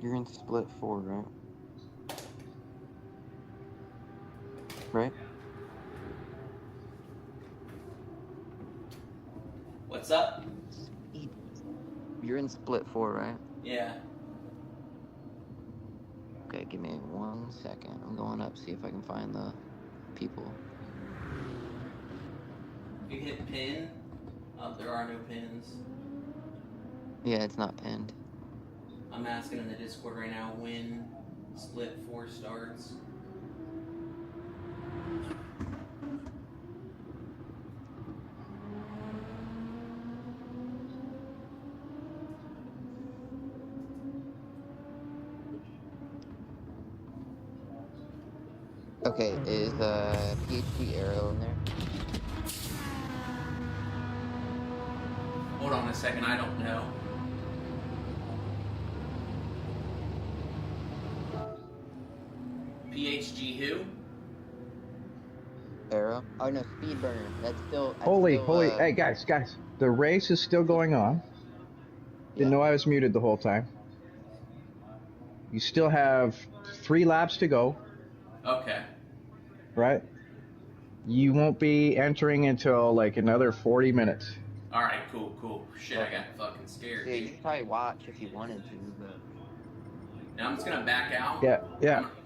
You're in split 4, right? Right? What's up? You're in split 4, right? Yeah. Okay, give me 1 second. I'm going up, see if I can find the people. You hit pin. Oh, there are no pins. Yeah, it's not pinned. I'm asking in the Discord right now when split 4 starts. Okay, is PHG Arrow in there? Hold on a second, I don't know. PHG who? Arrow? Oh no, Speed Burner. That's still. Holy, still, hey guys, the race is still going on. Didn't know I was muted the whole time. You still have 3 laps to go. Okay. Right? You won't be entering until like another 40 minutes. Alright, cool. Shit, I got fucking scared. Yeah, you can probably watch if you wanted to, but. Now I'm just gonna back out. Yeah.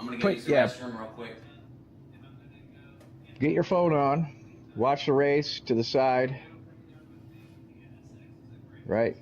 I'm gonna go use the restroom real quick. Get your phone on. Watch the race to the side. Right?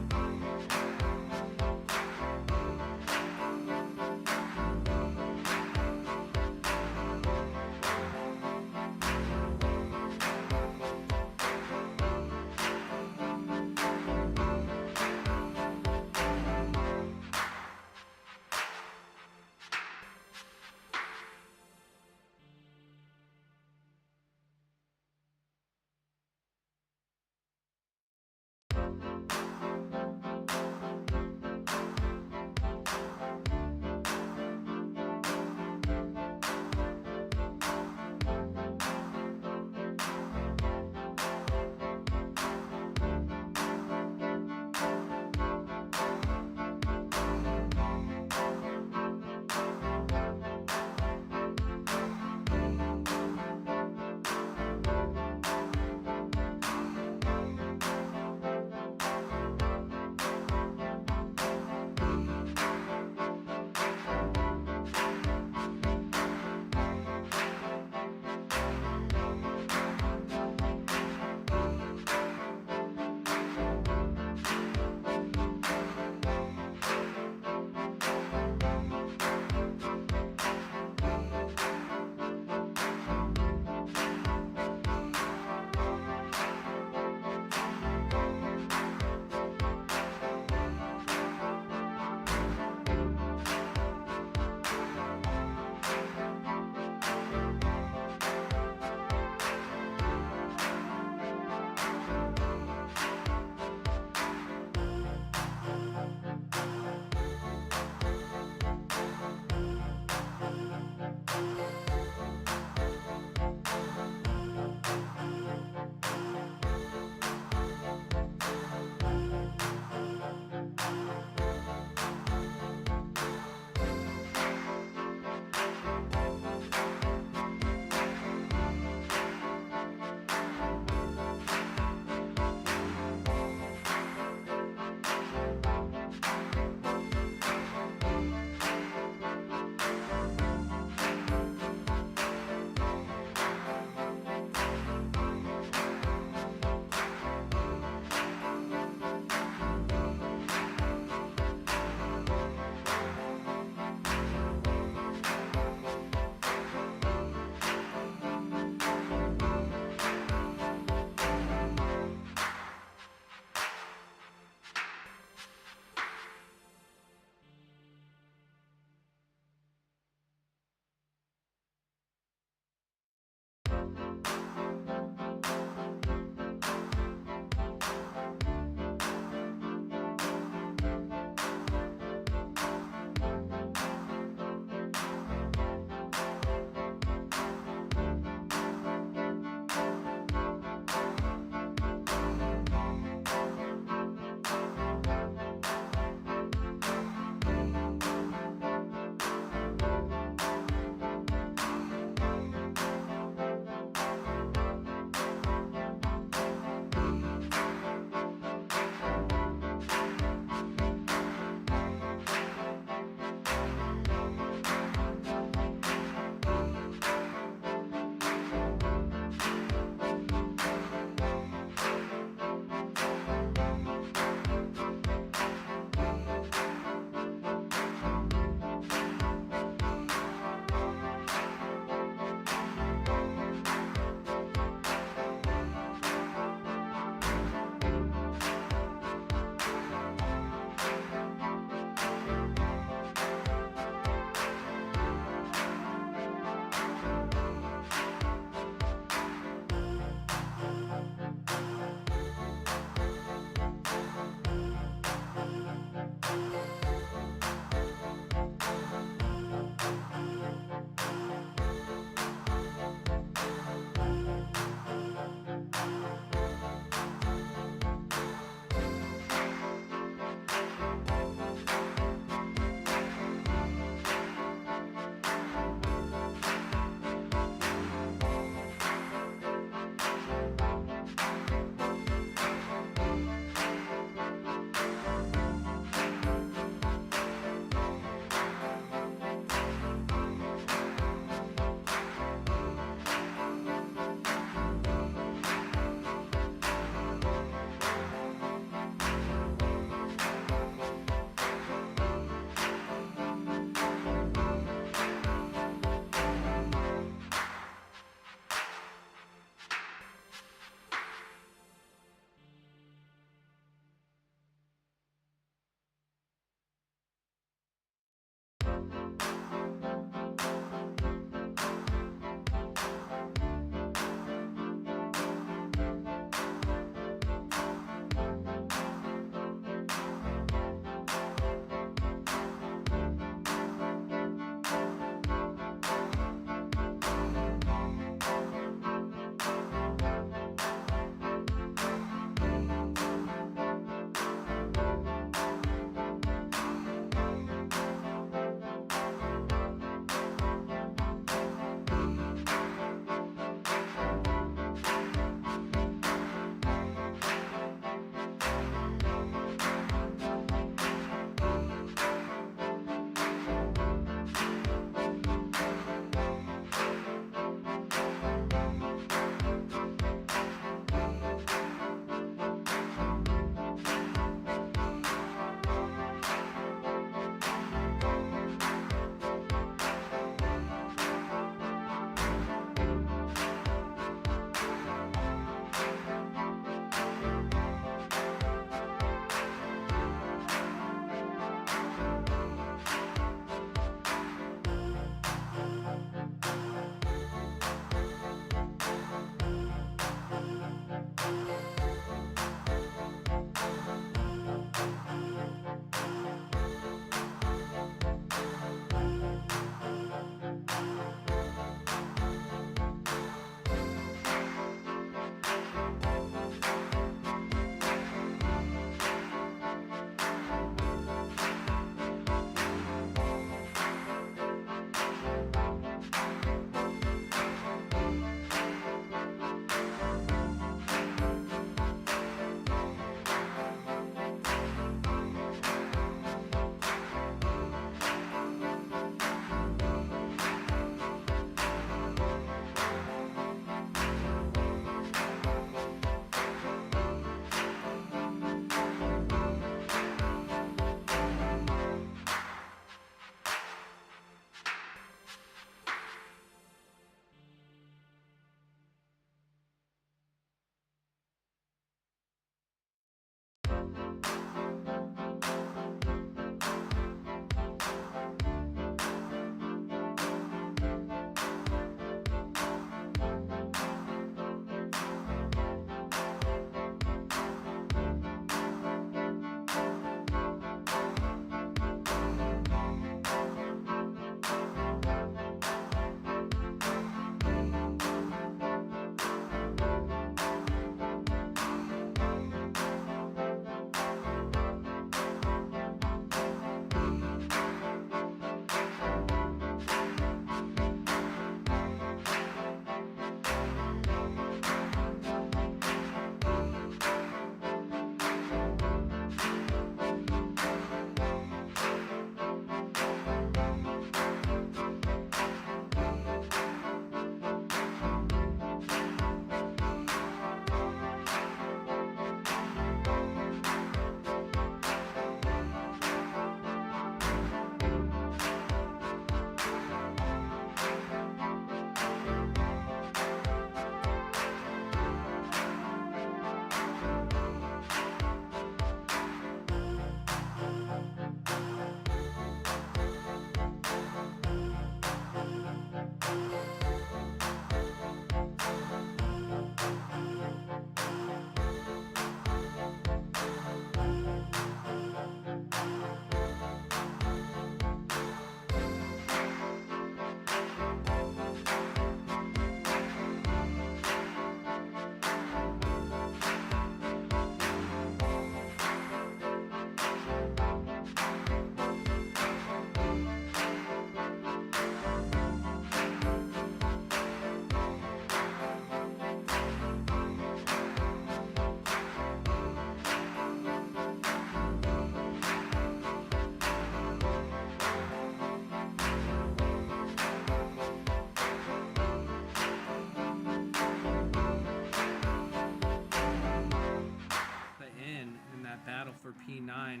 P9.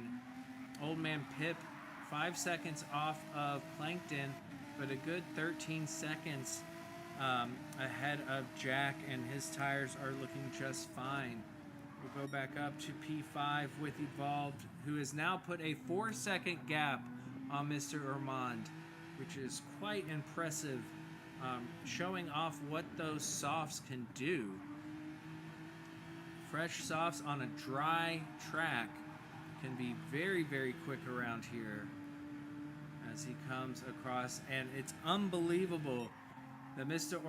Old Man Pip, 5 seconds off of Plankton, but a good 13 seconds ahead of Jack, and his tires are looking just fine. We'll go back up to P5 with Evolved, who has now put a 4-second gap on Mr. Ormond, which is quite impressive, showing off what those softs can do. Fresh softs on a dry track can be very, very quick around here as he comes across, and it's unbelievable that Mr.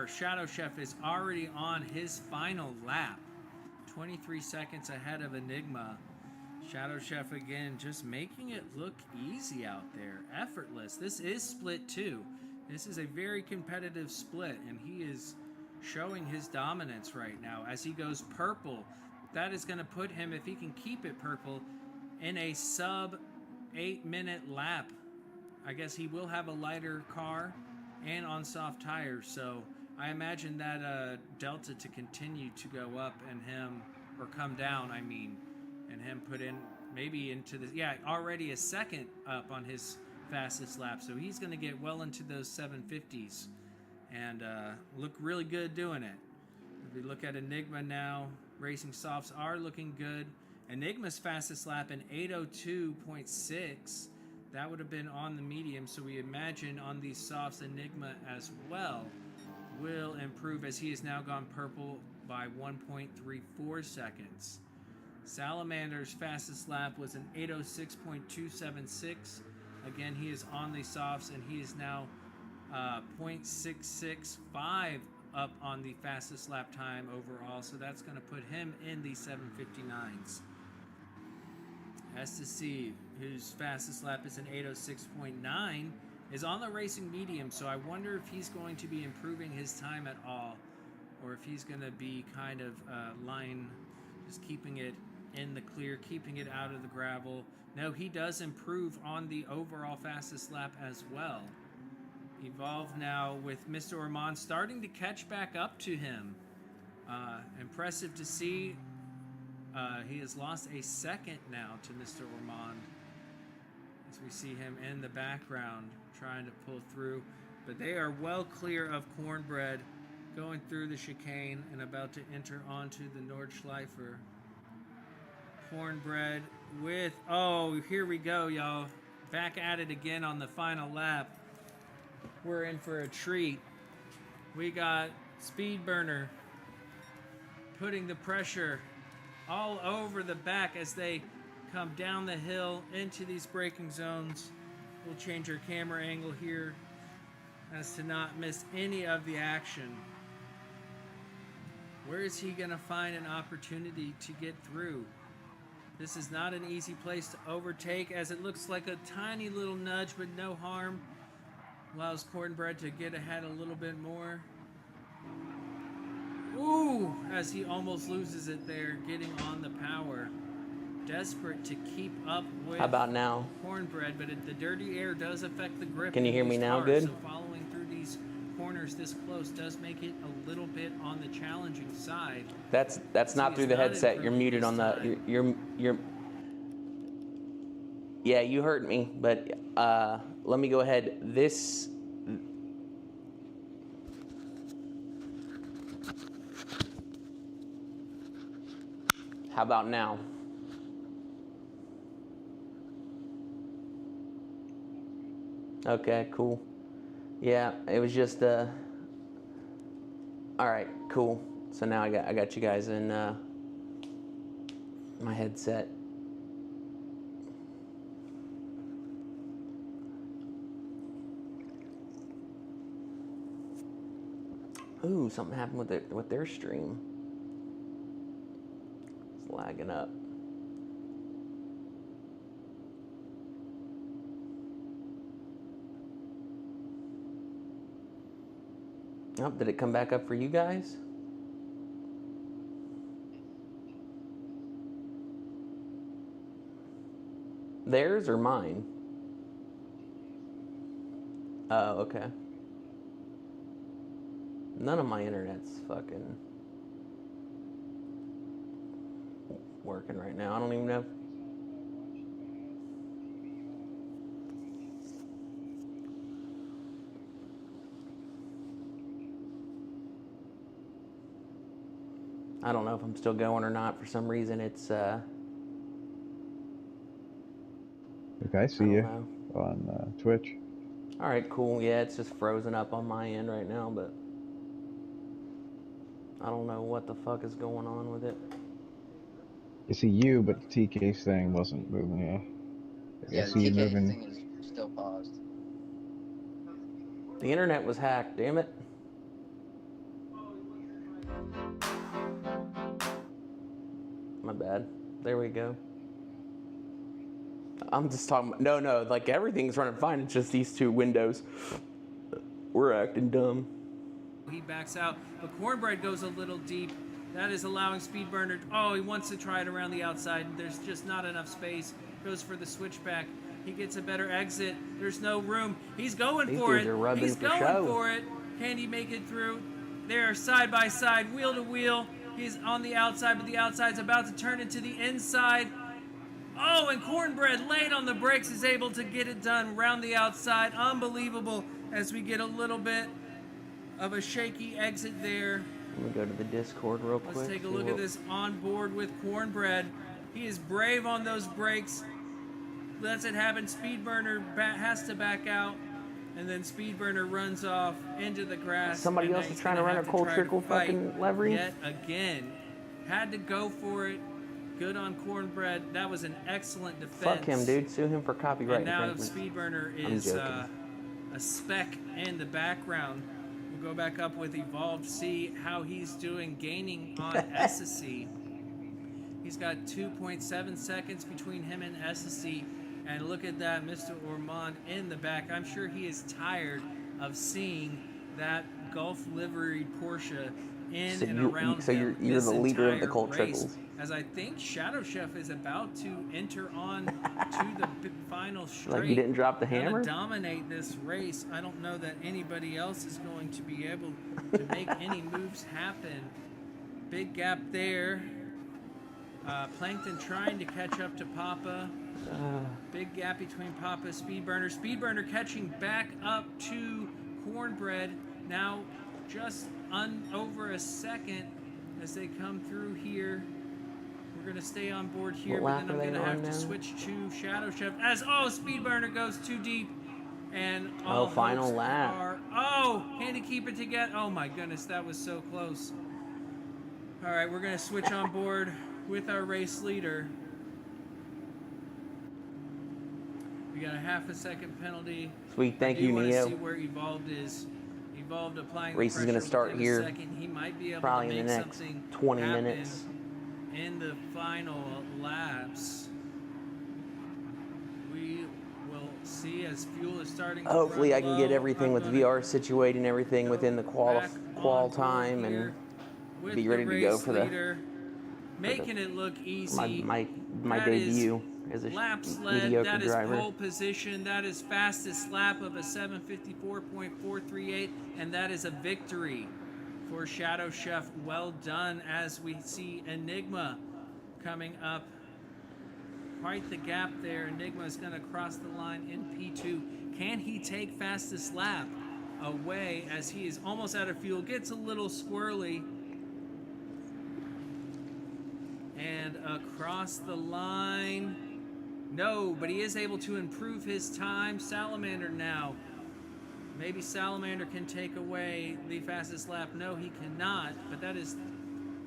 Shadow Chef is already on his final lap. 23 seconds ahead of Enigma. Shadow Chef again just making it look easy out there, effortless. This is split 2. This is a very competitive split, and he is showing his dominance right now as he goes purple. That is going to put him, if he can keep it purple, in a sub 8-minute lap. I guess he will have a lighter car and on soft tires, so I imagine that delta to continue to go up and him, or come down, I mean, and him put in maybe into the, already a second up on his fastest lap, so he's going to get well into those 750s and look really good doing it. If we look at Enigma now, racing softs are looking good. Enigma's fastest lap in 8:02.6. That would have been on the medium, so we imagine on these softs, Enigma as well will improve as he has now gone purple by 1.34 seconds. Salamander's fastest lap was an 8:06.276. Again, he is on the softs, and he is now 0.665 up on the fastest lap time overall, so that's going to put him in the 759s. S2C, whose fastest lap is an 8:06.9, is on the racing medium, so I wonder if he's going to be improving his time at all, or if he's going to be kind of just keeping it in the clear, keeping it out of the gravel. No, he does improve on the overall fastest lap as well. Evolve now with Mr. Ormond starting to catch back up to him. Impressive to see. He has lost a second now to Mr. Ormond, as we see him in the background trying to pull through. But they are well clear of Cornbread, going through the chicane and about to enter onto the Nordschleifer. Cornbread with, oh, here we go, y'all. Back at it again on the final lap. We're in for a treat. We got Speed Burner putting the pressure all over the back as they come down the hill into these braking zones. We'll change our camera angle here as to not miss any of the action. Where is he going to find an opportunity to get through? This is not an easy place to overtake, as it looks like a tiny little nudge, but no harm. Allows Cornbread to get ahead a little bit more. Ooh, as he almost loses it there, getting on the power. Desperate to keep up with How about now? Cornbread, but the dirty air does affect the grip. Can you hear me now? Cars, good? So following through these corners this close does make it a little bit on the challenging side. That's not through the headset. You're muted on the. You're. Yeah, you heard me, but let me go ahead. This. How about now? Okay, cool. Yeah, it was just all right, cool. So now I got you guys in my headset. Ooh, something happened with their stream. It's lagging up. Oh, did it come back up for you guys? Theirs or mine? Oh, okay. None of my internet's fucking working right now. I don't even know. I don't know if I'm still going or not. For some reason, it's Look, I see I don't you know. on Twitch. All right, cool. Yeah, it's just frozen up on my end right now, but I don't know what the fuck is going on with it. You see you, but the TK thing wasn't moving. Yeah. Yeah, I the see you TK moving. thing is still paused. The internet was hacked, damn it. My bad. There we go. I'm just talking. No, like everything's running fine. It's just these two windows. We're acting dumb. He backs out, but Cornbread goes a little deep. That is allowing Speedburner. Oh, he wants to try it around the outside. There's just not enough space. Goes for the switchback. He gets a better exit. There's no room. He's going These for dudes it. are rubbing He's for going show. for it. Can he make it through? They're side by side, wheel to wheel. He's on the outside, but the outside's about to turn into the inside. Oh, and Cornbread late on the brakes is able to get it done round the outside. Unbelievable as we get a little bit of a shaky exit there. Let me go to the Discord real quick. Let's take a look at this on board with Cornbread. He is brave on those brakes. Lets it happen. Speedburner has to back out. And then Speedburner runs off into the grass. Somebody else is trying to run a cold trickle fucking levery. Yet again. Had to go for it. Good on Cornbread. That was an excellent defense. Fuck him, dude. Sue him for copyright And now infringement. Speedburner is a speck in the background. We'll go back up with Evolved, see how he's doing, gaining on SSC. He's got 2.7 seconds between him and SSC. And look at that, Mr. Ormond in the back. I'm sure he is tired of seeing that Gulf liveried Porsche in and around so you're the leader of the Colt Trickles. As I think Shadow Chef is about to enter on to the final straight. Like he didn't drop the hammer? Dominate this race. I don't know that anybody else is going to be able to make any moves happen. Big gap there. Plankton trying to catch up to Papa. Big gap between Papa, Speedburner. Speedburner catching back up to Cornbread. Now just over a second as they come through here. We're going to stay on board here, but then I'm going to have to switch to Shadow Chef. Speedburner goes too deep. And final lap. Can he keep it together? Oh my goodness, that was so close. All right, we're going to switch on board with our race leader. We got a half a second penalty. Sweet, thank you, want Neo. to see where Evolved is. Evolved applying Race the is going to pressure start within a here second. He might be able probably to in make the next something 20 happen minutes. in the final laps. We will see as fuel is starting to Hopefully run I can get low. everything I'm with gonna VR situated and everything within the qual back on time board and here with be the ready to go race for the leader, making it look easy. my That is debut as a laps led, mediocre that is driver. pole position, that is fastest lap of a 7:54.438, and that is a victory for Shadow Chef. Well done as we see Enigma coming up. Quite the gap there. Enigma is going to cross the line in P2. Can he take fastest lap away as he is almost out of fuel? Gets a little squirrely. And across the line. No, but he is able to improve his time. Salamander now. Maybe Salamander can take away the fastest lap. No, he cannot. But that is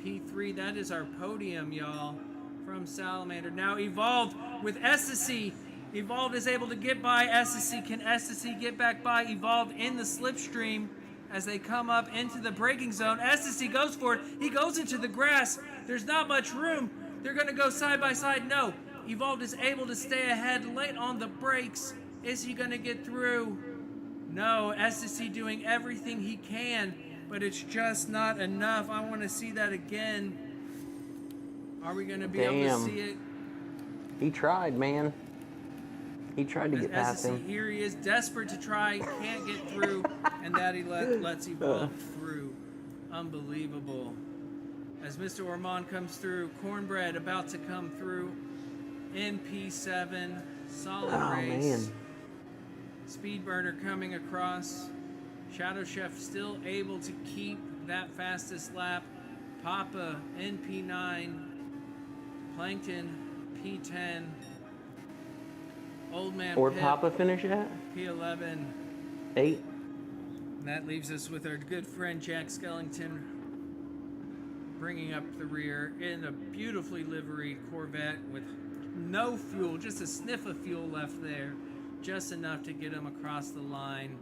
P3. That is our podium, y'all, from Salamander. Now Evolved with SSC. Evolved is able to get by SSC. Can SSC get back by Evolved in the slipstream as they come up into the braking zone? SSC goes for it. He goes into the grass. There's not much room. They're going to go side by side. No. Evolved is able to stay ahead late on the brakes. Is he going to get through? No. SSC doing everything he can, but it's just not enough. I want to see that again. Are we going to be able to see it? He tried, man. He tried to get past him. Here he is, desperate to try, can't get through, and that he lets Evolve through. Unbelievable. As Mr. Ormond comes through, Cornbread about to come through in P7. Solid race. Man. Speedburner coming across. Shadow Chef still able to keep that fastest lap. Papa NP9, Plankton P10, Old Man Or Pip, Papa finish at? P11. 8. And that leaves us with our good friend Jack Skellington bringing up the rear in a beautifully liveried Corvette with no fuel, just a sniff of fuel left there, just enough to get him across the line.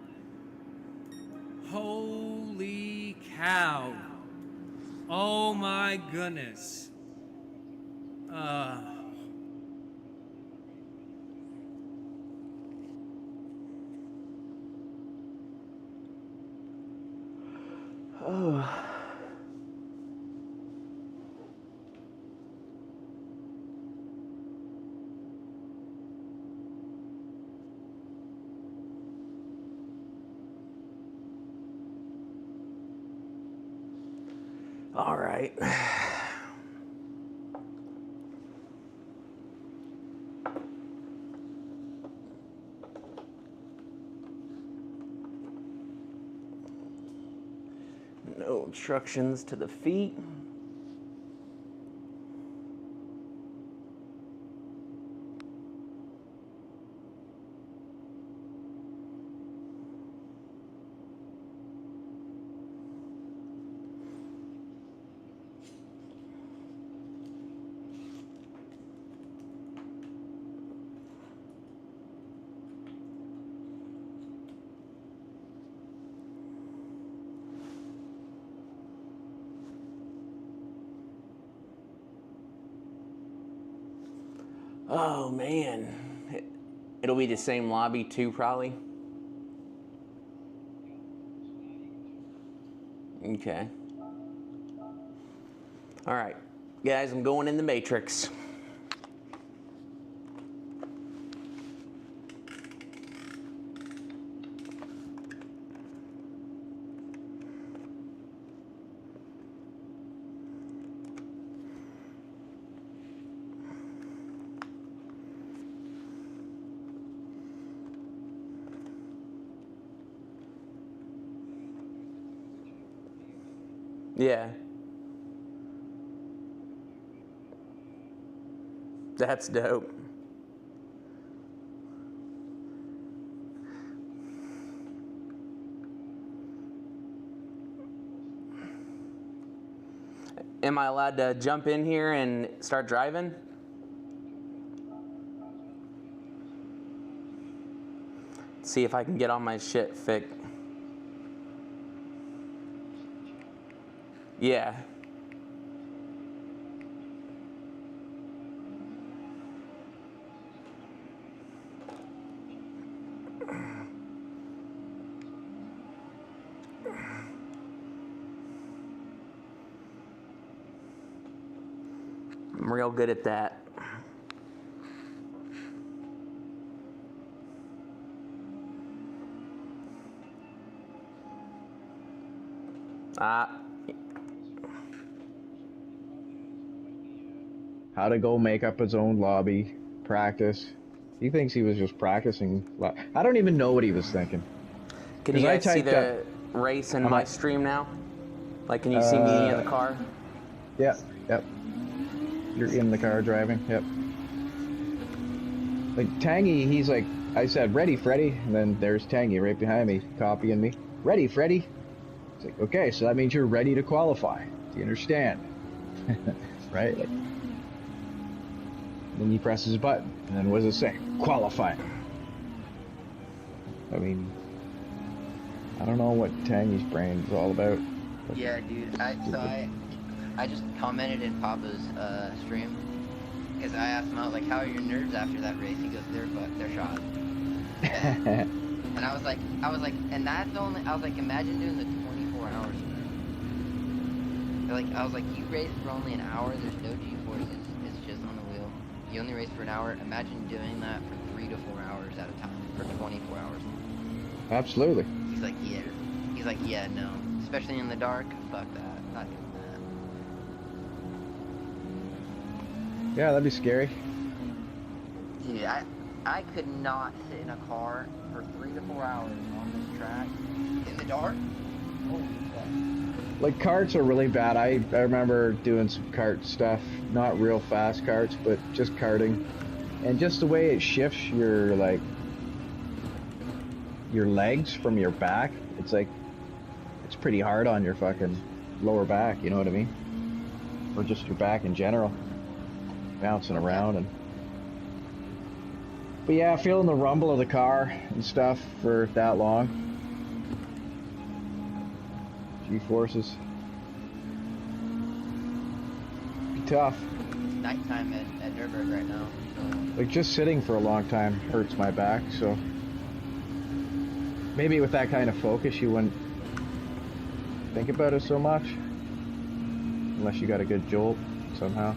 Holy cow. Oh my goodness. Oh. All right. No obstructions to the feet. Oh man, it'll be the same lobby too, probably. Okay. All right, guys, I'm going in the Matrix. Yeah. That's dope. Am I allowed to jump in here and start driving? See if I can get all my shit fixed. Yeah. I'm real good at that. How to go make up his own lobby, practice. He thinks he was just practicing. I don't even know what he was thinking. Can you guys see the race in my stream now? Like, can you see me in the car? Yep. You're in the car driving, yep. Like, Tangy, he's like, I said, ready, Freddy, and then there's Tangy right behind me, copying me. Ready, Freddy. It's like, okay, so that means you're ready to qualify. Do you understand? Right? Like, then he presses a button, and then what does it say? Qualify. I mean, I don't know what Tangy's brain is all about. Yeah, dude. I just commented in Papa's stream because I asked him, I was like, "How are your nerves after that race?" He goes, "They're shot." And I was like, and that's only. I was like, imagine doing the 24 hours. Like, I was like, you raced for only an hour. There's no G-forces. It's just on the wheel. You only raced for an hour. Imagine doing that for 3 to 4 hours at a time for 24 hours. Absolutely. He's like, yeah. He's like, yeah, no. Especially in the dark. Fuck that. Not doing that. Yeah, that'd be scary. Dude, I could not sit in a car for 3 to 4 hours on this track in the dark. Holy fuck. Like karts are really bad. I remember doing some kart stuff, not real fast karts, but just karting. And just the way it shifts your like your legs from your back, it's like it's pretty hard on your fucking lower back, you know what I mean? Or just your back in general. Bouncing around and but yeah, feeling the rumble of the car and stuff for that long. G-forces. Be tough. It's nighttime at Nürburgring right now. So. Like just sitting for a long time hurts my back, so maybe with that kind of focus you wouldn't think about it so much. Unless you got a good jolt somehow.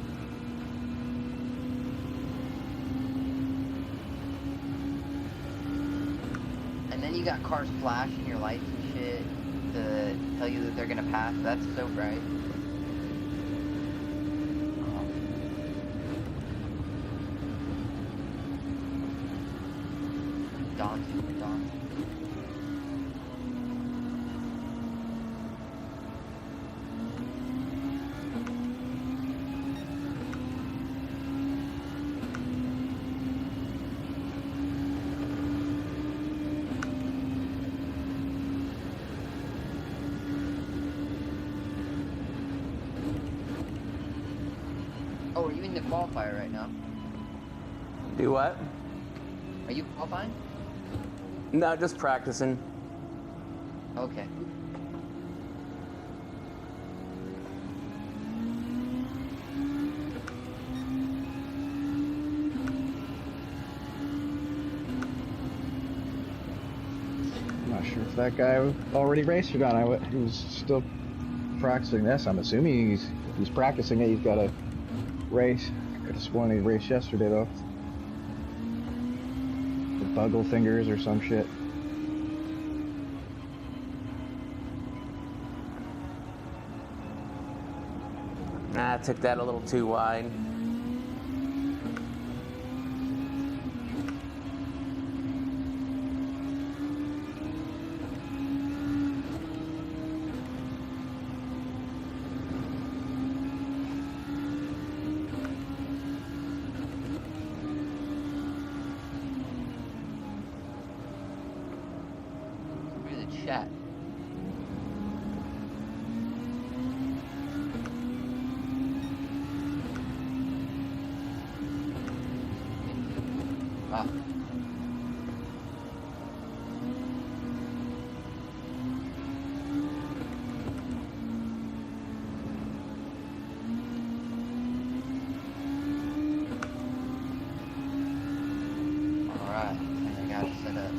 And then you got cars flashing your lights and shit to tell you that they're gonna pass. That's so bright. Daunting. Oh, are you in the qualifier right now? Do what? Are you qualifying? No, just practicing. Okay. I'm not sure if that guy already raced or not. He was still practicing this. I'm assuming he's practicing it. He's got a race. Could have sworn he raced yesterday though. The Buggle Fingers or some shit. Nah, I took that a little too wide. Where's the chat? Wow. Alright, I got it set up.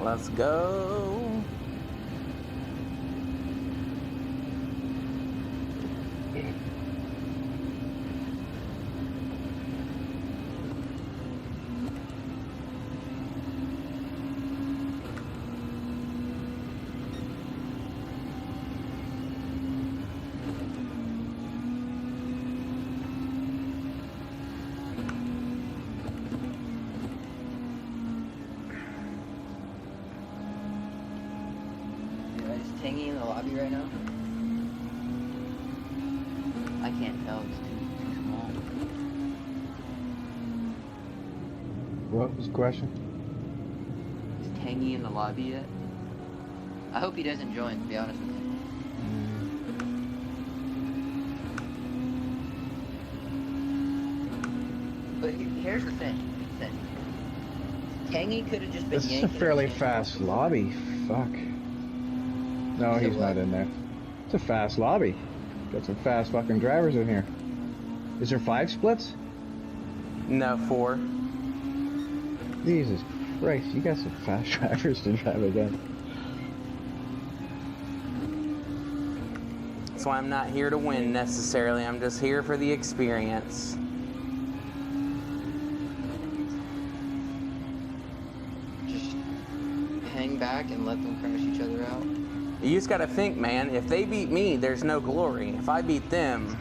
Let's go. Is Tangy in the lobby right now? I can't tell, it's too small. What was the question? Is Tangy in the lobby yet? I hope he doesn't join, to be honest with you. But here's the thing. Tangy could have just been This is a yanking fairly and fast lobby. Fuck. No, So he's what? not in there. It's a fast lobby. Got some fast fucking drivers in here. Is there 5 splits? No, 4. Jesus Christ, you got some fast drivers to drive again. That's why I'm not here to win necessarily. I'm just here for the experience. Just hang back and let them crash each other out. You just gotta think, man, if they beat me, there's no glory. If I beat them...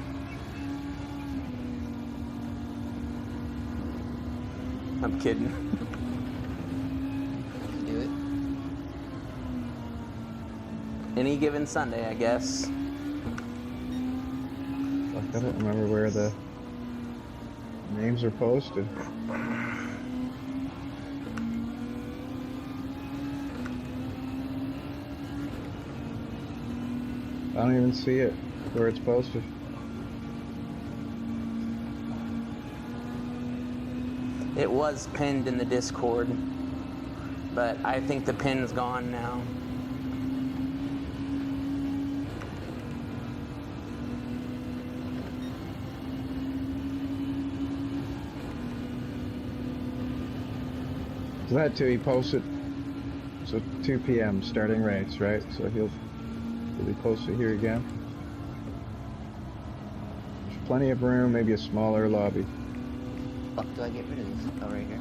I'm kidding. Do it. Any given Sunday, I guess. Fuck, I don't remember where the names are posted. I don't even see it where it's posted. It was pinned in the Discord, but I think the pin's gone now. So that too, he posted, so 2 p.m. starting race, right? So he'll be posted here again. There's plenty of room, maybe a smaller lobby. Fuck, do I get rid of this? Oh, right here.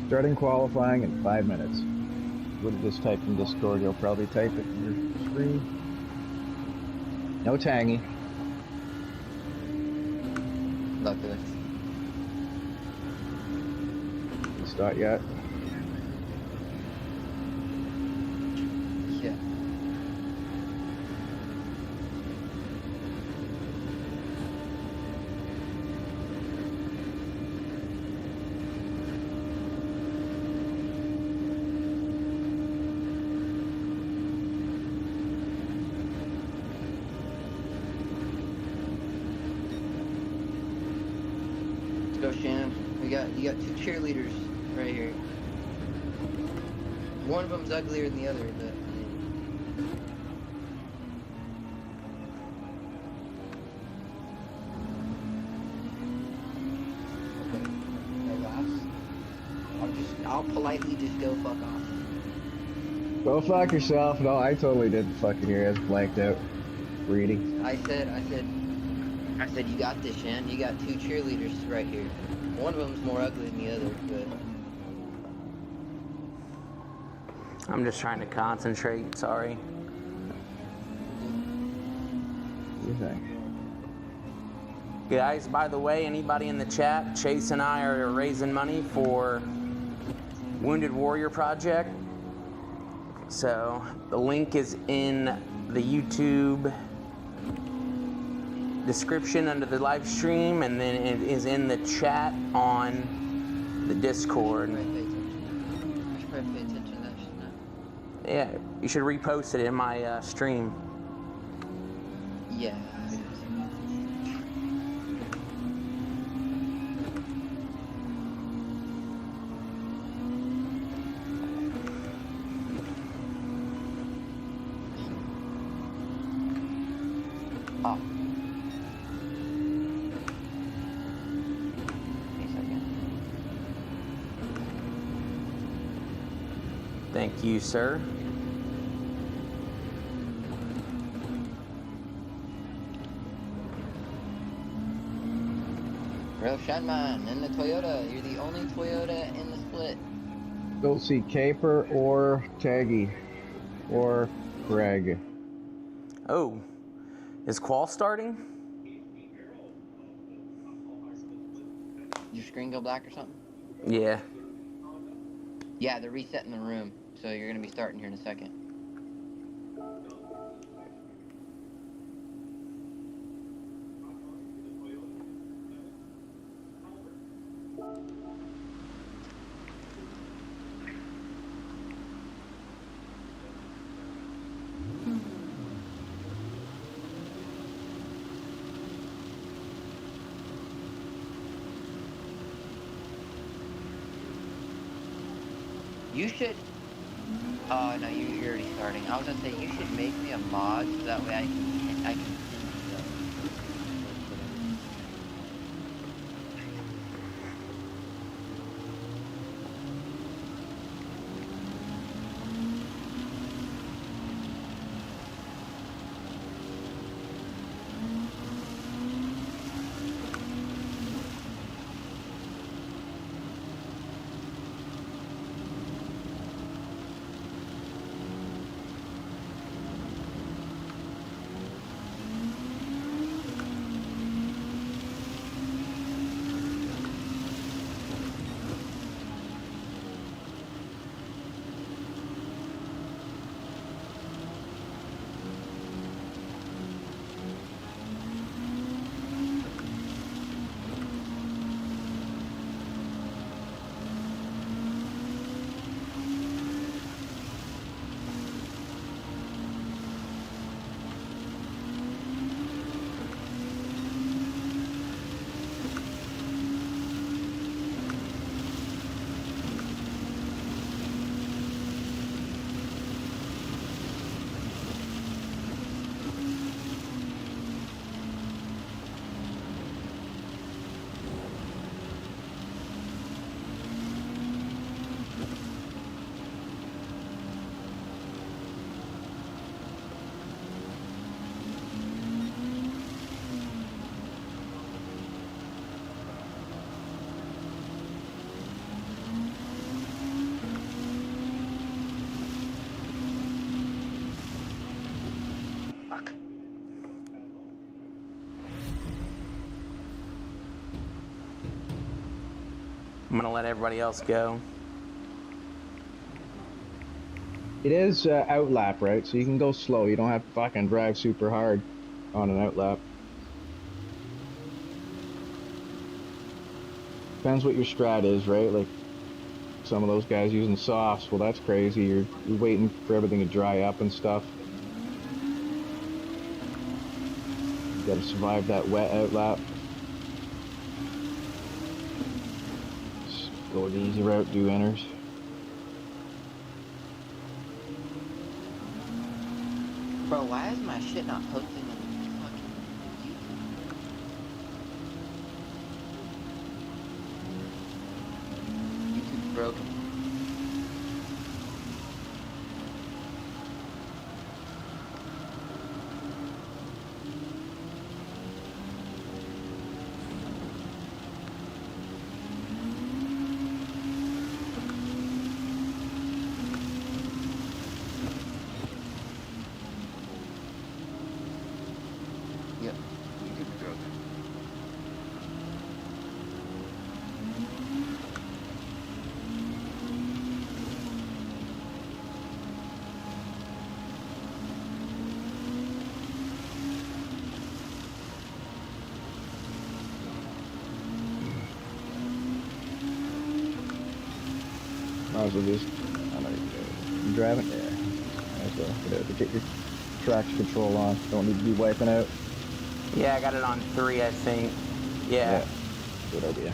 Starting qualifying in 5 minutes. Would have just typed in Discord, you'll probably type it in your screen. No tangy. Luck this. Start yet. Yeah. Let's go, Shannon. You got 2 cheerleaders right here. One of them's uglier than the other, but okay. No laughs. I'll politely just go fuck off. Go fuck yourself. No, I totally didn't fucking hear. I was blanked out. Reading. I said, you got this, Shan. You got 2 cheerleaders right here. One of them's more ugly than the other, but I'm just trying to concentrate, sorry. What do you think? Guys, by the way, anybody in the chat, Chase and I are raising money for Wounded Warrior Project. So the link is in the YouTube description under the live stream, and then it is in the chat on the Discord. I should probably pay attention to that, shouldn't I? Yeah, you should repost it in my stream. Yeah. Oh. Thank you, sir. Real Shanman in the Toyota. You're the only Toyota in the split. Don't see Caper or Taggy or Greg. Oh, is Qual starting? Your screen go black or something? Yeah. Yeah, they're resetting the room, so you're gonna be starting here in a second. You should. Oh no, you're already starting. I was gonna say you should make me a mod so that way I can. I'm gonna let everybody else go. It is outlap, right? So you can go slow. You don't have to fucking drive super hard on an outlap. Depends what your strat is, right? Like some of those guys using softs. Well, that's crazy. You're waiting for everything to dry up and stuff. You gotta survive that wet outlap. Just go the easy route, do inners. Bro, why is my shit not posting on the fucking YouTube? YouTube's broken. Yep, YouTube's broken. Might as well just, I don't know, you driving? Yeah. Might as well get your traction control on. Don't need to be wiping out. Yeah, I got it on 3, I think. Yeah. Good idea.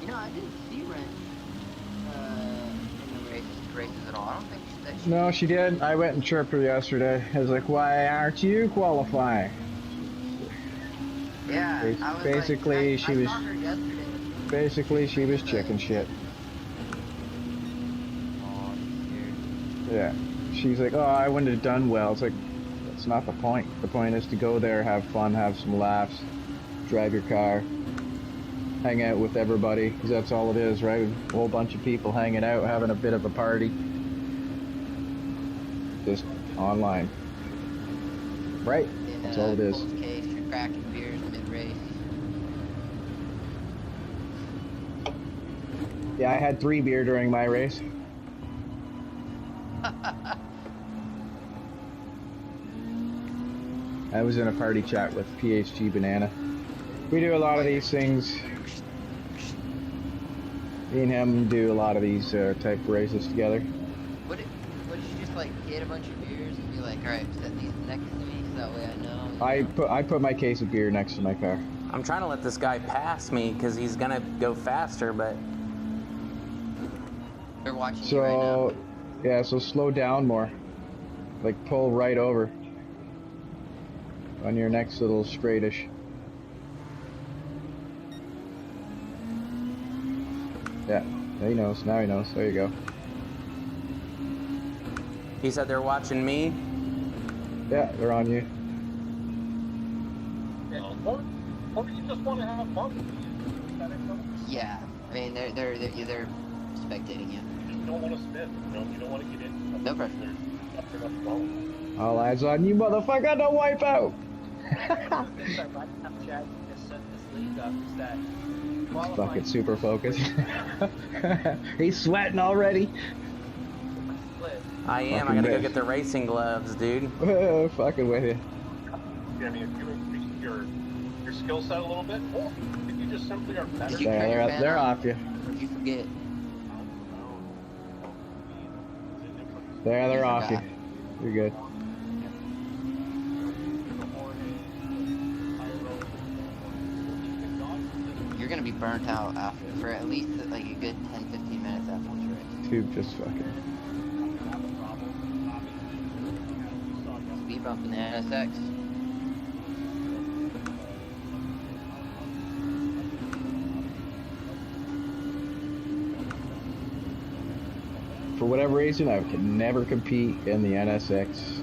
You know, I didn't see Ren in the races at all. I don't think that she... No, she did. I went and chirped her yesterday. I was like, why aren't you qualifying? Yeah, I was basically, like, she I was... saw her yesterday. Basically, she was chicken shit. Oh, I'm scared. Yeah. She's like, oh, I wouldn't have done well. It's like, that's not the point. The point is to go there, have fun, have some laughs, drive your car, hang out with everybody, because that's all it is, right? A whole bunch of people hanging out, having a bit of a party. Just online. Right? That's all it is. Cold case, you're cracking beers mid-race. Yeah, I had 3 beer during my race. I was in a party chat with PHG Banana. We do a lot of these things. Me and him do a lot of these type of races together. Would you just like get a bunch of beers and be like, alright, set these next to me so that way I know? I put my case of beer next to my car. I'm trying to let this guy pass me because he's gonna go faster, but They're watching you right now. Yeah, so slow down more. Like pull right over on your next little straightish. Yeah, he knows. Now he knows. There you go. he said they're watching me. Yeah, they're on you. Or you just want to have fun. Yeah, I mean they're spectating you. You don't want to spin. You don't want to get in. No pressure. All eyes on you, motherfucker! Don't wipe out. He's fucking super focused. He's sweating already. I am. Fucking I gotta go bitch. get the racing gloves, dude. Fucking with you. I mean, if you increase your skill set a little bit, or if you just simply are better. Did you turn your fan They're on? off you. Or did you forget? They're You off you. forgot. You're good. you're gonna be burnt out after for at least like a good 10-15 minutes after this race. Tube just fucking. Speed bump in the NSX. For whatever reason, I could never compete in the NSX.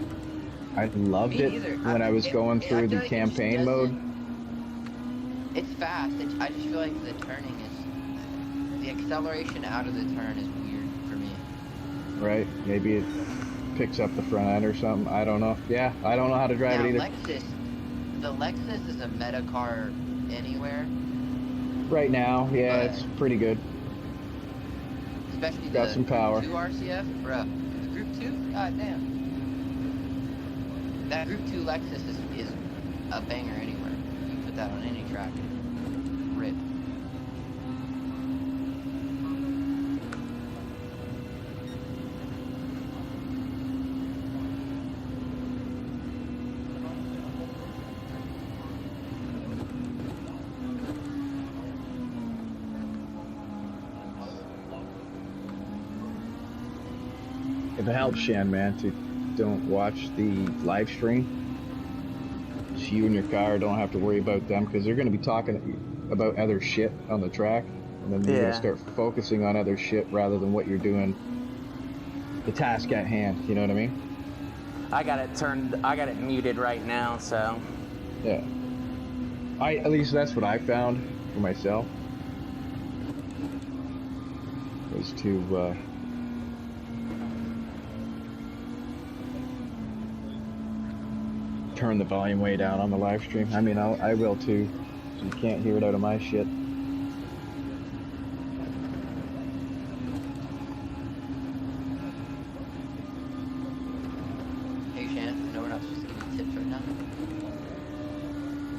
I loved it when I was going through the campaign mode. It's fast. I just feel like the turning is... The acceleration out of the turn is weird for me. Right? Maybe it picks up the front end or something. I don't know. Yeah, I don't know how to drive it either. The Lexus is a meta car anywhere. Right now, yeah, it's pretty good. Especially Got some power. 2 RCF, bruh. The Group 2? God damn. That Group 2 Lexus is a banger anywhere. You put that on any track. Rip. If it helps, Shan, man, to don't watch the live stream, so you and your car don't have to worry about them, because they're going to be talking about other shit on the track, and then you're going to start focusing on other shit rather than what you're doing, the task at hand. You know what I mean? I got it muted right now, so. Yeah. At least that's what I found for myself. Was to turn the volume way down on the live stream. I mean, I will too, so you can't hear it out of my shit. Hey Shan, I know we're not supposed to give you tips right now,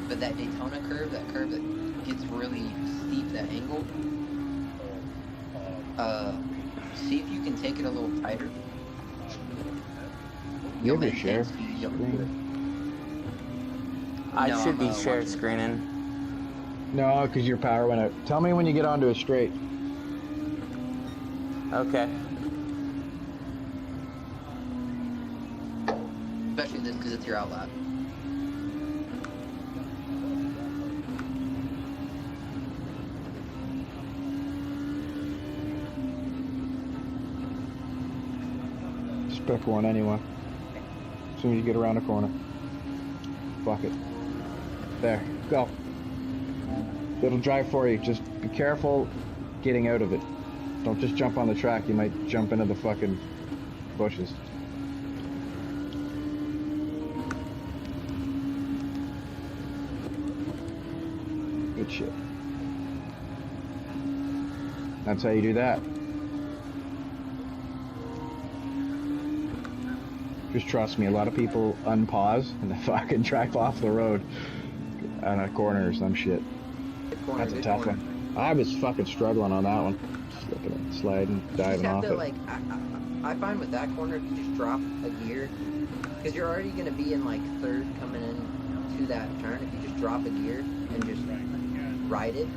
but that Daytona curve, that curve that gets really steep, that angle, see if you can take it a little tighter. You ever share? I should be share screening. No, because your power went out. Tell me when you get onto a straight. Okay. Especially this, because it's your outlap. Spec one anyway. As soon as you get around the corner. Fuck it. There. Go. It'll drive for you. Just be careful getting out of it. Don't just jump on the track. You might jump into the fucking bushes. Good shit. That's how you do that. Just trust me, a lot of people unpause and they fucking drive off the road on a corner or some shit. That's a tough one. I was fucking struggling on that one. Slipping and sliding, diving off it. Like, I find with that corner, if you just drop a gear, because you're already going to be in like third coming in to that turn. If you just drop a gear and just ride it,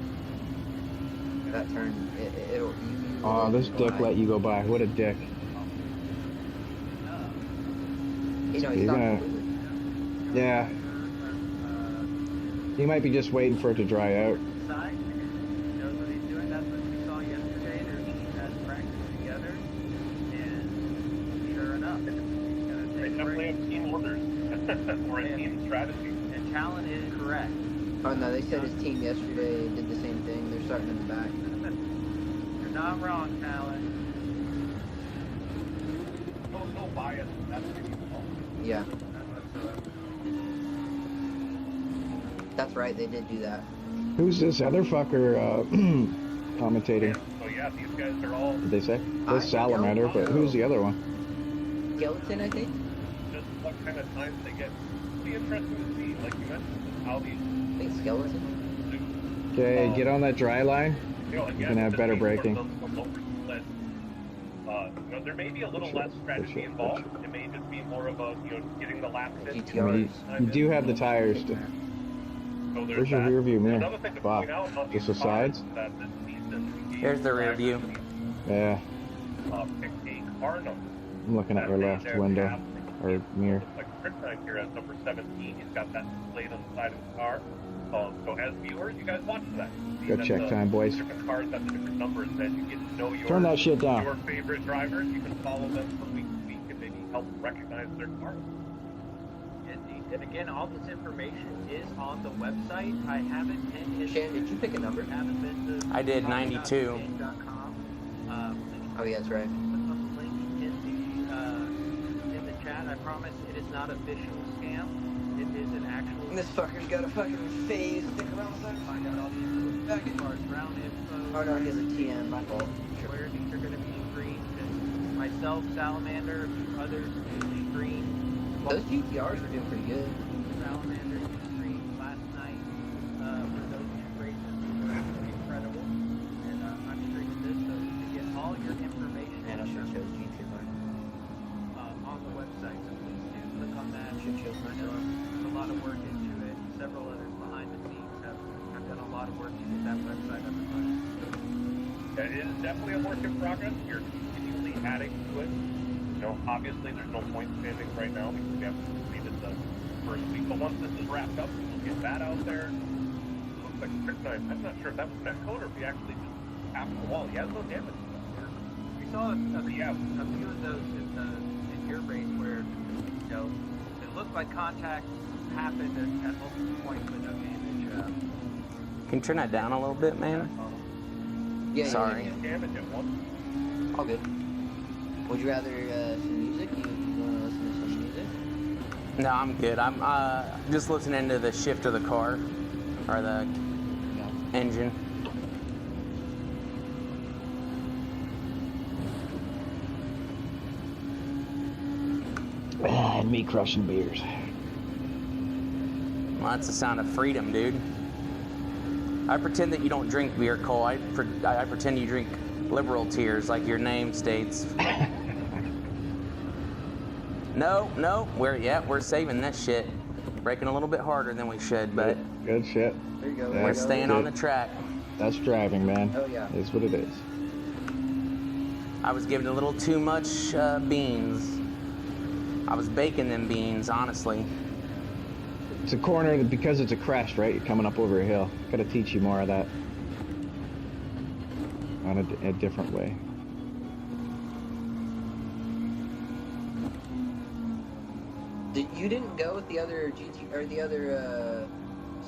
that turn, it'll... Oh, this dick let you go by. What a dick. You know, he's not yeah. He might be just waiting for it to dry out. Side, he knows what he's doing. That's what we saw yesterday. Their team has practiced together, and sure enough, it's going to They take definitely break. have team orders or a team strategy. And Talon is correct. Oh no, they said his team yesterday did the same thing. They're starting in the back. You're not wrong, Talon. No bias. That's Yeah. That's right, they did do that. Who's this other fucker commentating? So yeah, these guys are all Did they say? This Salamander, but who's the other one? Skeleton, I think? just what kind of times they get. It'll be interesting to see, like you mentioned, how these I think Skeleton. Okay, get on that dry line. You You can have better braking. There may be a little less strategy involved. It may just be. be more about, getting the laps in. GTRs. I mean, you do have the tires to. And, You you do know, have the tires to. So there's Where's your that. rear view mirror? Another thing to Bob, point out on just these the sides? cars is that this season, Here's the rear view. Yeah, picked a car number. I'm looking at your left window, or mirror. Looks like Kryptonite here at number 17. He's got that displayed on the side of his car. So as viewers, you guys watch that. See Good that check the time, boys. Different cars have the different numbers, and as you get to know Turn that shit down. your favorite drivers, you can follow them from week to week and maybe help recognize their cars. Indeed. And again, all this information is on the website. I haven't been Shannon, did you pick a number? Haven't been to I did 92. Oh, yeah, that's right. Click on the link in the chat. I promise it is not a phishing scam. It is an actual. This fucker's got a fucking phase stick around the side. Find out all the info. Back in cars, ground info. Oh no, he has a TN, my fault. Where these are going to be in green. Because myself, Salamander, a few others usually green. Those GTRs are doing pretty good. Salamander used green last night for those two races. Were incredible. And I'm streaming this so you can get all your information. Man, I should have chose GT. On the website, so please do click on that. Should chose I know there's a lot of work into it. Several others behind the scenes have done a lot of work to get that website up and running. It is definitely a work in progress. You're continually adding to it. You know, obviously there's no point standings right now because we haven't completed the first week. But once this is wrapped up, we'll get that out there. It looks like Kryptonite. I'm not sure if that was netcode or if he actually just tapped the wall. He has no damage. We saw a few of those in your race where, you know, it looked like contact happened at multiple points with no damage. Can you turn that down a little bit, man? Yeah, Sorry. Yeah. Damage at once. All good. Would you rather some music? You want to listen to some music? No, I'm good. I'm just listening to the shift of the car, or the engine. And me crushing beers. Well, that's the sound of freedom, dude. I pretend that you don't drink beer, Cole. I pretend you drink liberal tears like your name states. No, we're saving that shit. Braking a little bit harder than we should, but Good shit. There you go. Yeah, we're staying on the track. That's driving, man. Oh, yeah. It's what it is. I was giving a little too much beans. I was baking them beans, honestly. It's a corner because it's a crest, right? You're coming up over a hill. Gotta teach you more of that. On a different way. You didn't go with the other GT or the other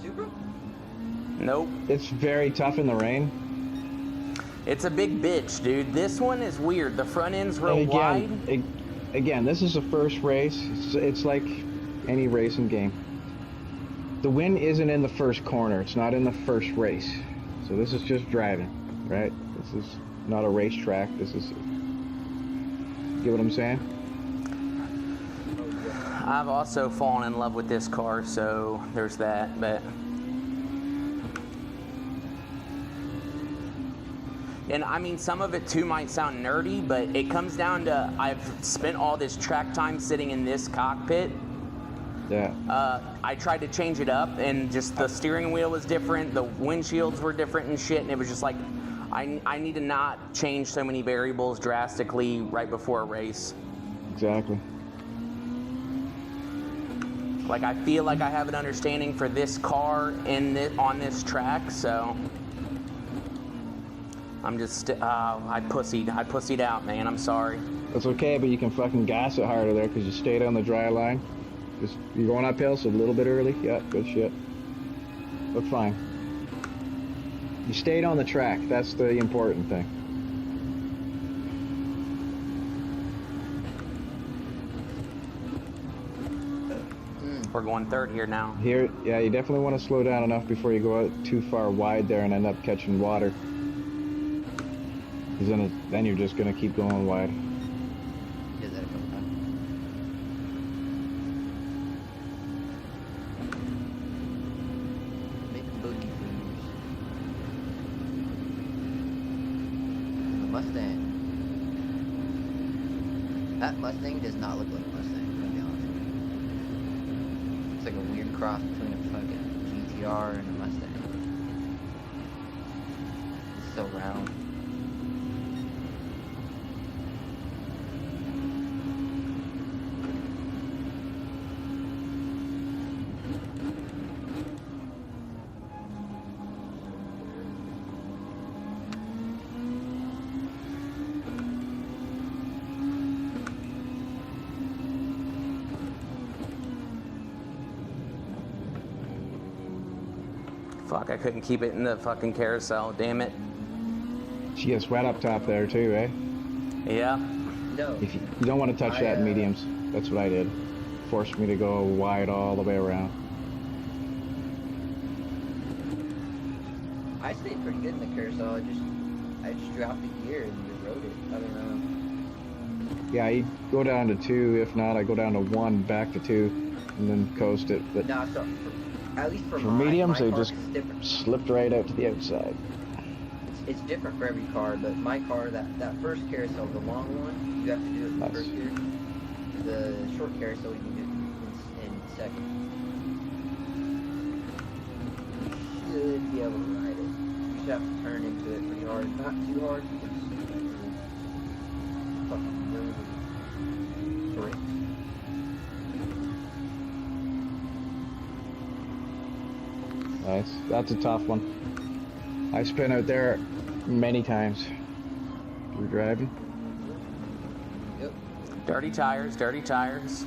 Supra? Nope. It's very tough in the rain. It's a big bitch, dude. This one is weird. The front end's real And wide. Again, this is the first race. It's like any racing game. The win isn't in the first corner. It's not in the first race. So this is just driving, right? This is not a racetrack. This is... Get what I'm saying? I've also fallen in love with this car, so there's that, but... And I mean, some of it too might sound nerdy, but it comes down to I've spent all this track time sitting in this cockpit. Yeah. I tried to change it up, and just the steering wheel was different, the windshields were different and shit, and it was just like, I need to not change so many variables drastically right before a race. Exactly. Like, I feel like I have an understanding for this car on this track, so I'm just, I pussied out, man. I'm sorry. That's okay, but you can fucking gas it harder there because you stayed on the dry line. You're going uphill, so a little bit early. Yeah, good shit. Look fine. You stayed on the track. That's the important thing. We're going third here now. Here, yeah, you definitely want to slow down enough before you go out too far wide there and end up catching water. Because then you're just going to keep going wide. Did that a couple times. Make boogie fingers. The Mustang. That Mustang does not look like a Mustang, to be honest with you. It's like a weird cross between a fucking GR and a Mustang. It's so round. Fuck, I couldn't keep it in the fucking carousel, damn it. She gets wet up top there too, eh? Yeah. No. If you don't want to touch that in mediums, that's what I did. Forced me to go wide all the way around. I stayed pretty good in the carousel. I just dropped the gear and just rode it. I don't know. Yeah, I go down to 2. If not, I go down to 1, back to 2, and then coast it. But No, so at least for mediums, my they car, just it's different. slipped right out to the outside. It's different for every car, but my car, that first carousel, the long one, you have to do it in the Nice. first gear. The short carousel, you can do it in second. You should be able to ride it. You should have to turn into it pretty hard. Not too hard, because fucking really great. Nice. That's a tough one. I spin out there many times. You're driving. Yep. Dirty tires, dirty tires.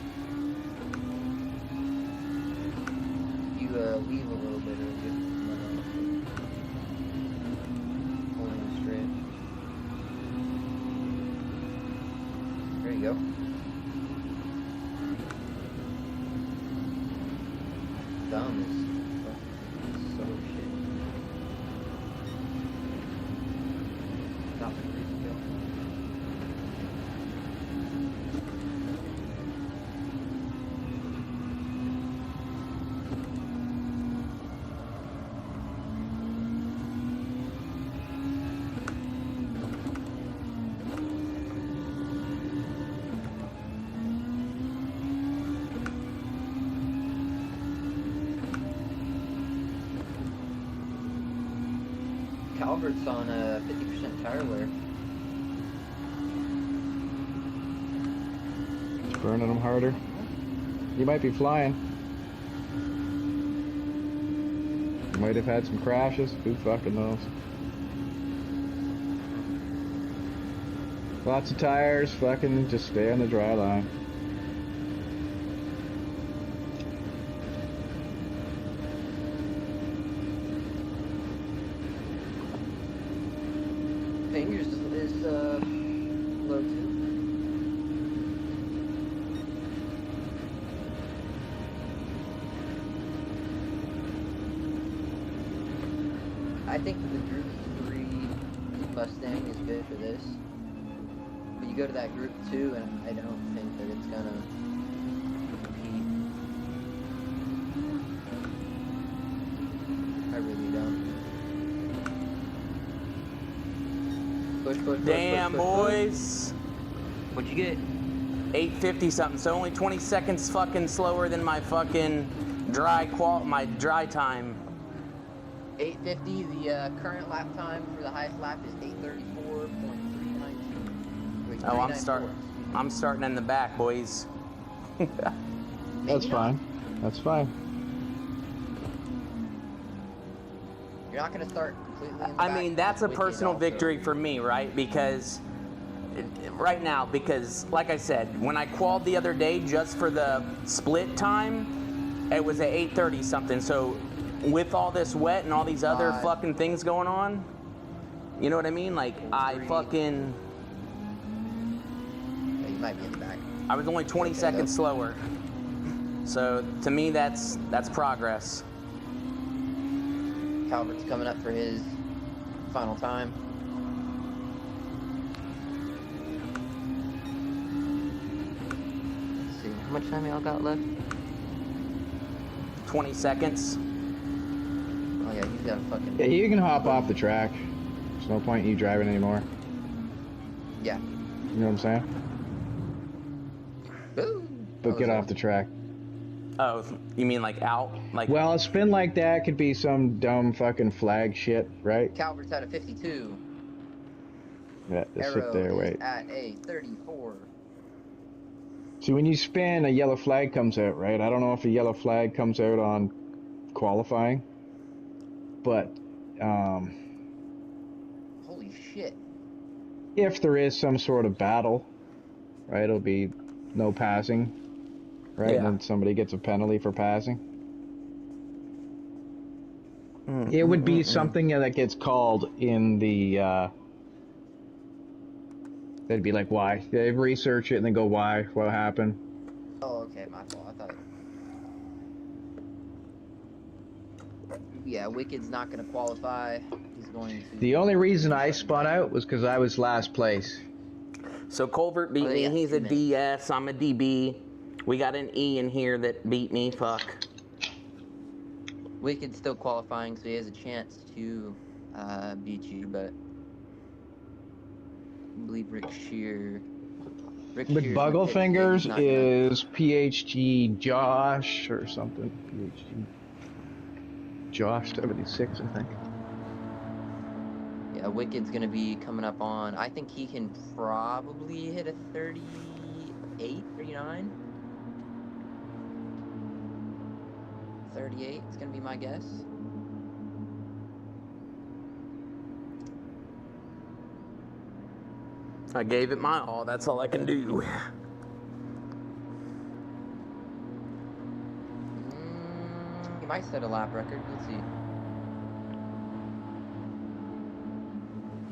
You leave a little bit or just holding it straight. There you go. Thumb is so shit. Not the crazy deal. Calvert's on a 50% tire wear. It's burning them harder. You might be flying. You might have had some crashes. Who fucking knows? Lots of tires. Fucking just stay on the dry line. Fingers is low too. I think the Group 3 Mustang is good for this. But you go to that Group 2 and I don't think that it's gonna compete. I really don't. Push, push, push, Damn, push, push, push. boys. What'd you get? 850 something, so only 20 seconds fucking slower than my fucking my dry time. 850, the current lap time for the highest lap is 834.392. Oh, I'm starting in the back, boys. That's fine. That's fine. You're not gonna start completely in the I back, mean, that's a with it personal also. victory for me, right? Because right now, because like I said, when I qualified the other day just for the split time, it was at 8:30 something. So with all this wet and all these other fucking things going on, you know what I mean? Like I fucking, Yeah, you might be in the back. I was only 20 Okay, seconds though. slower. So to me, that's progress. Calvert's coming up for his final time. Let's see, how much time y'all got left? 20 seconds. Oh yeah, he's got a fucking... Yeah, you can hop off the track. There's no point in you driving anymore. Yeah. You know what I'm saying? Boom! But get off the track. Oh, you mean like out? Like Well, a spin like that could be some dumb fucking flag shit, right? Calvert's at a 52. Yeah, just sit Arrow there, is wait. at a 34. See, when you spin, a yellow flag comes out, right? I don't know if a yellow flag comes out on qualifying, but Holy shit. if there is some sort of battle, right, it'll be no passing, right? Yeah. And then somebody gets a penalty for passing. Mm, It would be mm. something that gets called in the, they'd be like, why? They research it and then go, why? What happened? Oh, okay, my fault. I thought. Yeah, Wicked's not going to qualify. He's going to. The only reason I spun out was because I was last place. So Colbert beat me. yeah, He's a 2 minutes. DS. I'm a DB. We got an E in here that beat me. Fuck. Wicked's still qualifying, so he has a chance to beat you, but I believe Rick Shear. McBuggleFingers is PHG Josh or something. PHG Josh 76, I think. Yeah, Wicked's going to be coming up on. I think he can probably hit a 38, 39. 38 is going to be my guess. I gave it my all. That's all I can do. He might set a lap record. Let's see.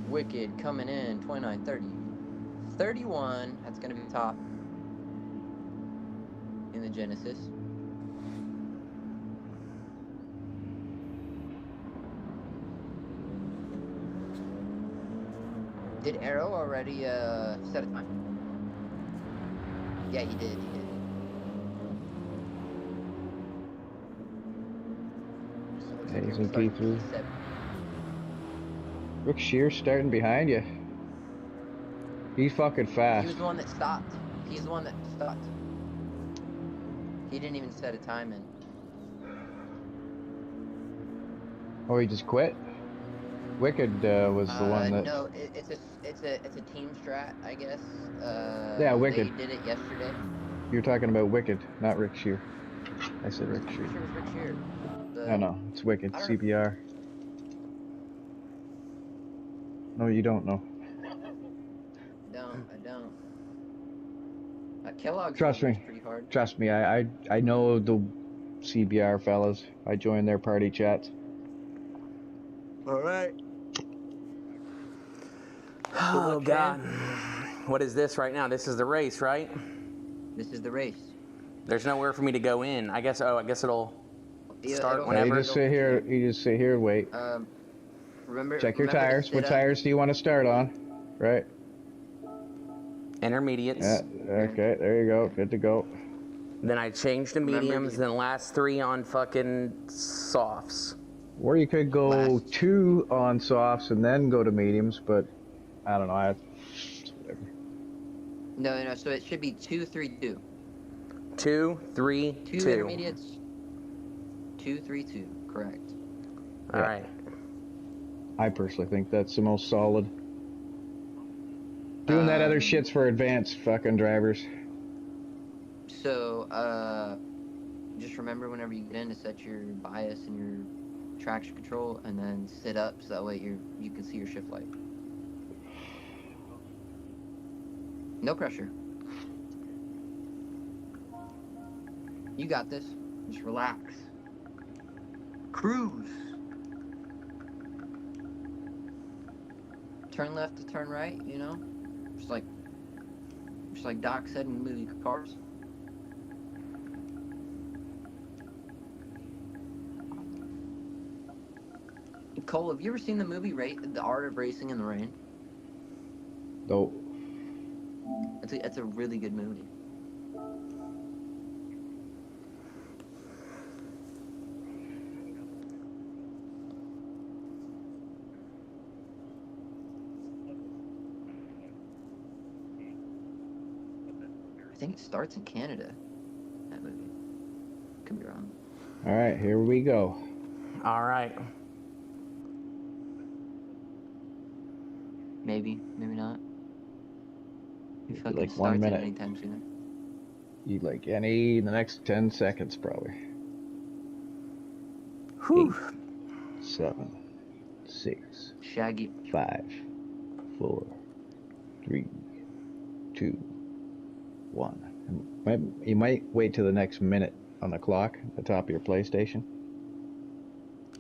Wicked coming in 29, 30, 31. That's going to be top in the Genesis. Did Arrow already set a time? Yeah, he did. Yeah, he's in P3. Rick Shear starting behind you. He's fucking fast. He was the one that stopped. He's the one that stopped. He didn't even set a time in. Oh, he just quit? Wicked was the one that. No, it's a team strat, I guess. Yeah, Wicked. They did it yesterday. You're talking about Wicked, not Rick Shear. I said Rick Shear. I'm sure it was Rick Shear. No, it's Wicked. CBR. No, you don't know. I don't. Kellogg's Trust me. pretty hard. Trust me, I know the CBR fellas. I joined their party chats. Alright. Oh, God. What is this right now? This is the race, right? This is the race. There's nowhere for me to go in. I guess it'll start whenever. You just sit here. You just sit here and wait. Check your tires. What tires do you want to start on? Right. Intermediates. Yeah, okay, there you go. Good to go. Then I changed to mediums, then last 3 on fucking softs. Or you could go 2 on softs and then go to mediums, but I don't know. Whatever. No. So it should be 2, 3, 2. 2, 3, 2. 2 intermediates. 2, 3, 2. Correct. All right. I personally think that's the most solid. Doing that other shit's for advanced fucking drivers. So, just remember whenever you get in to set your bias and your traction control, and then sit up so that way you can see your shift light. No pressure. You got this. Just relax. Cruise. Turn left to turn right, you know? Just like Doc said in the movie Cars. Cole, have you ever seen the movie The Art of Racing in the Rain? No. It's a really good movie. I think it starts in Canada, that movie. Could be wrong. All right, here we go. All right. Maybe, maybe not. He fucking Like 1 starts it minute. anytime soon. You'd like any the next 10 seconds probably. Whew. 8, 7, 6, Shaggy. 5, 4, 3, 2, 1. You might wait till the next minute on the clock at the top of your PlayStation.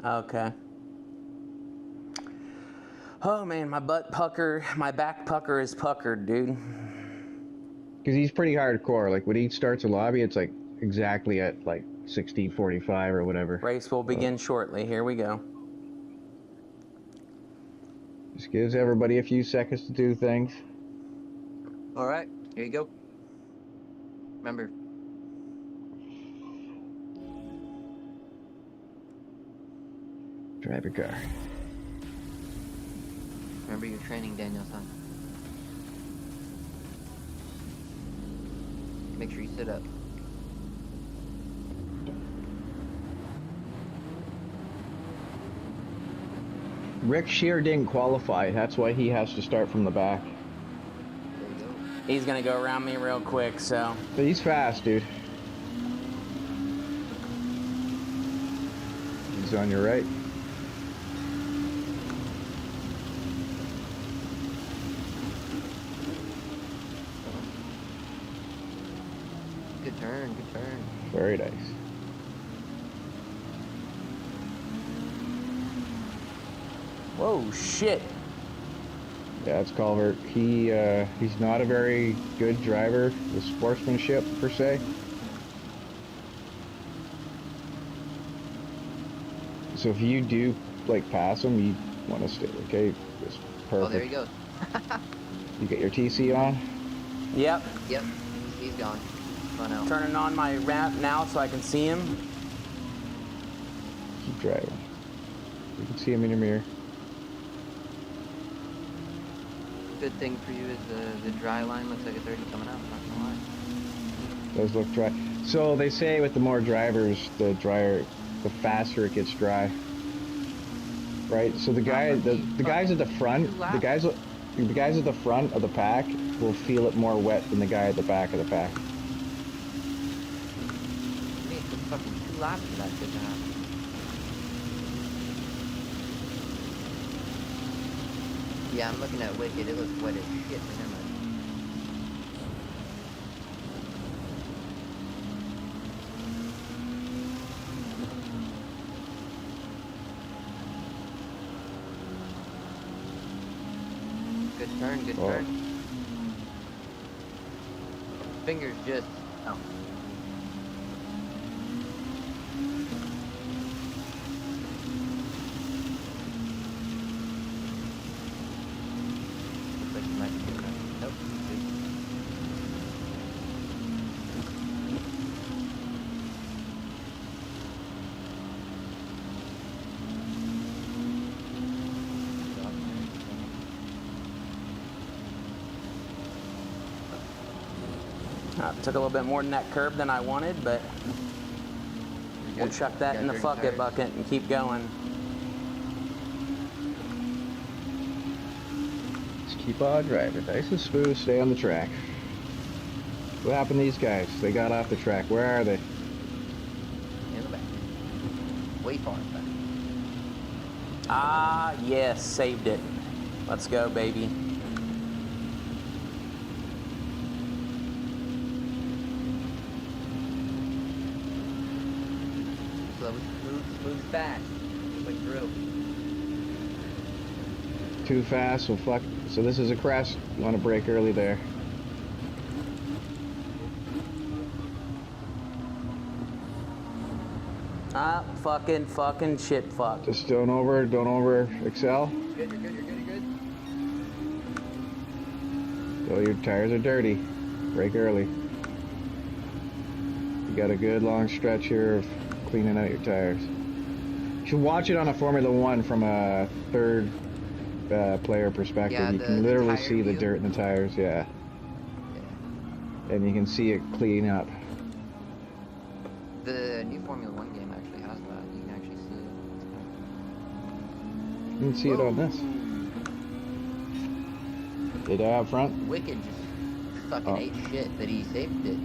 Okay. Oh man, my back pucker is puckered, dude. Because he's pretty hardcore. Like when he starts a lobby, it's like exactly at like 16:45 or whatever. Race will begin shortly. Here we go. Just gives everybody a few seconds to do things. All right, here you go. Remember, Drive your car. remember your training, Daniel-san. Make sure you sit up. Rick Shear didn't qualify. That's why he has to start from the back. There you go. He's gonna go around me real quick, so. But he's fast, dude. He's on your right. Good turn, good turn. Very nice. Whoa, shit. Yeah, it's Culvert. He's not a very good driver with sportsmanship per se. So if you do like pass him, you want to stay. Okay, it's perfect. Oh, there he goes. You get your TC on. Yep. Yep, he's gone. Run out. Turning on my ramp now so I can see him. Keep driving. You can see him in your mirror. Good thing for you is the dry line looks like it's already coming out. Not gonna lie. Does look dry. So they say with the more drivers, the faster it gets dry. Right. So the guys at the front, the guys at the front of the pack will feel it more wet than the guy at the back of the pack. It needs fucking 2 laps for that shit to happen. Yeah, I'm looking at Wicked. It looks wet as shit for him. Good turn, good turn. Fingers just... Oh. Looks like you might be good. Nope. Good. Took a little bit more than that curb than I wanted, but we'll chuck that in the bucket and keep going. Just keep on driving. Nice and smooth. Stay on the track. What happened to these guys? They got off the track. Where are they? In the back. Way far in the back. Ah, yes, saved it. Let's go, baby. Move fast. Like drill. Too fast, well fuck. So this is a crash. You want to brake early there. Ah, fucking shit fuck. Just don't over excel. You're good, you're good. So your tires are dirty. Brake early. You got a good long stretch here of cleaning out your tires. You should watch it on a Formula One from a third player perspective. Yeah, you can literally see the dirt in the tires, yeah. And you can see it clean up. The new Formula One game actually has that. You can actually see it. You can see it on this. Did I have front? Wicked just fucking ate shit that he saved it.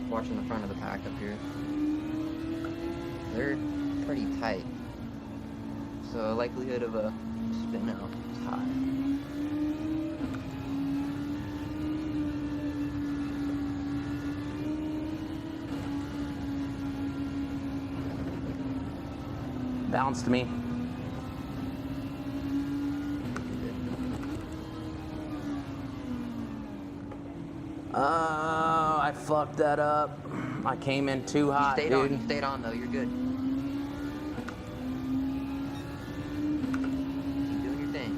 Watching the front of the pack up here. They're pretty tight. So likelihood of a spin out is high. Bounced me. I fucked that up. I came in too hot, You dude. stayed on though, you're good. Keep doing your thing.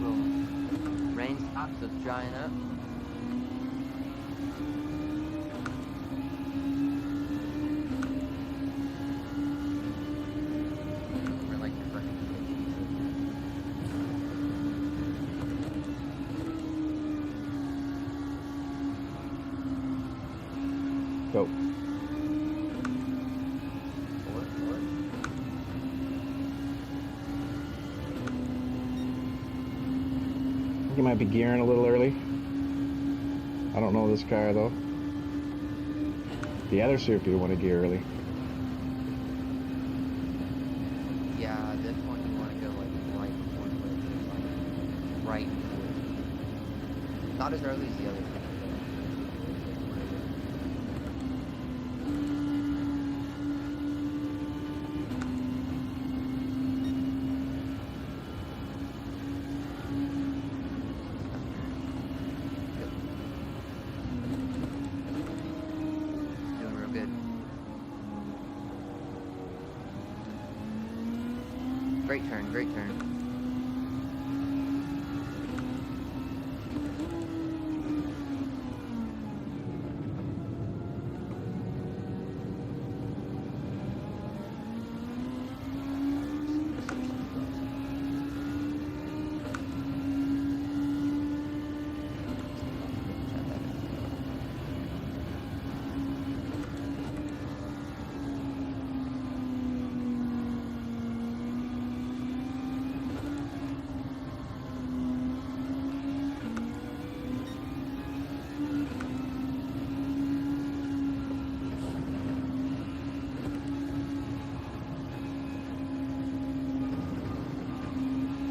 Well, rain stops, so it's drying up. We're like your fucking Go. Forward. I think you might be gearing a little early. I don't know this car though. The other Super you want to gear early. Yeah, this one you want to go like right before it, like right before it. Not as early as the other. Doing real good. Great turn, great turn.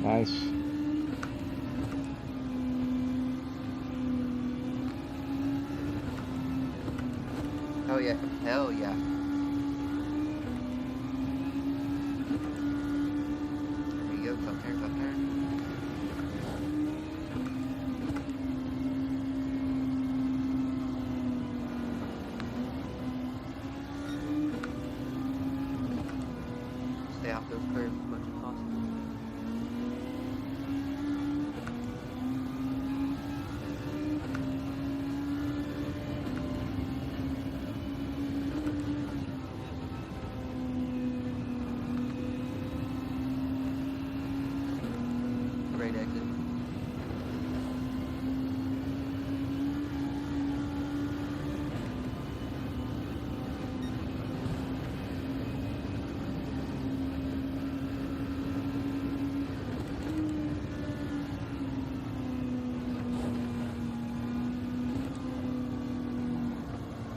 Nice. Oh yeah, hell yeah. There you go, tough turn, tough turn. Stay off those curves as much as possible. Great exit.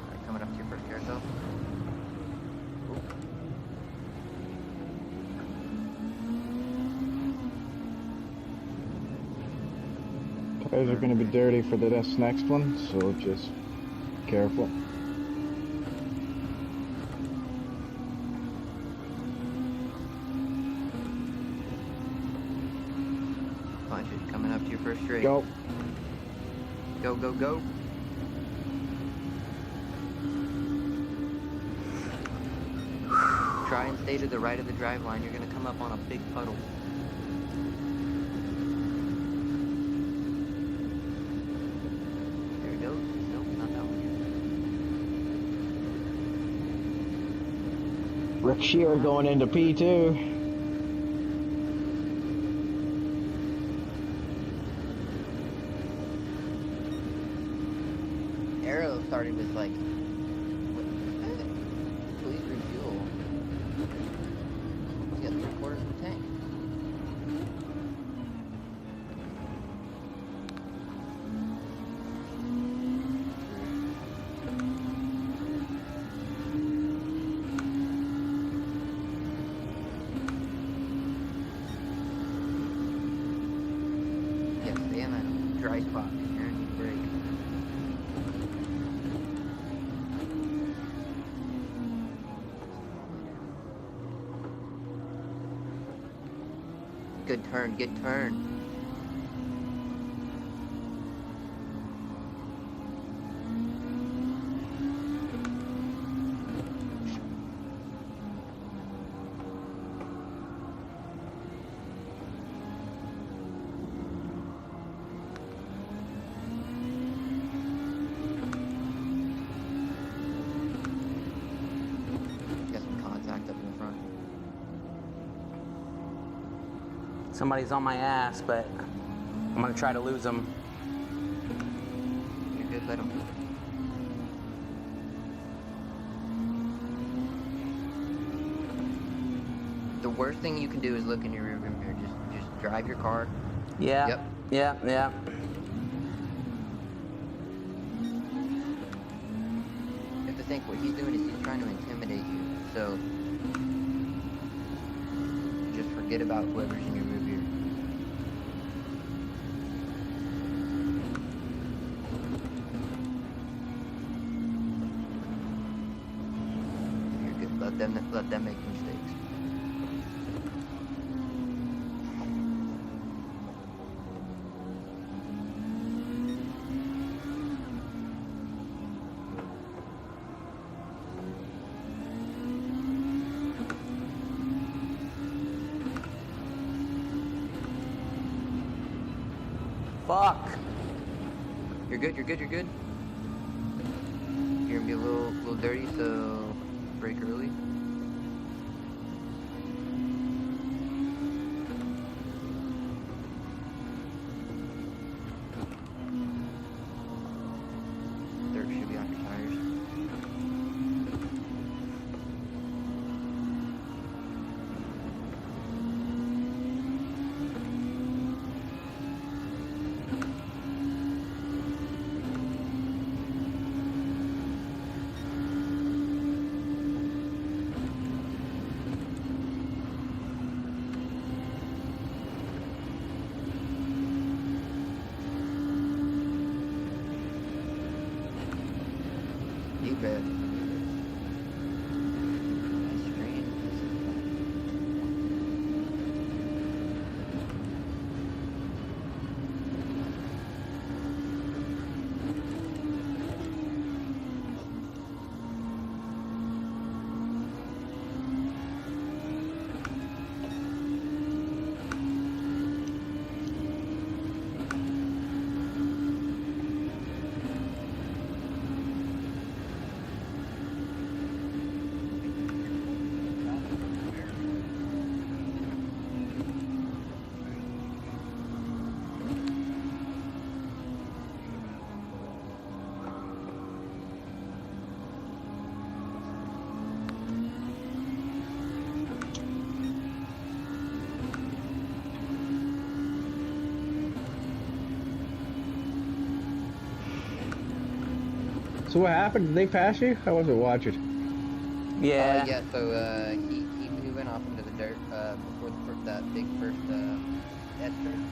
Alright, coming up to your first carousel. Tires are going to be dirty for this next one, so just careful. Punch it, coming up to your first straight. Go. Go, go, go. Try and stay to the right of the drive line. You're going to come up on a big puddle. There it goes. Rick Shear going into P2. Arrow started with like, what is that? Please refuel. He's got 3/4 of the tank. Yeah, stay in that dry spot. You're gonna need a break. Good turn, good turn. Got some contact up in the front. Somebody's on my ass, but I'm gonna try to lose them. You're good, let him. The worst thing you can do is look in your rearview mirror. Just drive your car. Yeah. Yep. Yeah. Yeah. You have to think what he's doing is he's trying to intimidate you. So just forget about whoever's in your rearview. You're good. Let them make mistakes. Fuck. You're good. You're good. You're good. You're gonna be a little dirty, so break early. Dirt should be on your tires. You bet. Nice screen. So what happened? Did they pass you? I wasn't watching. Yeah. Yeah. So he went off into the dirt before that big first S turn.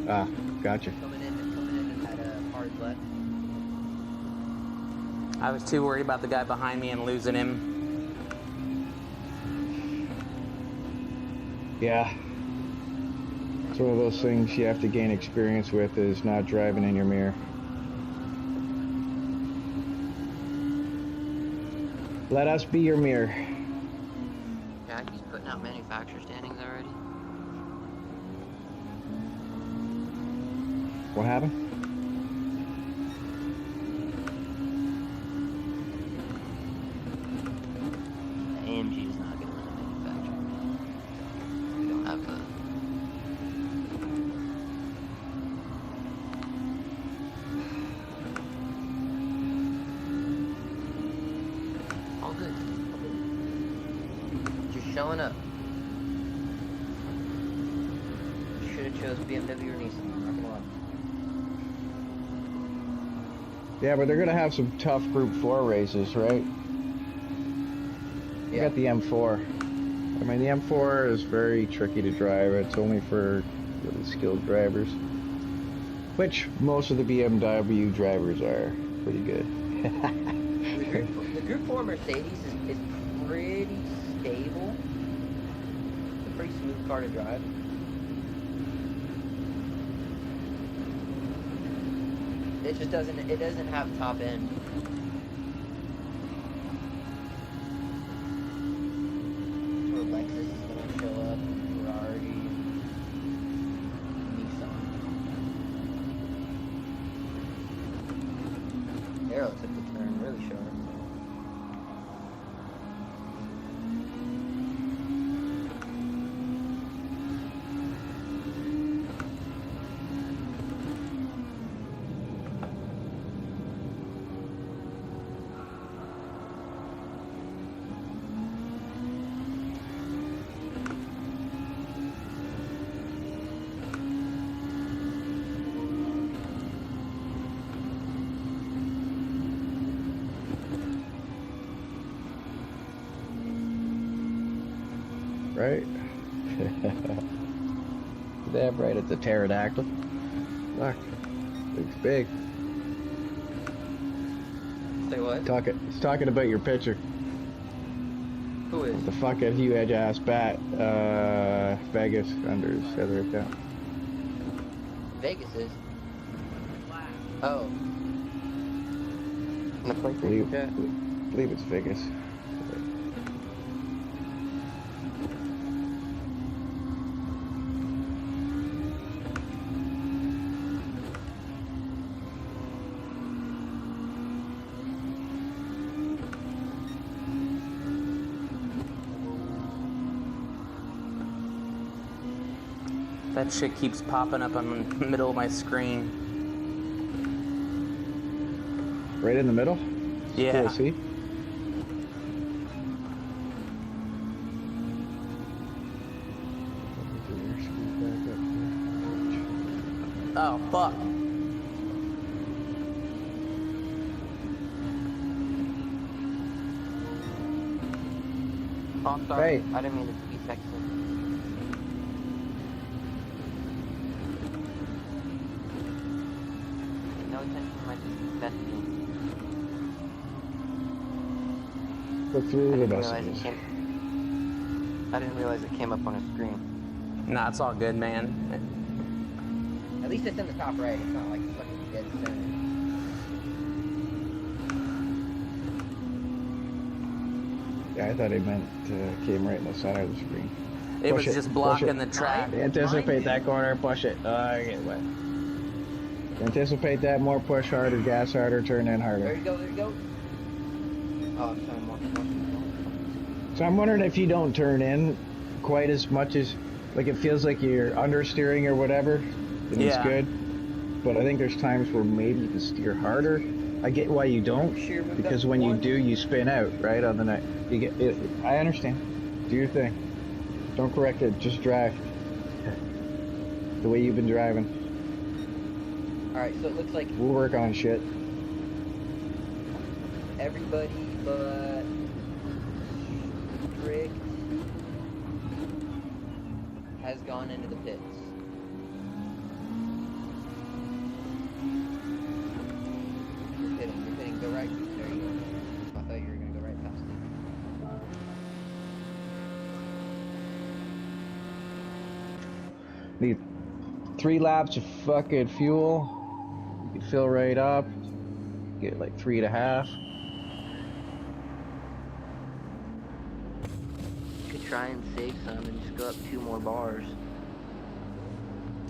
Ah, gotcha. Coming in and had a hard left. I was too worried about the guy behind me and losing him. Yeah. It's one of those things you have to gain experience with, is not driving in your mirror. Let us be your mirror. Jackie's putting out manufacturer standings already. What happened? The AMG is not good. showing up. Should have chose BMW or Nissan. Not gonna lie. Yeah, but they're gonna have some tough Group 4 races, right? You got the M4. I mean, the M4 is very tricky to drive. It's only for really skilled drivers. Which most of the BMW drivers are pretty good. The Group 4 Mercedes is pretty stable. It's a pretty smooth car to drive. It just doesn't have top end. Where Lexus is gonna show up, Ferrari, Nissan. Arrow took the turn really sharp. Right? Damn right, it's a pterodactyl. Look, looks big. Say what? It's talking about your picture. Who is? The fucking huge ass bat, Vegas under his other account. Vegas is. Oh. I believe it's Vegas. That shit keeps popping up in the middle of my screen. Right in the middle? Yeah. Cool, see? Oh, fuck. Oh, I'm sorry. Hey. I didn't mean to be texting. No attention to my messaging. Look through the I didn't realize it came up on a screen. Nah, it's all good, man. At least it's in the top right. It's not like fucking dead center. Yeah, I thought he meant came right in the center of the screen. It Push was just blocking the track. Anticipate that corner, push it. I get wet. Anticipate that more, push harder, gas harder, turn in harder. There you go, there you go. Oh, sorry, more. So I'm wondering if you don't turn in quite as much as, like it feels like you're understeering or whatever, then it's good. But I think there's times where maybe you can steer harder. I get why you don't, because when you do, you spin out, right, on the night. You get it. I understand. Do your thing. Don't correct it, just drive. The way you've been driving. Alright, so it looks like We'll work on shit. everybody but Strict has gone into the pits. You're hitting, go right. There you go. I thought you were gonna go right past it. Need 3 laps of fucking fuel. You can fill right up. Get like 3.5. You could try and save some and just go up 2 more bars.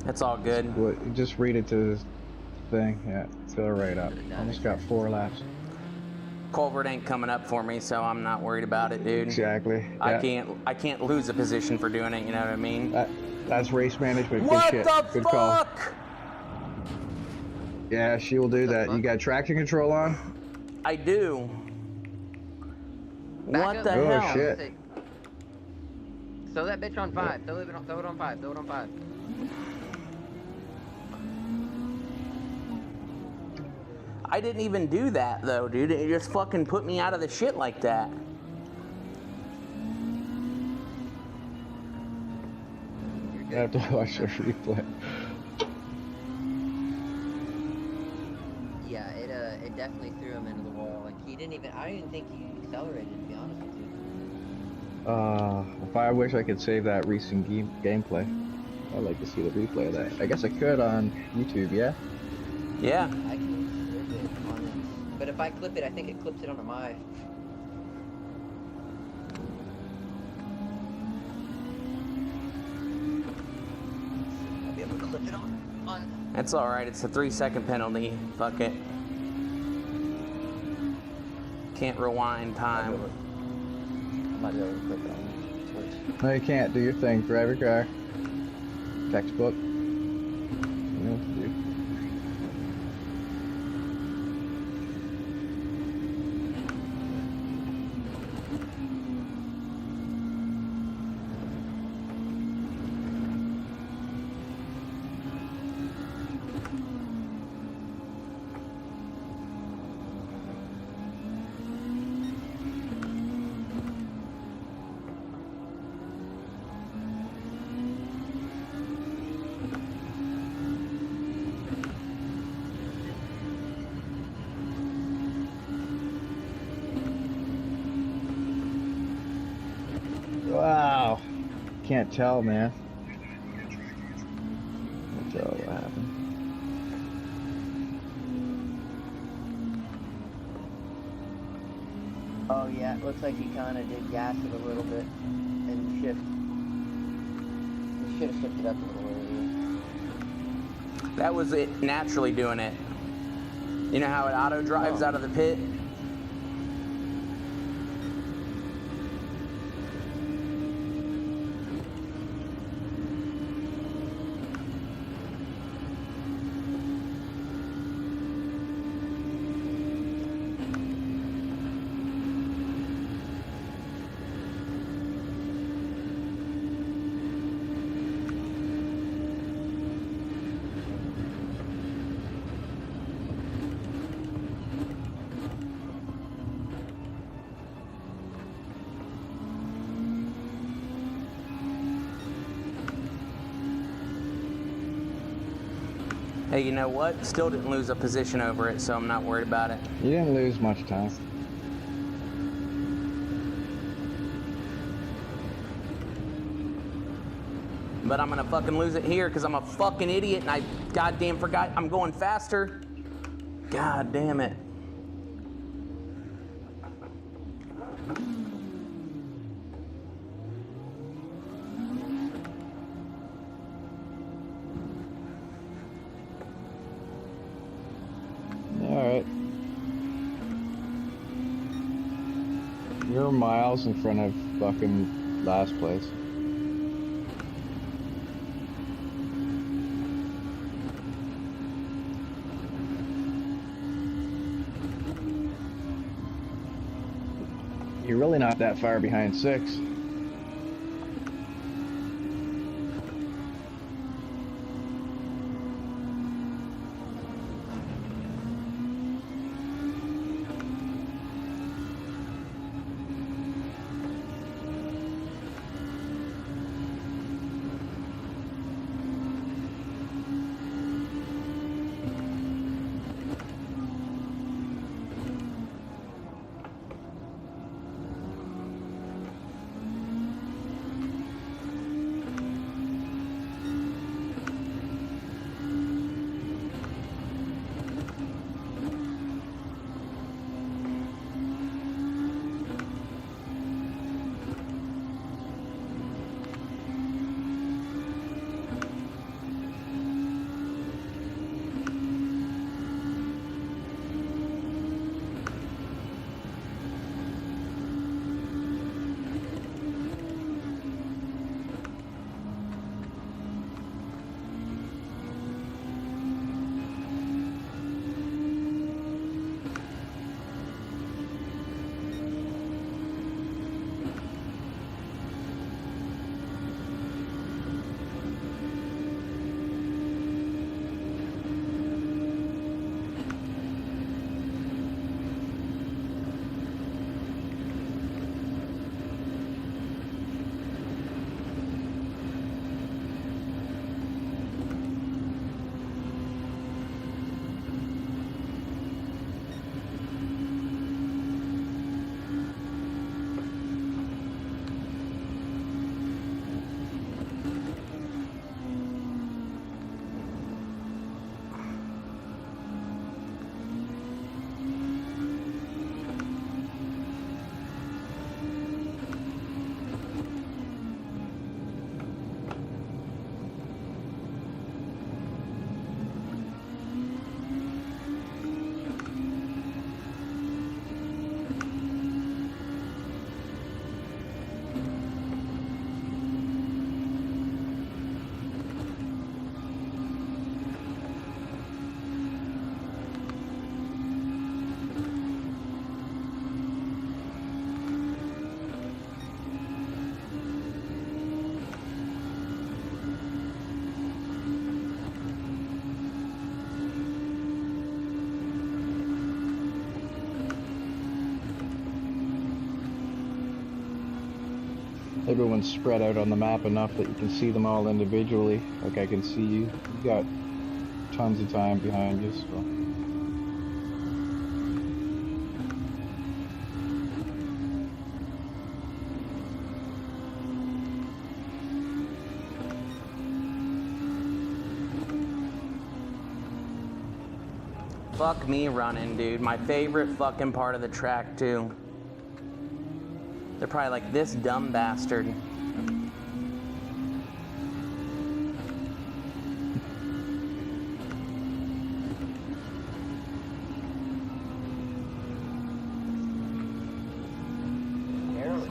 It's all good. What, just read it to the thing. Yeah, fill right up. Almost got 4 laps. Culvert ain't coming up for me, so I'm not worried about it, dude. Exactly. Yeah. I can't lose a position for doing it, you know what I mean? That's race management. Good What shit. the Good fuck? call. Yeah, she will do that. You got traction control on? I do. Back What up. the Oh, hell? shit. Throw that bitch on 5. Throw it on 5. Throw it on 5. I didn't even do that though, dude. It just fucking put me out of the shit like that. I have to watch the replay. Yeah, it definitely threw him into the wall. Like I didn't even think he accelerated, to be honest with you. If I wish I could save that recent gameplay. I'd like to see the replay of that. I guess I could on YouTube, yeah? Yeah. I can save it on it. But if I clip it, I think it clips it onto my. I'll be able to clip it on. That's alright, it's a 3-second penalty. Fuck it. Can't rewind time. Might be able to clip it on Twitch. No, you can't. Do your thing. Drive your car. Textbook. You know what to do. Wow. Can't tell, man. Can't tell what happened. Oh yeah, it looks like he kind of did gas it a little bit and shift. He should have shifted up a little earlier. That was it naturally doing it. You know how it auto drives out of the pit? Hey, you know what? Still didn't lose a position over it, so I'm not worried about it. You didn't lose much time. But I'm gonna fucking lose it here because I'm a fucking idiot and I goddamn forgot I'm going faster. God damn it. Alright. You're miles in front of fucking last place. You're really not that far behind 6. everyone's spread out on the map enough that you can see them all individually. Like I can see you. You've got tons of time behind you, so. Fuck me running, dude. My favorite fucking part of the track, too. They're probably like, this dumb bastard.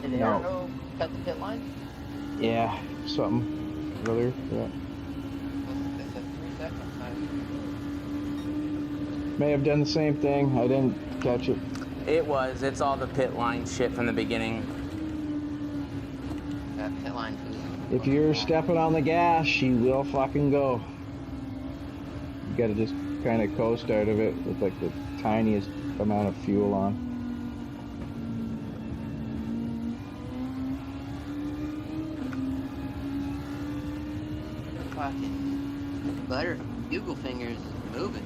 Did Arrow cut the pit line? Yeah, something. Earlier, yeah. They said 3 seconds. May have done the same thing. I didn't catch it. It's all the pit line shit from the beginning. That pit line food. If you're stepping on the gas, she will fucking go. You gotta just kind of coast out of it with like the tiniest amount of fuel on. Fucking butter bugle fingers moving.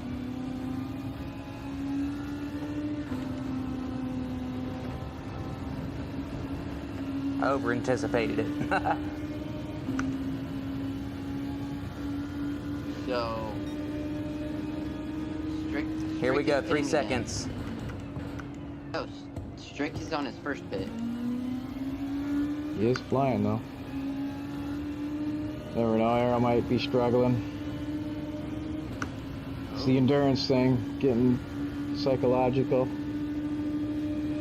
Over anticipated it. So Strick. Here we go, is 3 pitting seconds. again. Oh, Strick is on his first pit. He is flying though. Never know, Arrow might be struggling. It's the endurance thing, getting psychological,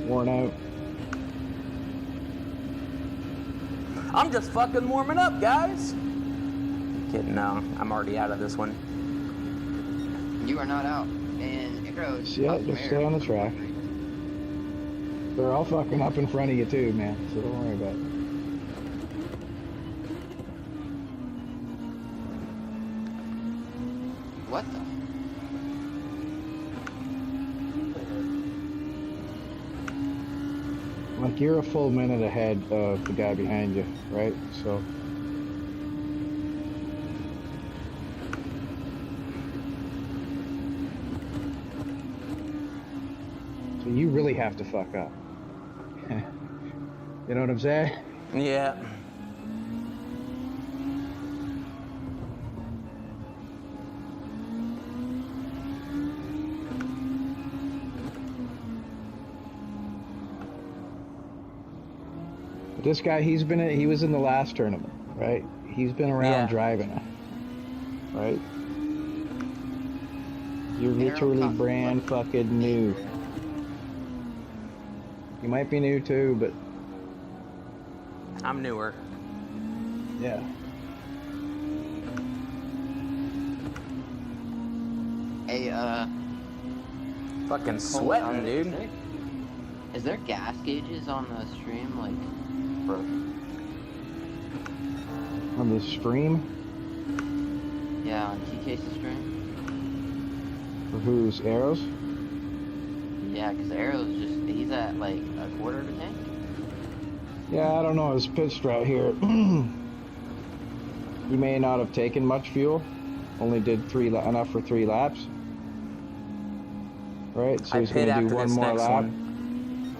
worn out. I'm just fucking warming up, guys. Kidding, no. I'm already out of this one. You are not out. And Arrow. Yeah, just stay on the track. They're all fucking up in front of you too, man, so don't worry about it. What the? Like, you're a full minute ahead of the guy behind you, right? So you really have to fuck up. You know what I'm saying? Yeah. But this guy, he was in the last tournament, right? He's been around driving it, right? You're literally brand fucking new. You might be new too, but I'm newer. yeah. Hey, Fucking sweating, dude. Is there gas gauges on the stream, like, broken? On the stream? Yeah, on TK's stream? For whose? Arrows? Yeah, because Arrow's he's at, like, a quarter of a tank? Yeah, I don't know. His pit strat here. He may not have taken much fuel. Only did enough for 3 laps. Right? So I he's pit gonna do after one this more next lap. one.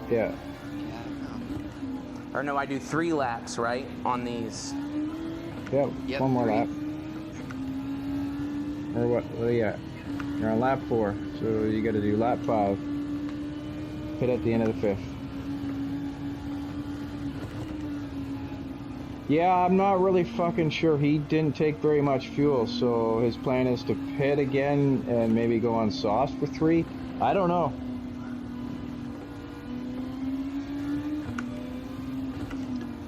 Yeah. Yeah, I don't know. Or no, I do 3 laps, right? On these. Yep. Yep, One more 3. lap. Or what? What are you at? You're on lap 4. So you got to do lap 5. Pit at the end of the 5th. Yeah, I'm not really fucking sure. He didn't take very much fuel, so his plan is to pit again and maybe go on sauce for 3. I don't know.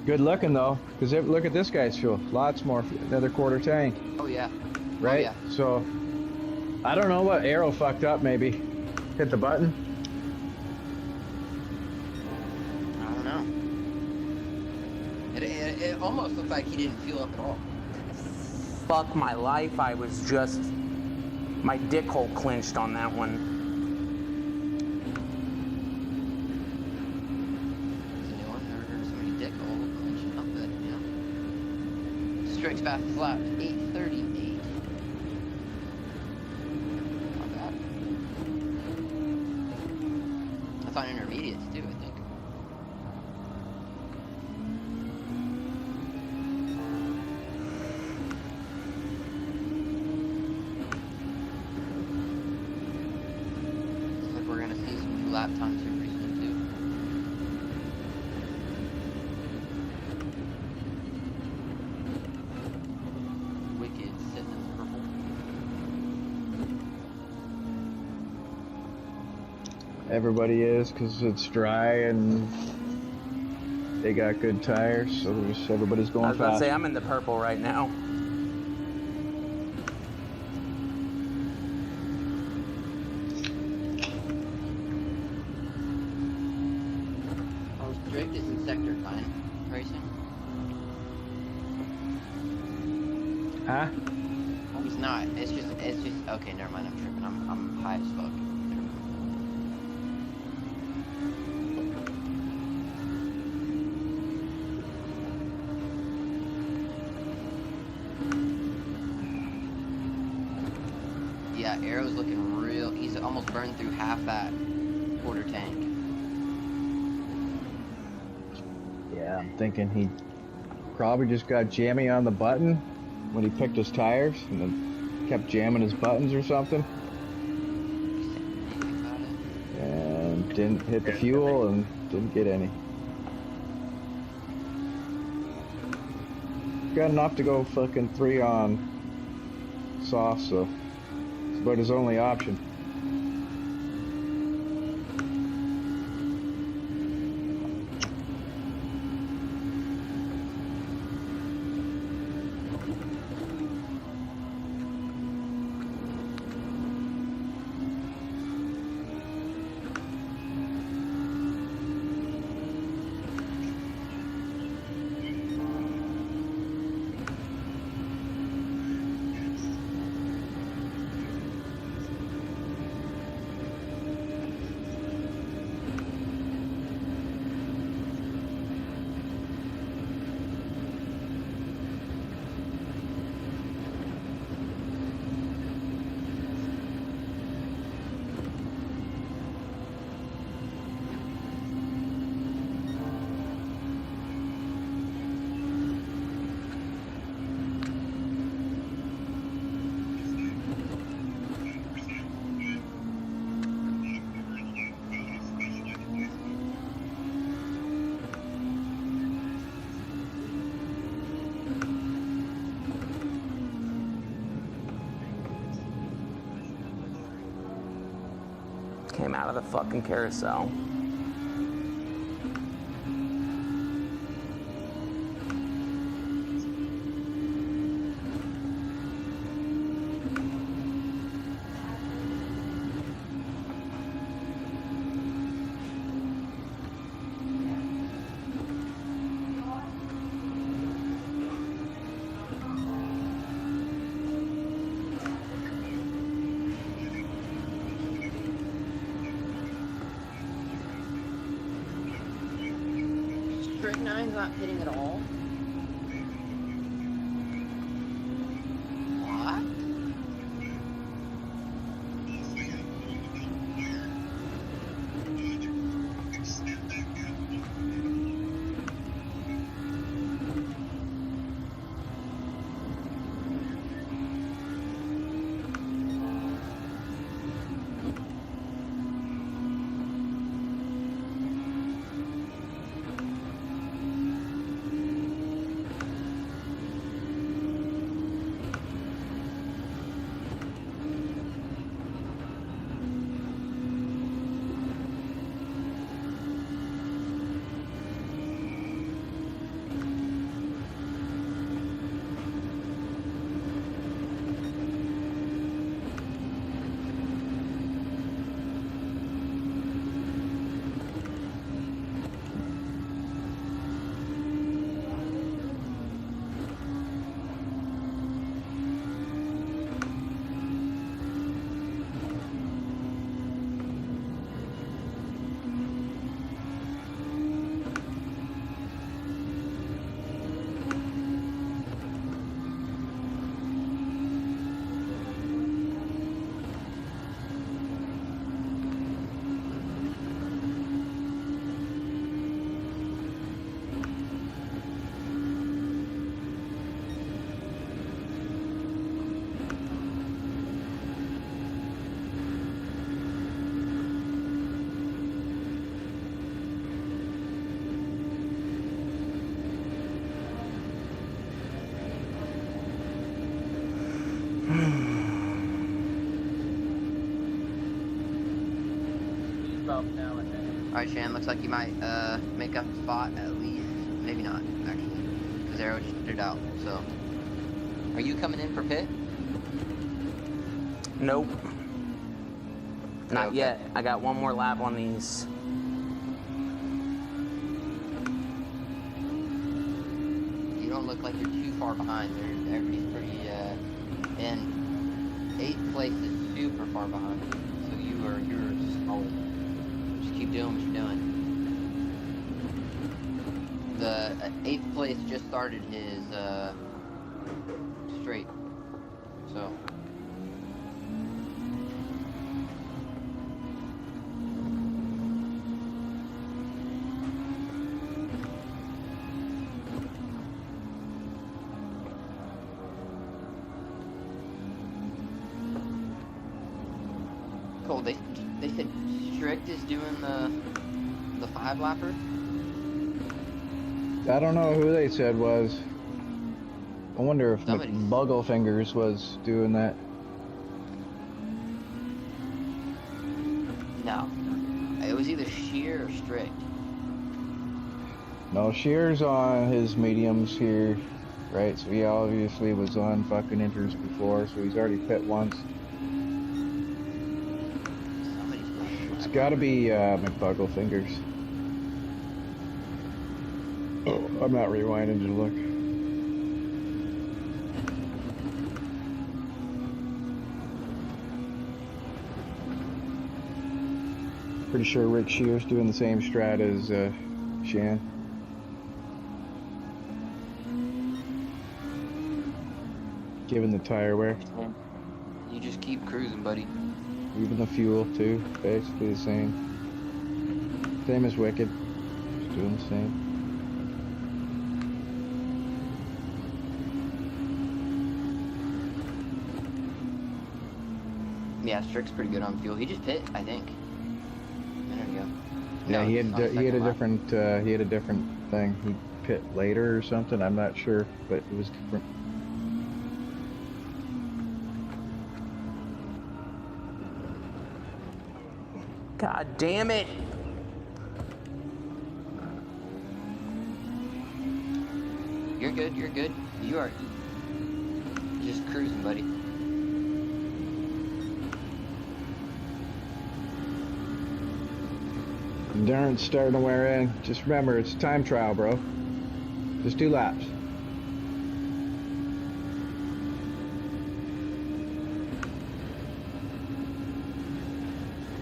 Good looking though, because look at this guy's fuel. Lots more, another quarter tank. Oh, yeah. Right? Oh, yeah. So, I don't know what Arrow fucked up maybe. Hit the button. I don't know. It almost looked like he didn't feel up at all. Fuck my life, I was just... My dick hole clenched on that one. It's a new one. Never heard of somebody dick hole clenching up, but... Strick's fastest lap, 8:38. Not bad. That's on intermediates too, I think. Looks like we're gonna see some new lap times here pretty soon too. Wicked sitting in the purple. Everybody is, because it's dry and they got good tires, so just everybody's I going was about to fast. say, I'm in the purple right now. Oh, Strick is in sector 9 racing. Huh? Oh, he's not. It's just, okay, never mind, I'm tripping. I'm high as fuck. Yeah, Arrow's looking real. He's almost burned through half that quarter tank. Yeah, I'm thinking he probably just got jammy on the button when he picked his tires and then kept jamming his buttons or something. Anything about it? And didn't hit the fuel and didn't get any. Got enough to go fucking 3 on soft, so it's about his only option. Came out of the fucking carousel. Strick 9's not hitting at all. What? Alright, Shan, looks like you might make up a spot at least. Maybe not, actually. Because Arrow just put it out, so. Are you coming in for pit? Nope. Not Okay. yet. I got one more lap on these. You don't look like you're too far behind. Everybody's pretty, in 8th place is super far behind. So you're solid. Just keep doing what you're doing. The 8th place just started his, straight. So. Cool. They said Strict is doing the 5-lapper. I don't know who they said was. I wonder if Somebody. Bugglefingers was doing that. No. It was either Sheer or Strict. No, Shear's on his mediums here, right? So he obviously was on fucking inters before, so he's already pit once. Somebody's It's gotta be McBugglefingers. Oh, I'm not rewinding to look. Pretty sure Rick Shear's doing the same strat as Shan. Given the tire wear. You just keep cruising, buddy. Even the fuel too, basically the same. Same as Wicked. Just doing the same. Yeah, Strict's pretty good on fuel. He just pit, I think. A minute ago. Yeah, No, he it's had on he had a second lap. different thing. He pit later or something. I'm not sure, but it was different. God damn it! You're good, you're good. You are just cruising, buddy. Endurance starting to wear in. Just remember, it's a time trial, bro. Just 2 laps.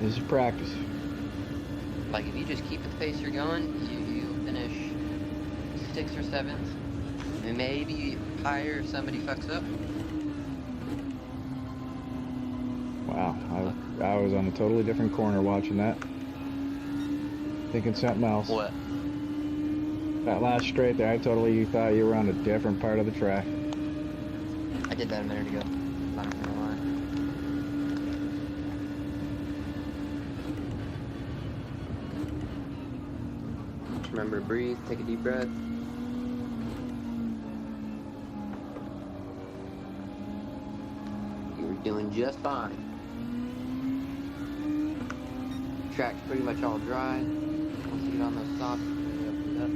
This is practice. Like, if you just keep at the pace you're going, you finish 6th or 7th. Maybe higher if somebody fucks up. Wow, I was on a totally different corner watching that. Thinking something else. What? That last straight there, I totally thought you were on a different part of the track. I did that a minute ago. Not gonna lie. Just remember to breathe, take a deep breath. You're doing just fine. Track's pretty much all dry. Once you get on those softs, you open it up.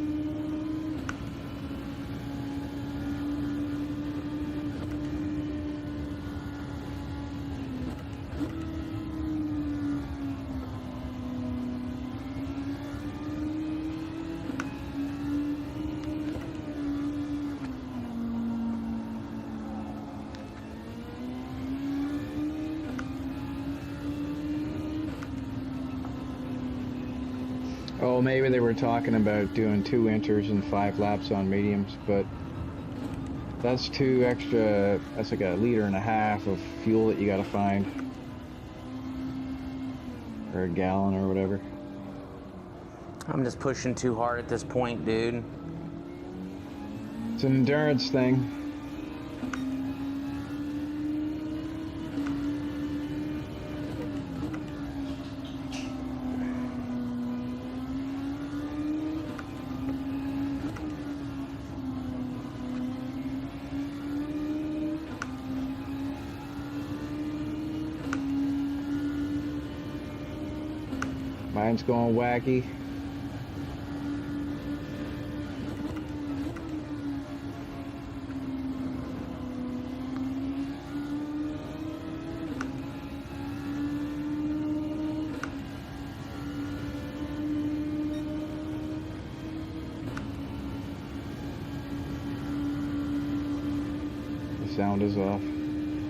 Oh, maybe they were talking about doing 2 inters and 5 laps on mediums, but that's 2 extra, that's like 1.5 liters of fuel that you gotta find. Or a gallon or whatever. I'm just pushing too hard at this point, dude. It's an endurance thing. Mine's going wacky. The sound is off.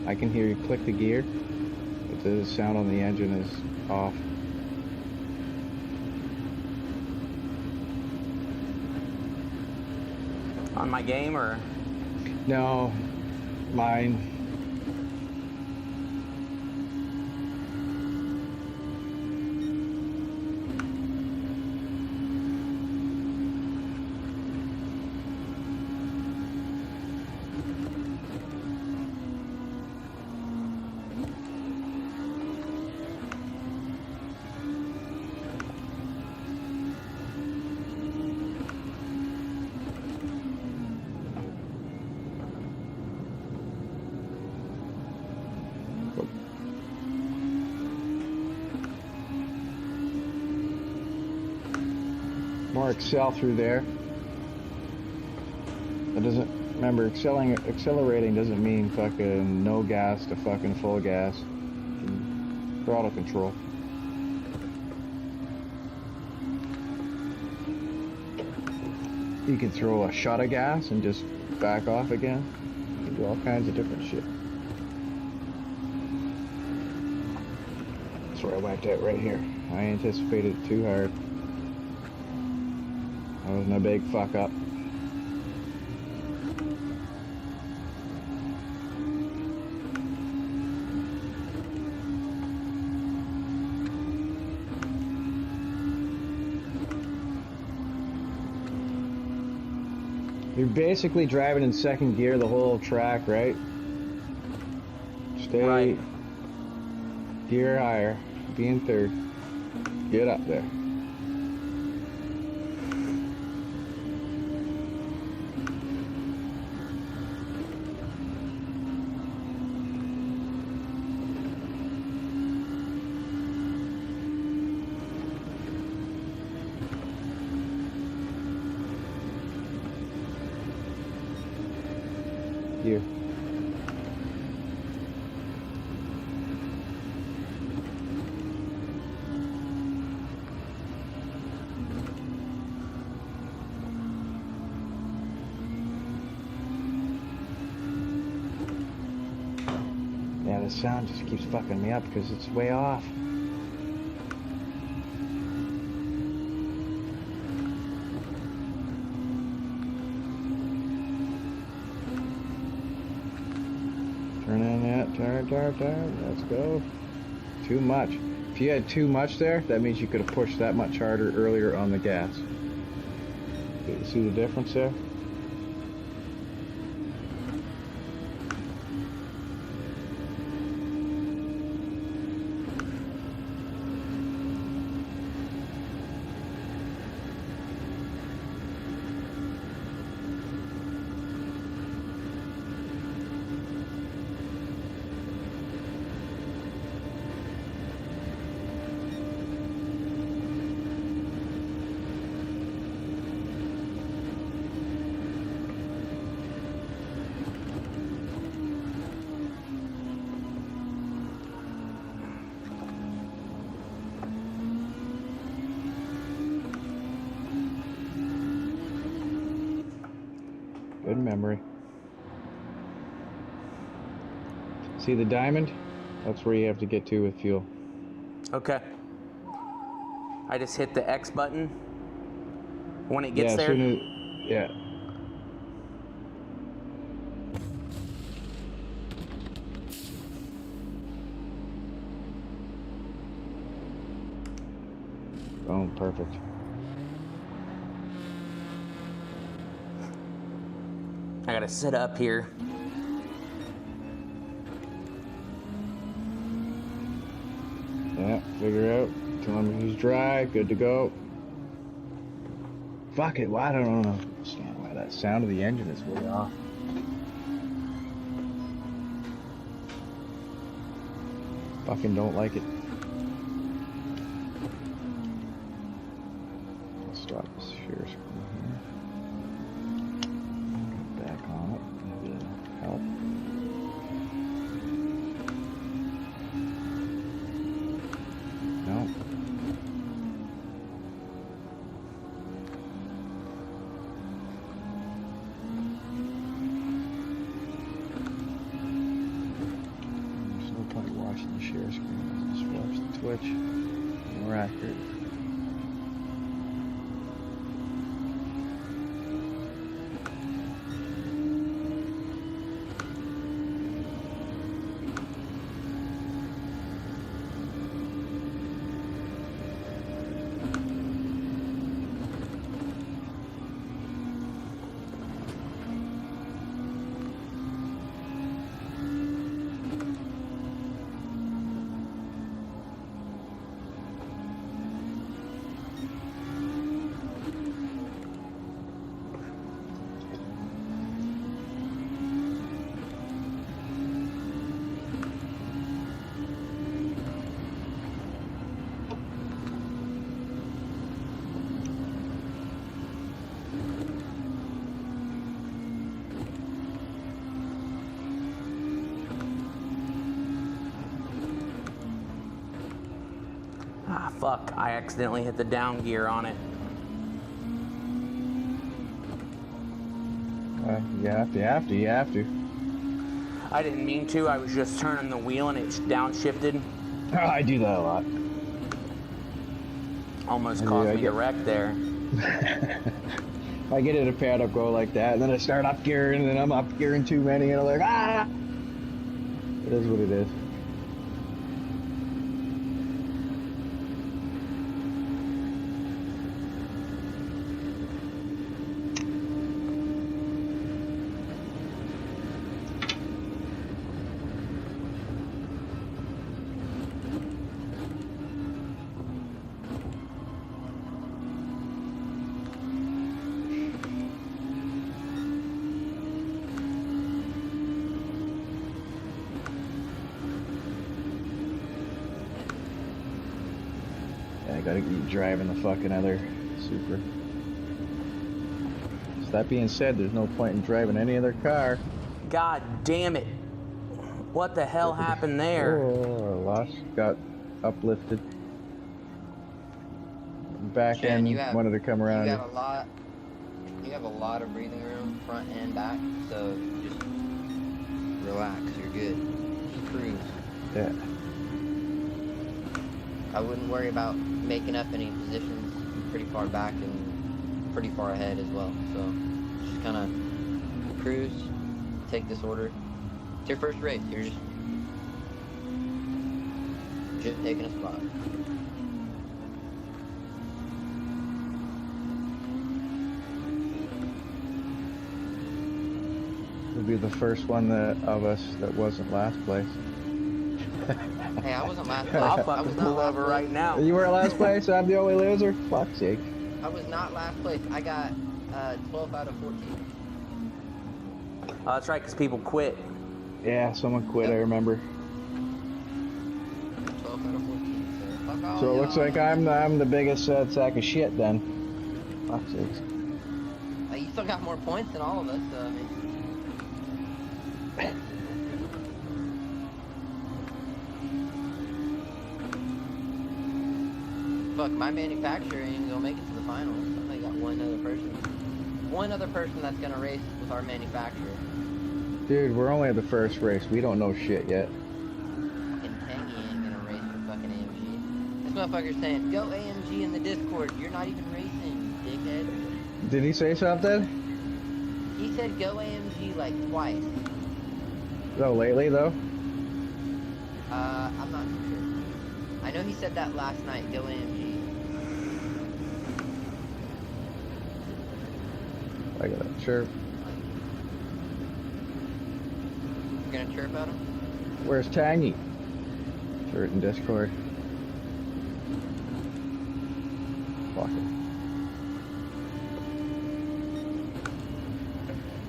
I can hear you click the gear, but the sound on the engine is off. On my game, or? No, mine. More excel through there. That doesn't, remember, accelerating doesn't mean fucking no gas to fucking full gas. Throttle control. You can throw a shot of gas and just back off again. You can do all kinds of different shit. That's where I wiped out right here. I anticipated it too hard. That was my big fuck up. You're basically driving in second gear the whole track, right? Stay Right. gear higher. Be in third. Get up there. Here. Yeah, the sound just keeps fucking me up because it's way off. Turn in that, turn, let's go. Too much. If you had too much there, that means you could have pushed that much harder earlier on the gas. You see the difference there? Good memory. See the diamond? That's where you have to get to with fuel. Okay. I just hit the X button when it gets Yeah, there. Yeah. Oh, perfect. I gotta sit up here. Yeah, figure out. Tell him he's dry, good to go. Fuck it, why I don't understand why that sound of the engine is way off. Fucking don't like it. Stop the share screen here. Get back on it. Maybe it'll help. No. There's no point watching the share screen. Just watch the Twitch. More accurate. Ah, fuck. I accidentally hit the down gear on it. You have to. I didn't mean to. I was just turning the wheel and it downshifted. I do that a lot. Almost caused me to wreck there. I get in a paddock go like that, and then I start up gearing, and then I'm up gearing too many, and I'm like, ah! It is what it is. I gotta keep driving the fucking other Supra. So that being said, there's no point in driving any other car. God damn it. What the hell happened there? Oh, lost, got uplifted. Back end wanted to come around. You have a lot of breathing room, front and back, so just relax, you're good. Just cruise. Yeah. I wouldn't worry about making up any positions. You're pretty far back and pretty far ahead as well. So just kind of cruise, take this order. It's your first race. You're just taking a spot. It'll be the first one of us that wasn't last place. Hey, I wasn't last place. I'll fucking pull over right now. You weren't last place? I'm the only loser? Fuck's sake. I was not last place. I got 12 out of 14. Oh, that's right, because people quit. Yeah, someone quit, I remember. 12 out of 14. So, fuck all So it looks like I'm the biggest sack of shit then. Fuck's sakes. You still got more points than all of us, so I mean. Fuck, my manufacturer ain't gonna make it to the finals. I only got one other person that's gonna race with our manufacturer. Dude, we're only at the first race. We don't know shit yet. Fucking Tangy ain't gonna race for fucking AMG. This motherfucker's saying, go AMG in the Discord. You're not even racing, dickhead. Did he say something? He said go AMG like twice. No, lately though? I'm not too sure. I know he said that last night, go AMG. I got a chirp. You gonna chirp at him? Where's Tangy? Chirp in Discord. Fuck it.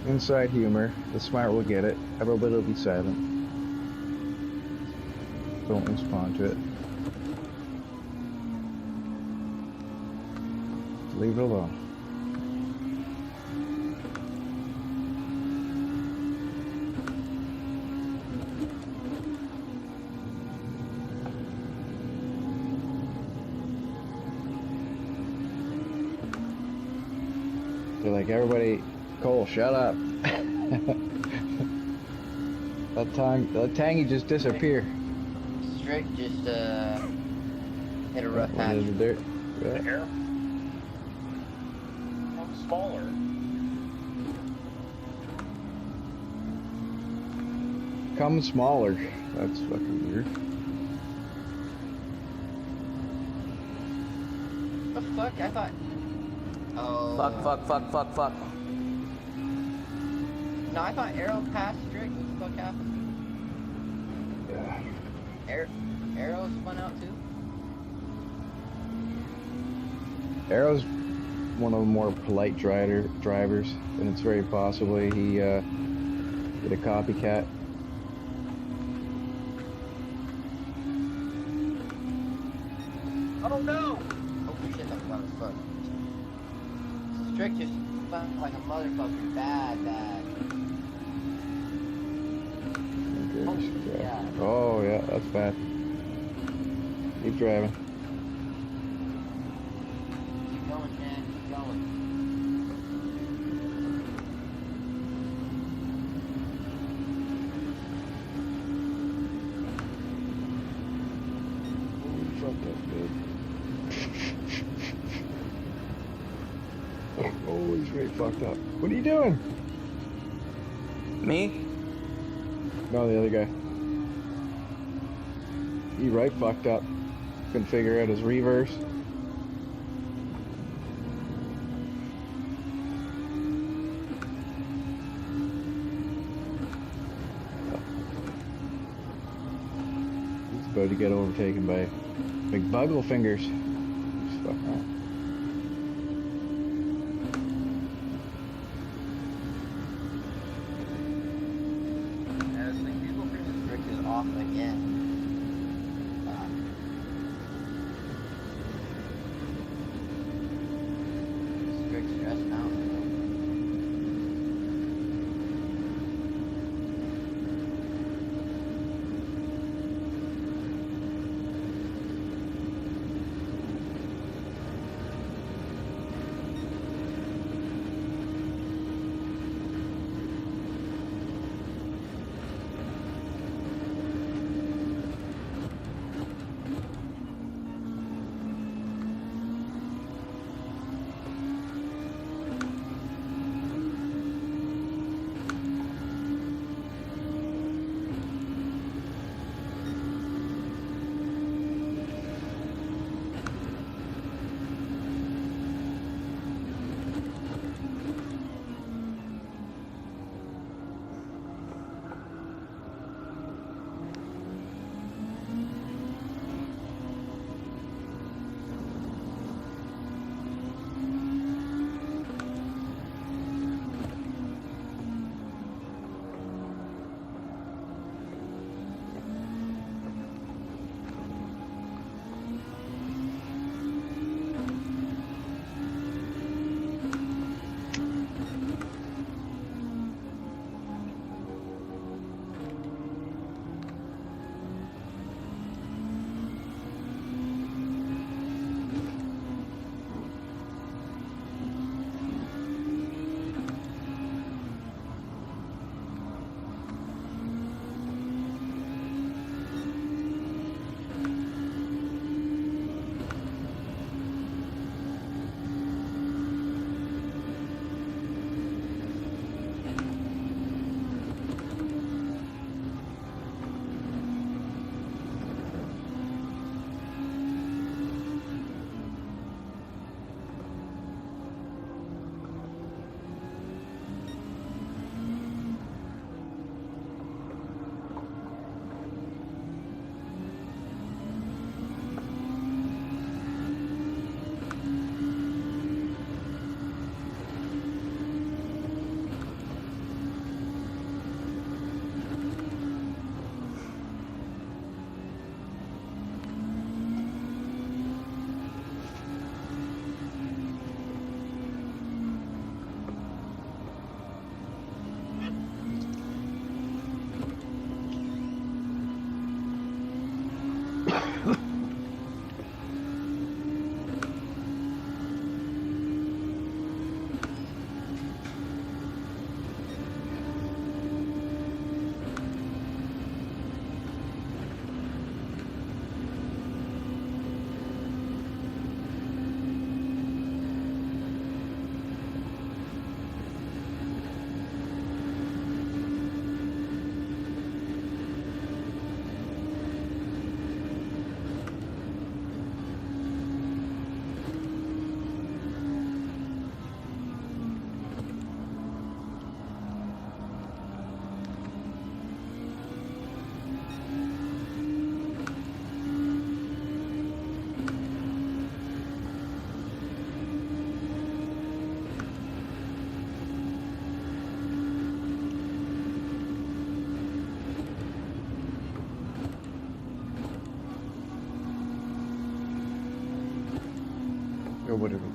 Inside humor. The smart will get it. Everybody will be silent. Don't respond to it. leave it alone. They're like, everybody, Cole, shut up. That Tangy just disappear. Strict just hit a rough patch. There. The hair smaller. Come smaller. That's fucking weird. What the fuck? I thought. Oh. Fuck. No, I thought Arrow passed Strict. What the fuck happened? Yeah. Arrow spun out too? Arrow's one of the more polite drivers, and it's very possibly he did a copycat. Oh no! Oh shit, that was fuck. Strict just spun like a motherfucker. Bad. Okay, yeah. Oh yeah, that's bad. Keep driving. Keep going, man. Keep going. Holy fuck, that's good. Oh, he's very fucked up. What are you doing? Me? No, the other guy. He right fucked up. Couldn't figure out his reverse. He's about to get overtaken by big buggle fingers. Just fuck that. Strict is off again. Strict stressing out.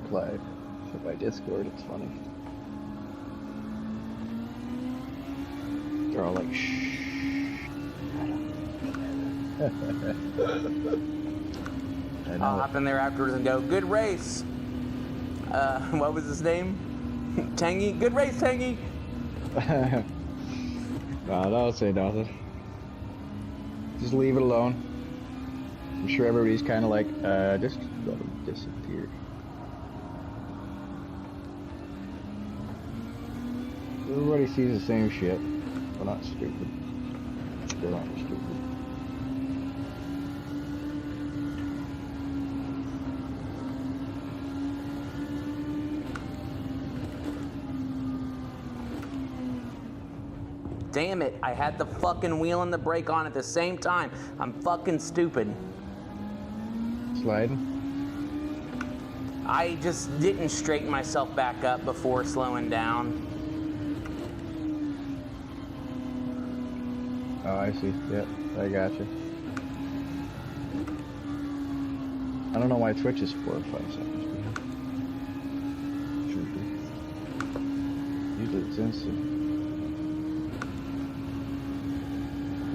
replied. So by Discord, it's funny. They're all like, shh. I know. I'll hop in there afterwards and go, good race. What was his name? Tangy? Good race, Tangy. No, don't say nothing. Just leave it alone. I'm sure everybody's kind of like, just let him disappear. Everybody sees the same shit. We're not stupid. They're not stupid. Damn it, I had the fucking wheel and the brake on at the same time. I'm fucking stupid. Sliding. I just didn't straighten myself back up before slowing down. Oh, I see. Yep, I got you. I don't know why Twitch is 4 or 5 seconds behind. Should be. Usually it's instant.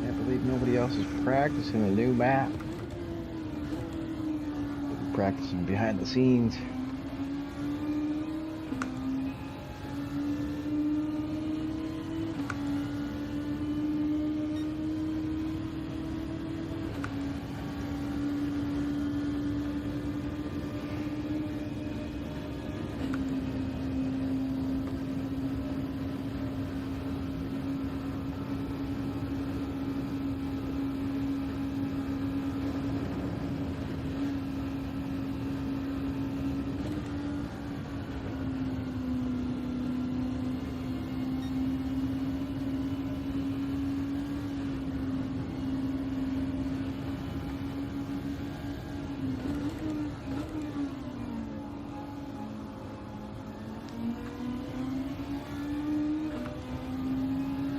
Can't believe nobody else is practicing a new map. Practicing behind the scenes.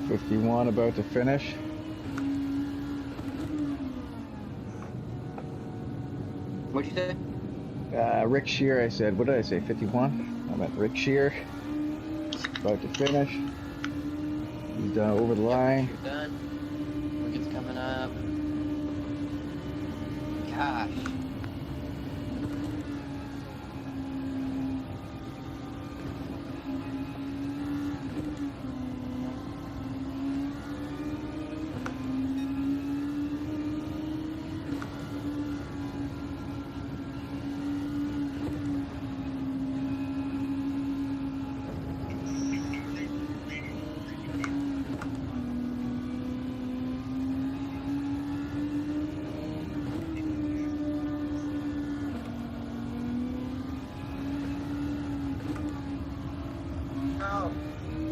.51 about to finish. What'd you say? Rick Shear, I said. What did I say? 51? I meant Rick Shear. About to finish. He's done over the line. You're done. Wicket's coming up. Gosh.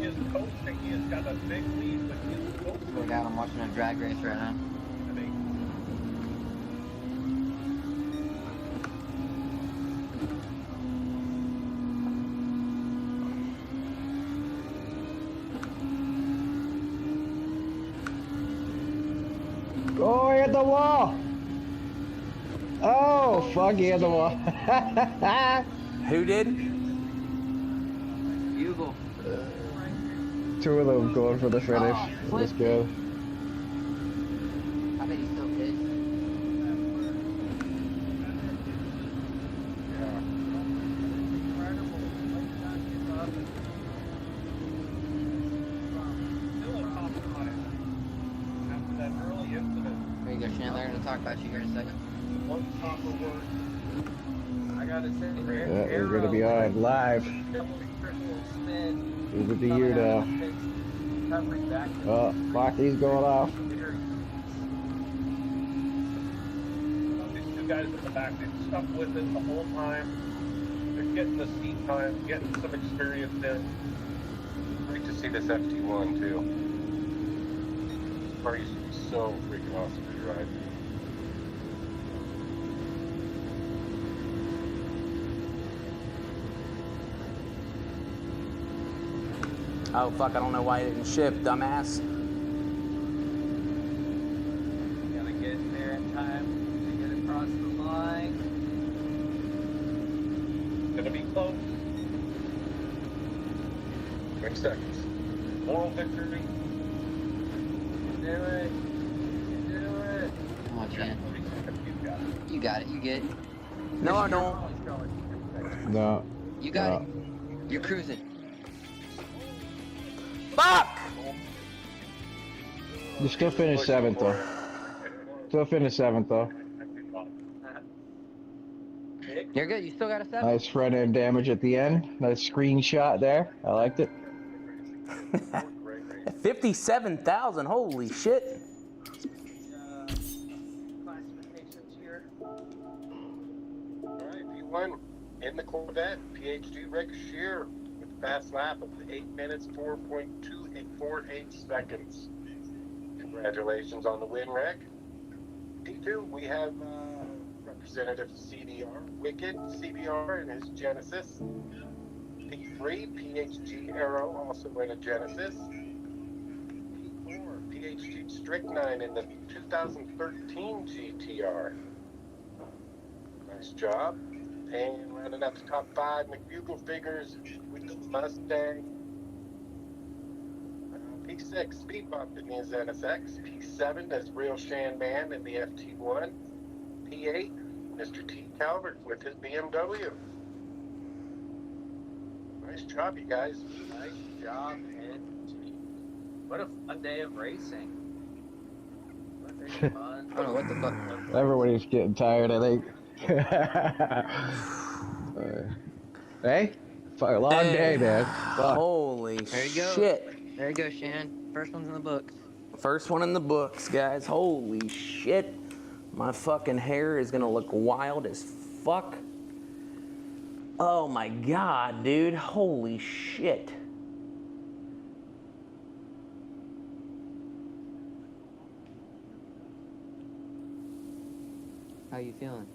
His coasting, he has got a big lead, but his coasting. Go down. I'm watching a drag race right now. I think. Oh, he hit the wall! Oh, fuck, he hit the wall. Who did? Bugle. 2 of them going for the finish. Let's go. I bet he's still pissed. Still a top 5 after that early incident. There you go, Chandler. I'm gonna talk about you here in a second. One top of work. I gotta say, Yeah, we're gonna be on live. Over the year now. Oh, Lockie's going off. These 2 guys in the back, they've stuck with it the whole time. They're getting the seat time, getting some experience in. Great to see this FT1 too. This car used to be so freaking awesome to drive. Oh fuck, I don't know why it didn't shift, dumbass. Gotta get in there in time to get across the line. Gonna be 20 seconds. Moral victory. Do it. Do it. Come on, Chan. 20 seconds. You got it. You got it. You get it. No, I You're- don't. No. You got no. it. You're cruising. Fuck! You still finished 7th though. Still finished 7th though. You're good. You still got a 7. Nice front end damage at the end. Nice screenshot there. I liked it. 57,000. Holy shit. Classifications here. Alright, P1 in the Corvette, PHG Rick Shear with a fast lap of 8 minutes, 4.2848 seconds. Congratulations on the win, Rick. P2, we have Representative CDR, Wicked CBR in his Genesis. P3, PHG Arrow, also in a Genesis. P4, PHG Strychnine in the 2013 GTR. Nice job. And rounding out the top 5, McBugle Figures with the Mustang. P6, Speed Bump in his NSX. P7, that's Real Shan Man in the FT1. P8, Mr. T. Calvert with his BMW. Nice job, you guys. Nice job, indeed. What a fun day of racing. What a fun. I don't know what the fuck. Everybody's getting tired, I think. Hey? Fuck, a long day, man. Fuck. Holy There you go. shit. There you go, Shan. First one's in the books. First one in the books, guys. Holy shit. My fucking hair is gonna look wild as fuck. Oh my god, dude. Holy shit. How you feeling?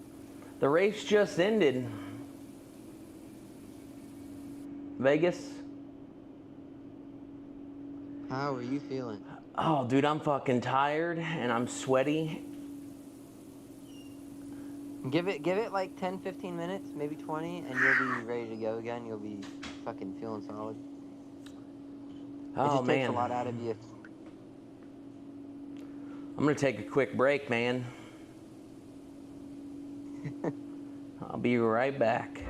The race just ended. Vegas. How are you feeling? Oh, dude, I'm fucking tired and I'm sweaty. Give it like 10, 15 minutes, maybe 20, and you'll be ready to go again. You'll be fucking feeling solid. It Oh, just takes a man. lot out of you. I'm gonna take a quick break, man. I'll be right back.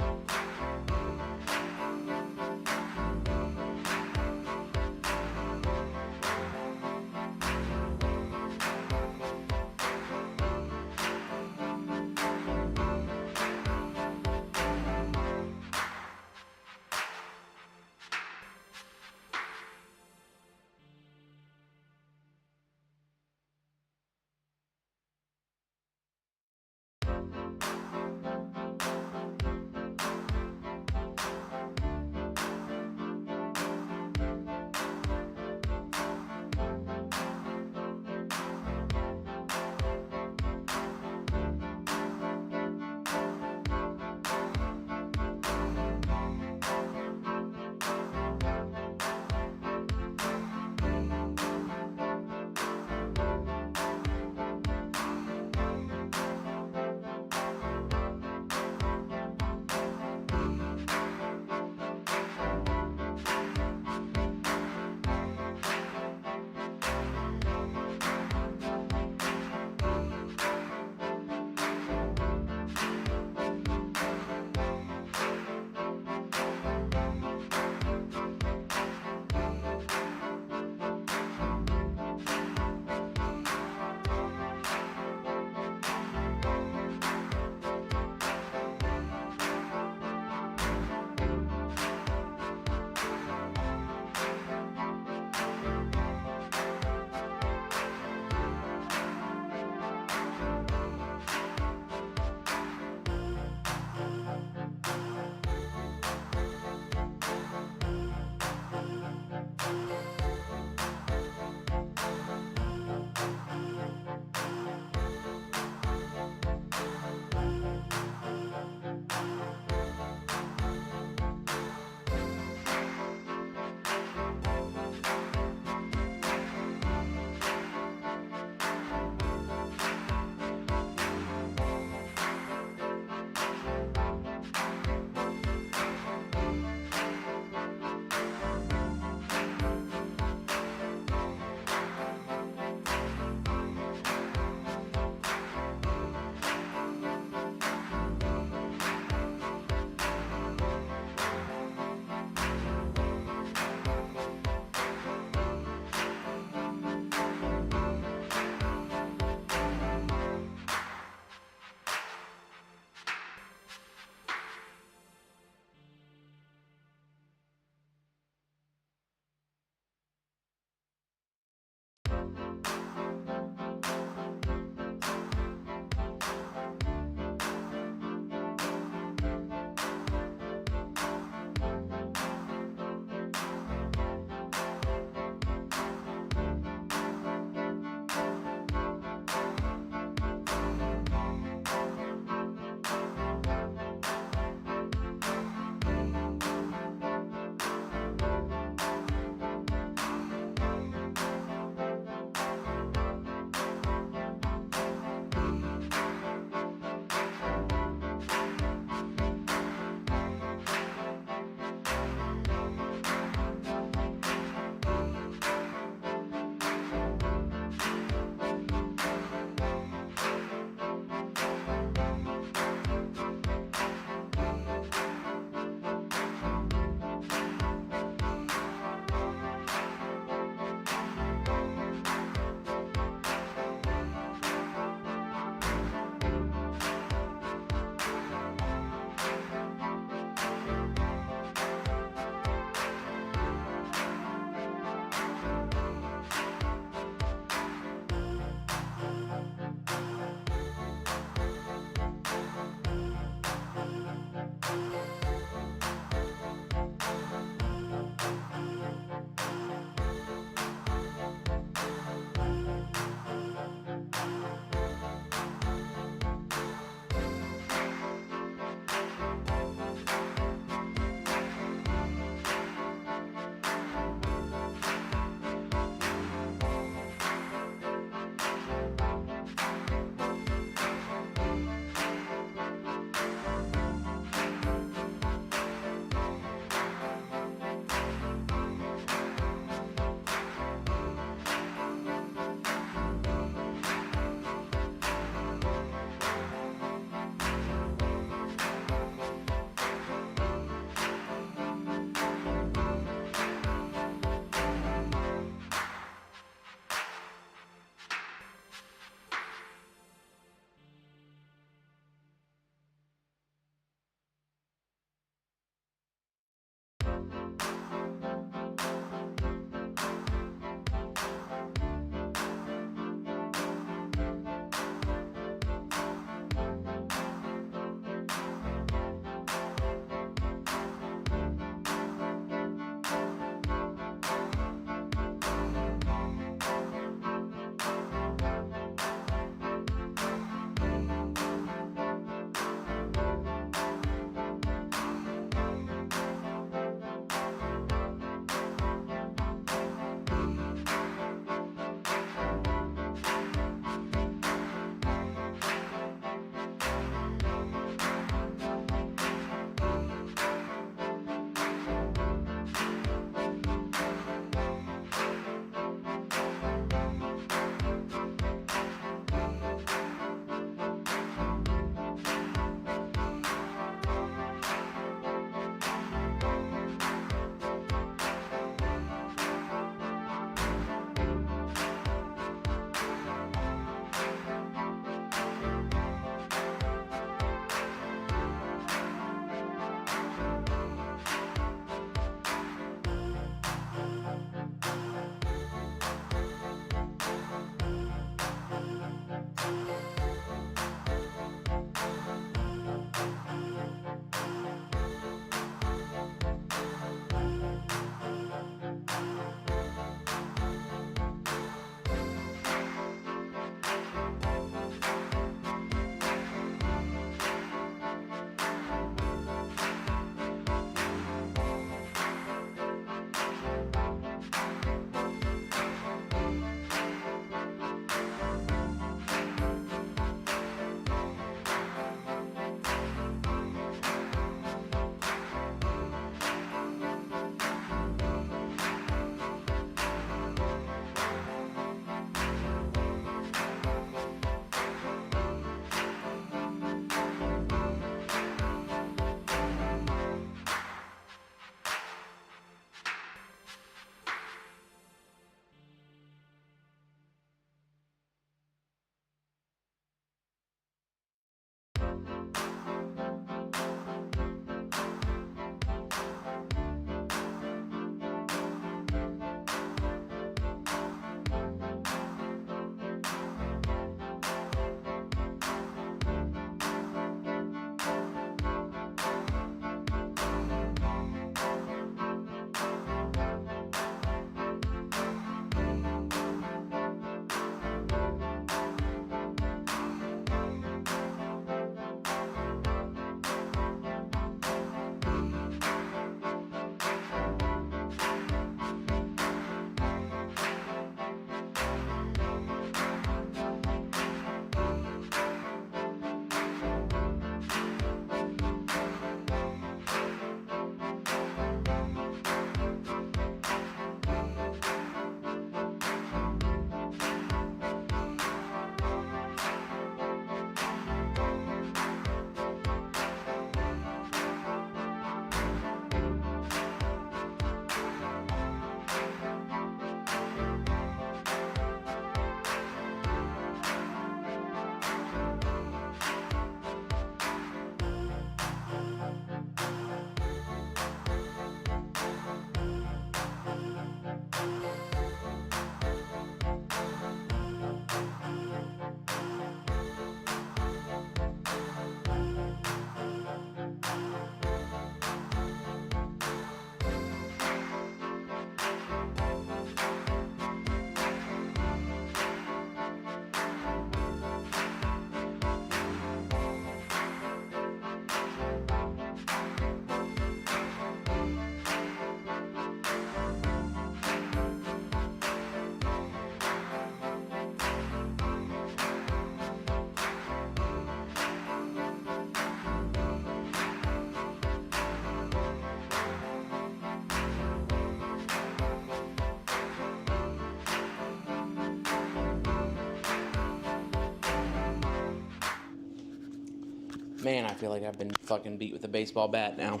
Man, I feel like I've been fucking beat with a baseball bat now.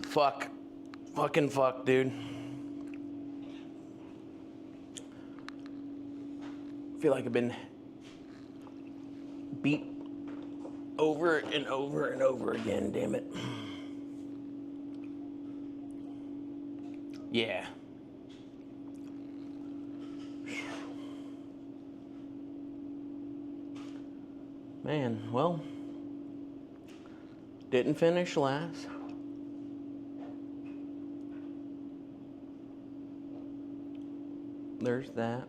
Fuck. Fucking fuck, dude. I feel like I've been beat over and over and over again, damn it. Yeah. Man, well, didn't finish last. There's that.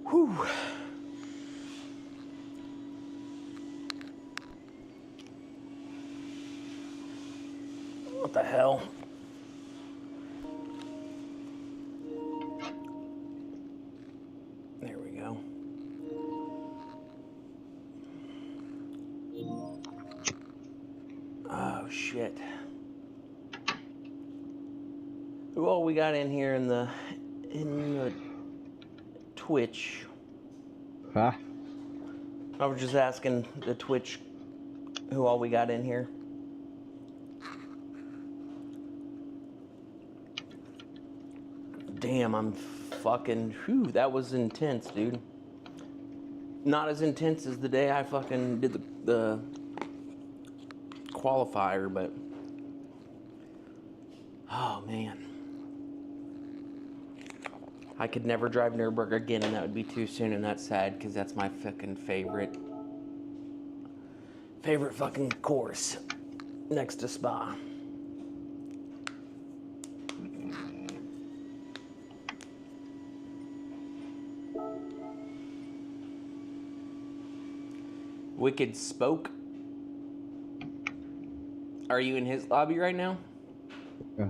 Whew. What the hell? There we go. Oh shit. Who all we got in here in the Twitch? Huh? I was just asking the Twitch who all we got in here. Damn, I'm fucking, whew, that was intense, dude. Not as intense as the day I fucking did the qualifier, but oh man. I could never drive Nürburgring again, and that would be too soon, and that's sad, because that's my fucking favorite fucking course next to Spa. Wicked Spoke. Are you in his lobby right now? Yeah.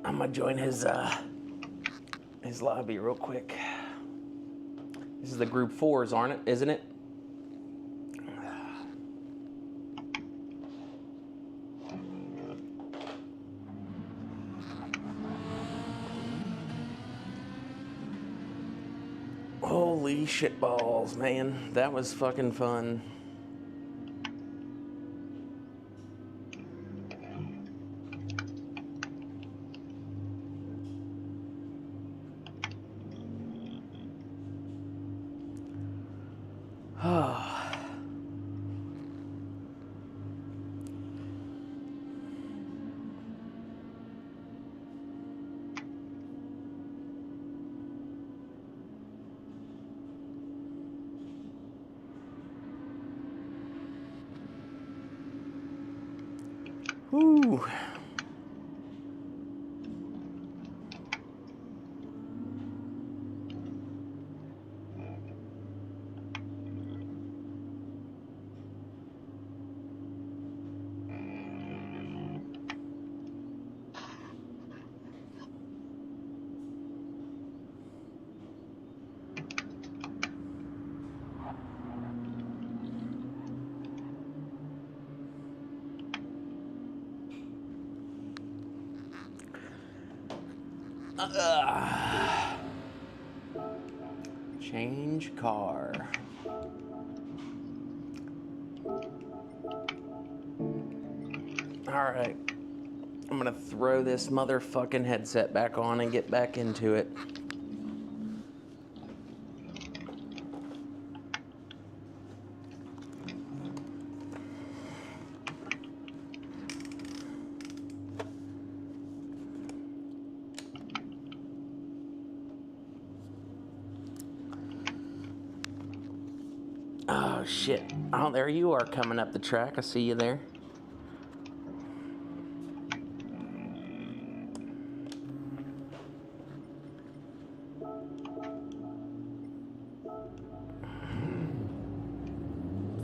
I'm gonna join his lobby real quick. This is the group 4s, aren't it? Isn't it? Holy shitballs, man. That was fucking fun. Woo. Change car. Alright. I'm gonna throw this motherfucking headset back on and get back into it. Oh shit. Oh, there you are coming up the track. I see you there.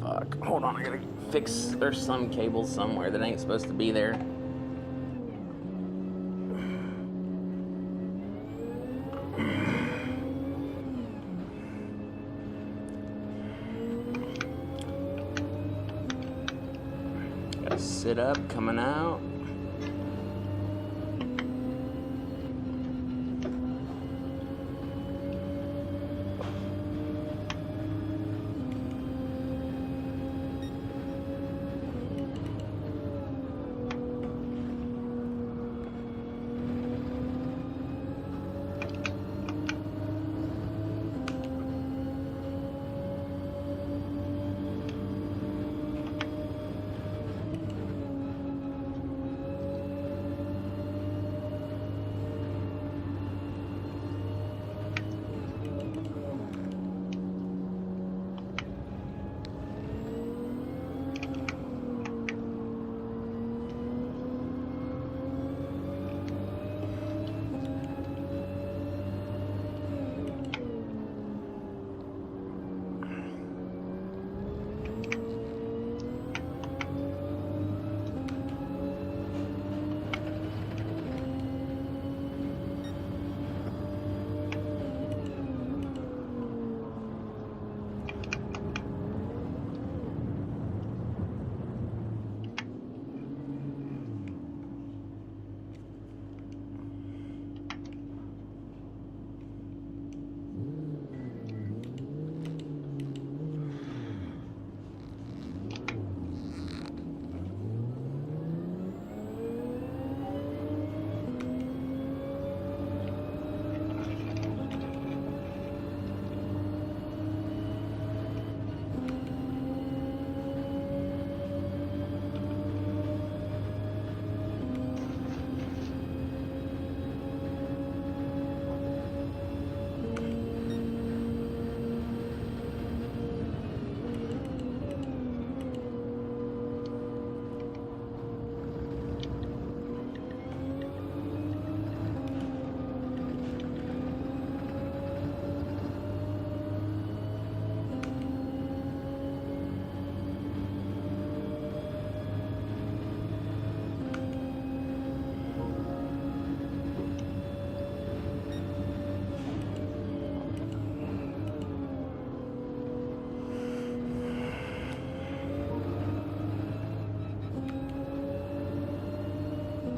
Fuck. Hold on, I gotta fix. There's some cable somewhere that ain't supposed to be there. Sit up, coming out.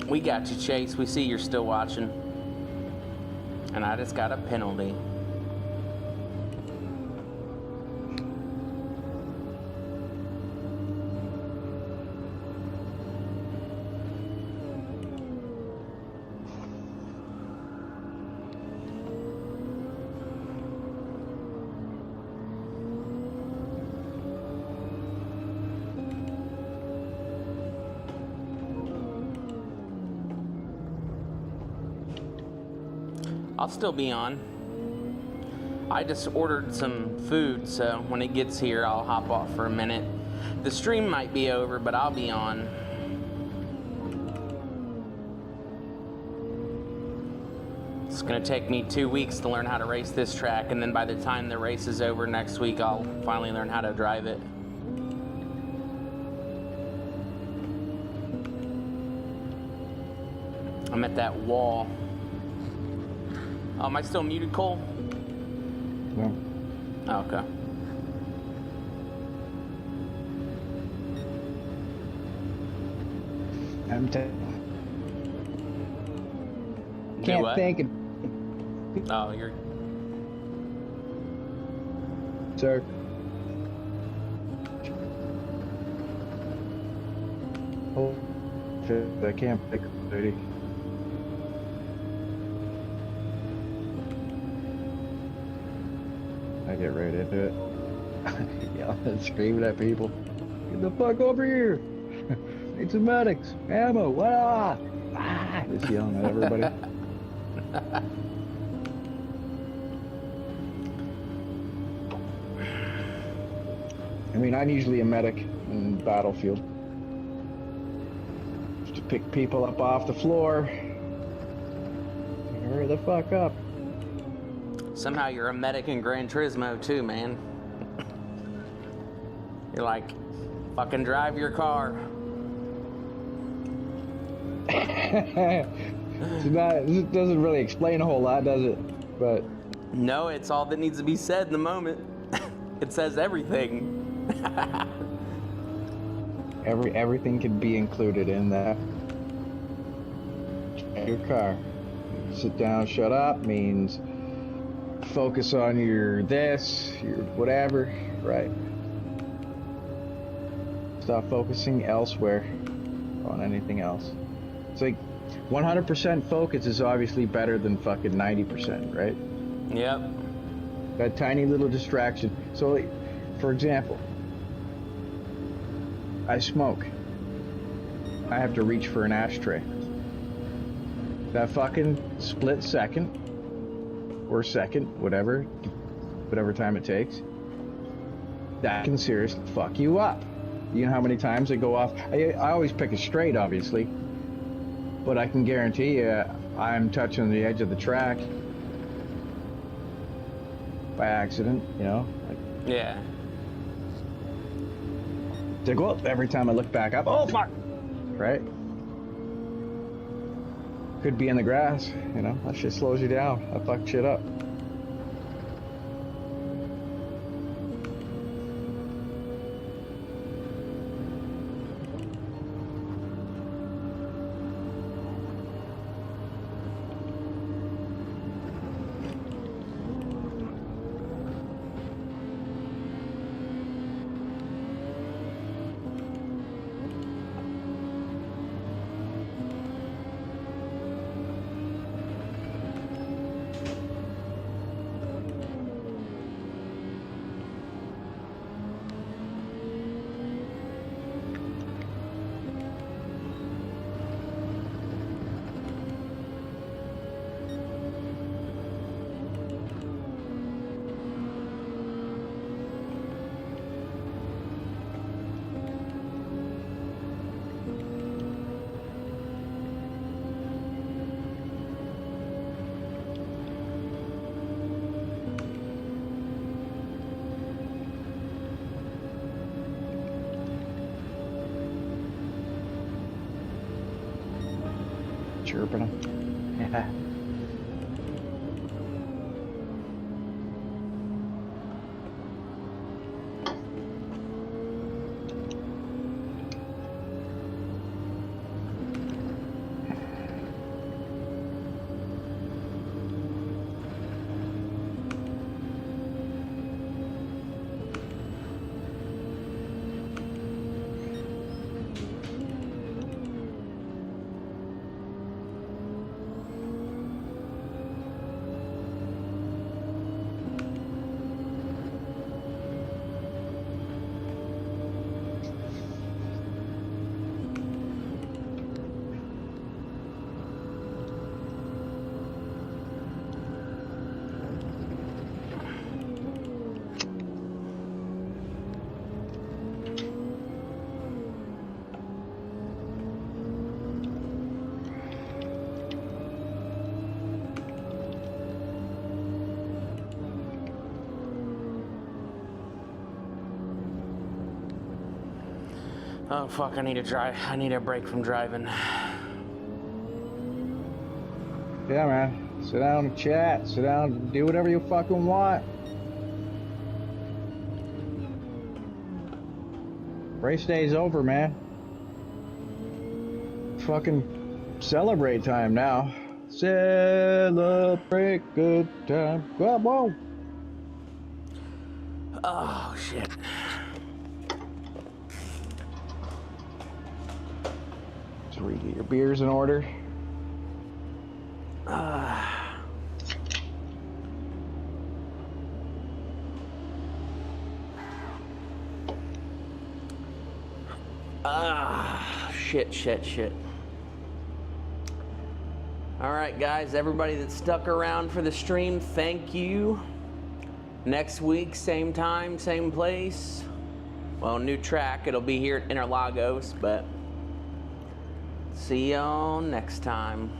We got you, Chase. We see you're still watching. And I just got a penalty. I'll still be on. I just ordered some food, so when it gets here, I'll hop off for a minute. The stream might be over, but I'll be on. It's gonna take me 2 weeks to learn how to race this track, and then by the time the race is over next week, I'll finally learn how to drive it. I'm at that wall. Oh, am I still muted, Cole? No. Oh, okay. I'm Do can't what? think. Oh, you're... Sir. Oh, I can't pick 30. I get right into it. Yelling and screaming at people. Get the fuck over here! Need some medics! Ammo! Ah! Ah! Just yelling at everybody. I mean, I'm usually a medic in Battlefield. Just to pick people up off the floor. Hurry the fuck up. Somehow you're a medic in Gran Turismo too, man. You're like, fucking drive your car. It doesn't really explain a whole lot, does it? But No, it's all that needs to be said in the moment. It says everything. Everything can be included in that. Your car. Sit down, shut up means focus on your this, your whatever, right? Stop focusing elsewhere on anything else. It's like 100% focus is obviously better than fucking 90%, right? Yep. That tiny little distraction. So, like, for example, I smoke. I have to reach for an ashtray. That fucking split second, or second, whatever time it takes, that can seriously fuck you up. You know how many times I go off? I always pick it straight, obviously, but I can guarantee you I'm touching the edge of the track by accident, you know? Yeah. To go up every time I look back up, oh fuck! Right? Could be in the grass, you know? That shit slows you down. That fucks shit up. Chirping them. Yeah. Oh fuck, I need to drive. I need a break from driving. Yeah, man. Sit down and chat. Sit down and do whatever you fucking want. Race day's over, man. Fucking celebrate time now. Celebrate good time. Come on. Oh shit. So we get your beers in order. Shit. All right, guys, everybody that stuck around for the stream, thank you. Next week, same time, same place. Well, new track. It'll be here at Interlagos, but see y'all next time.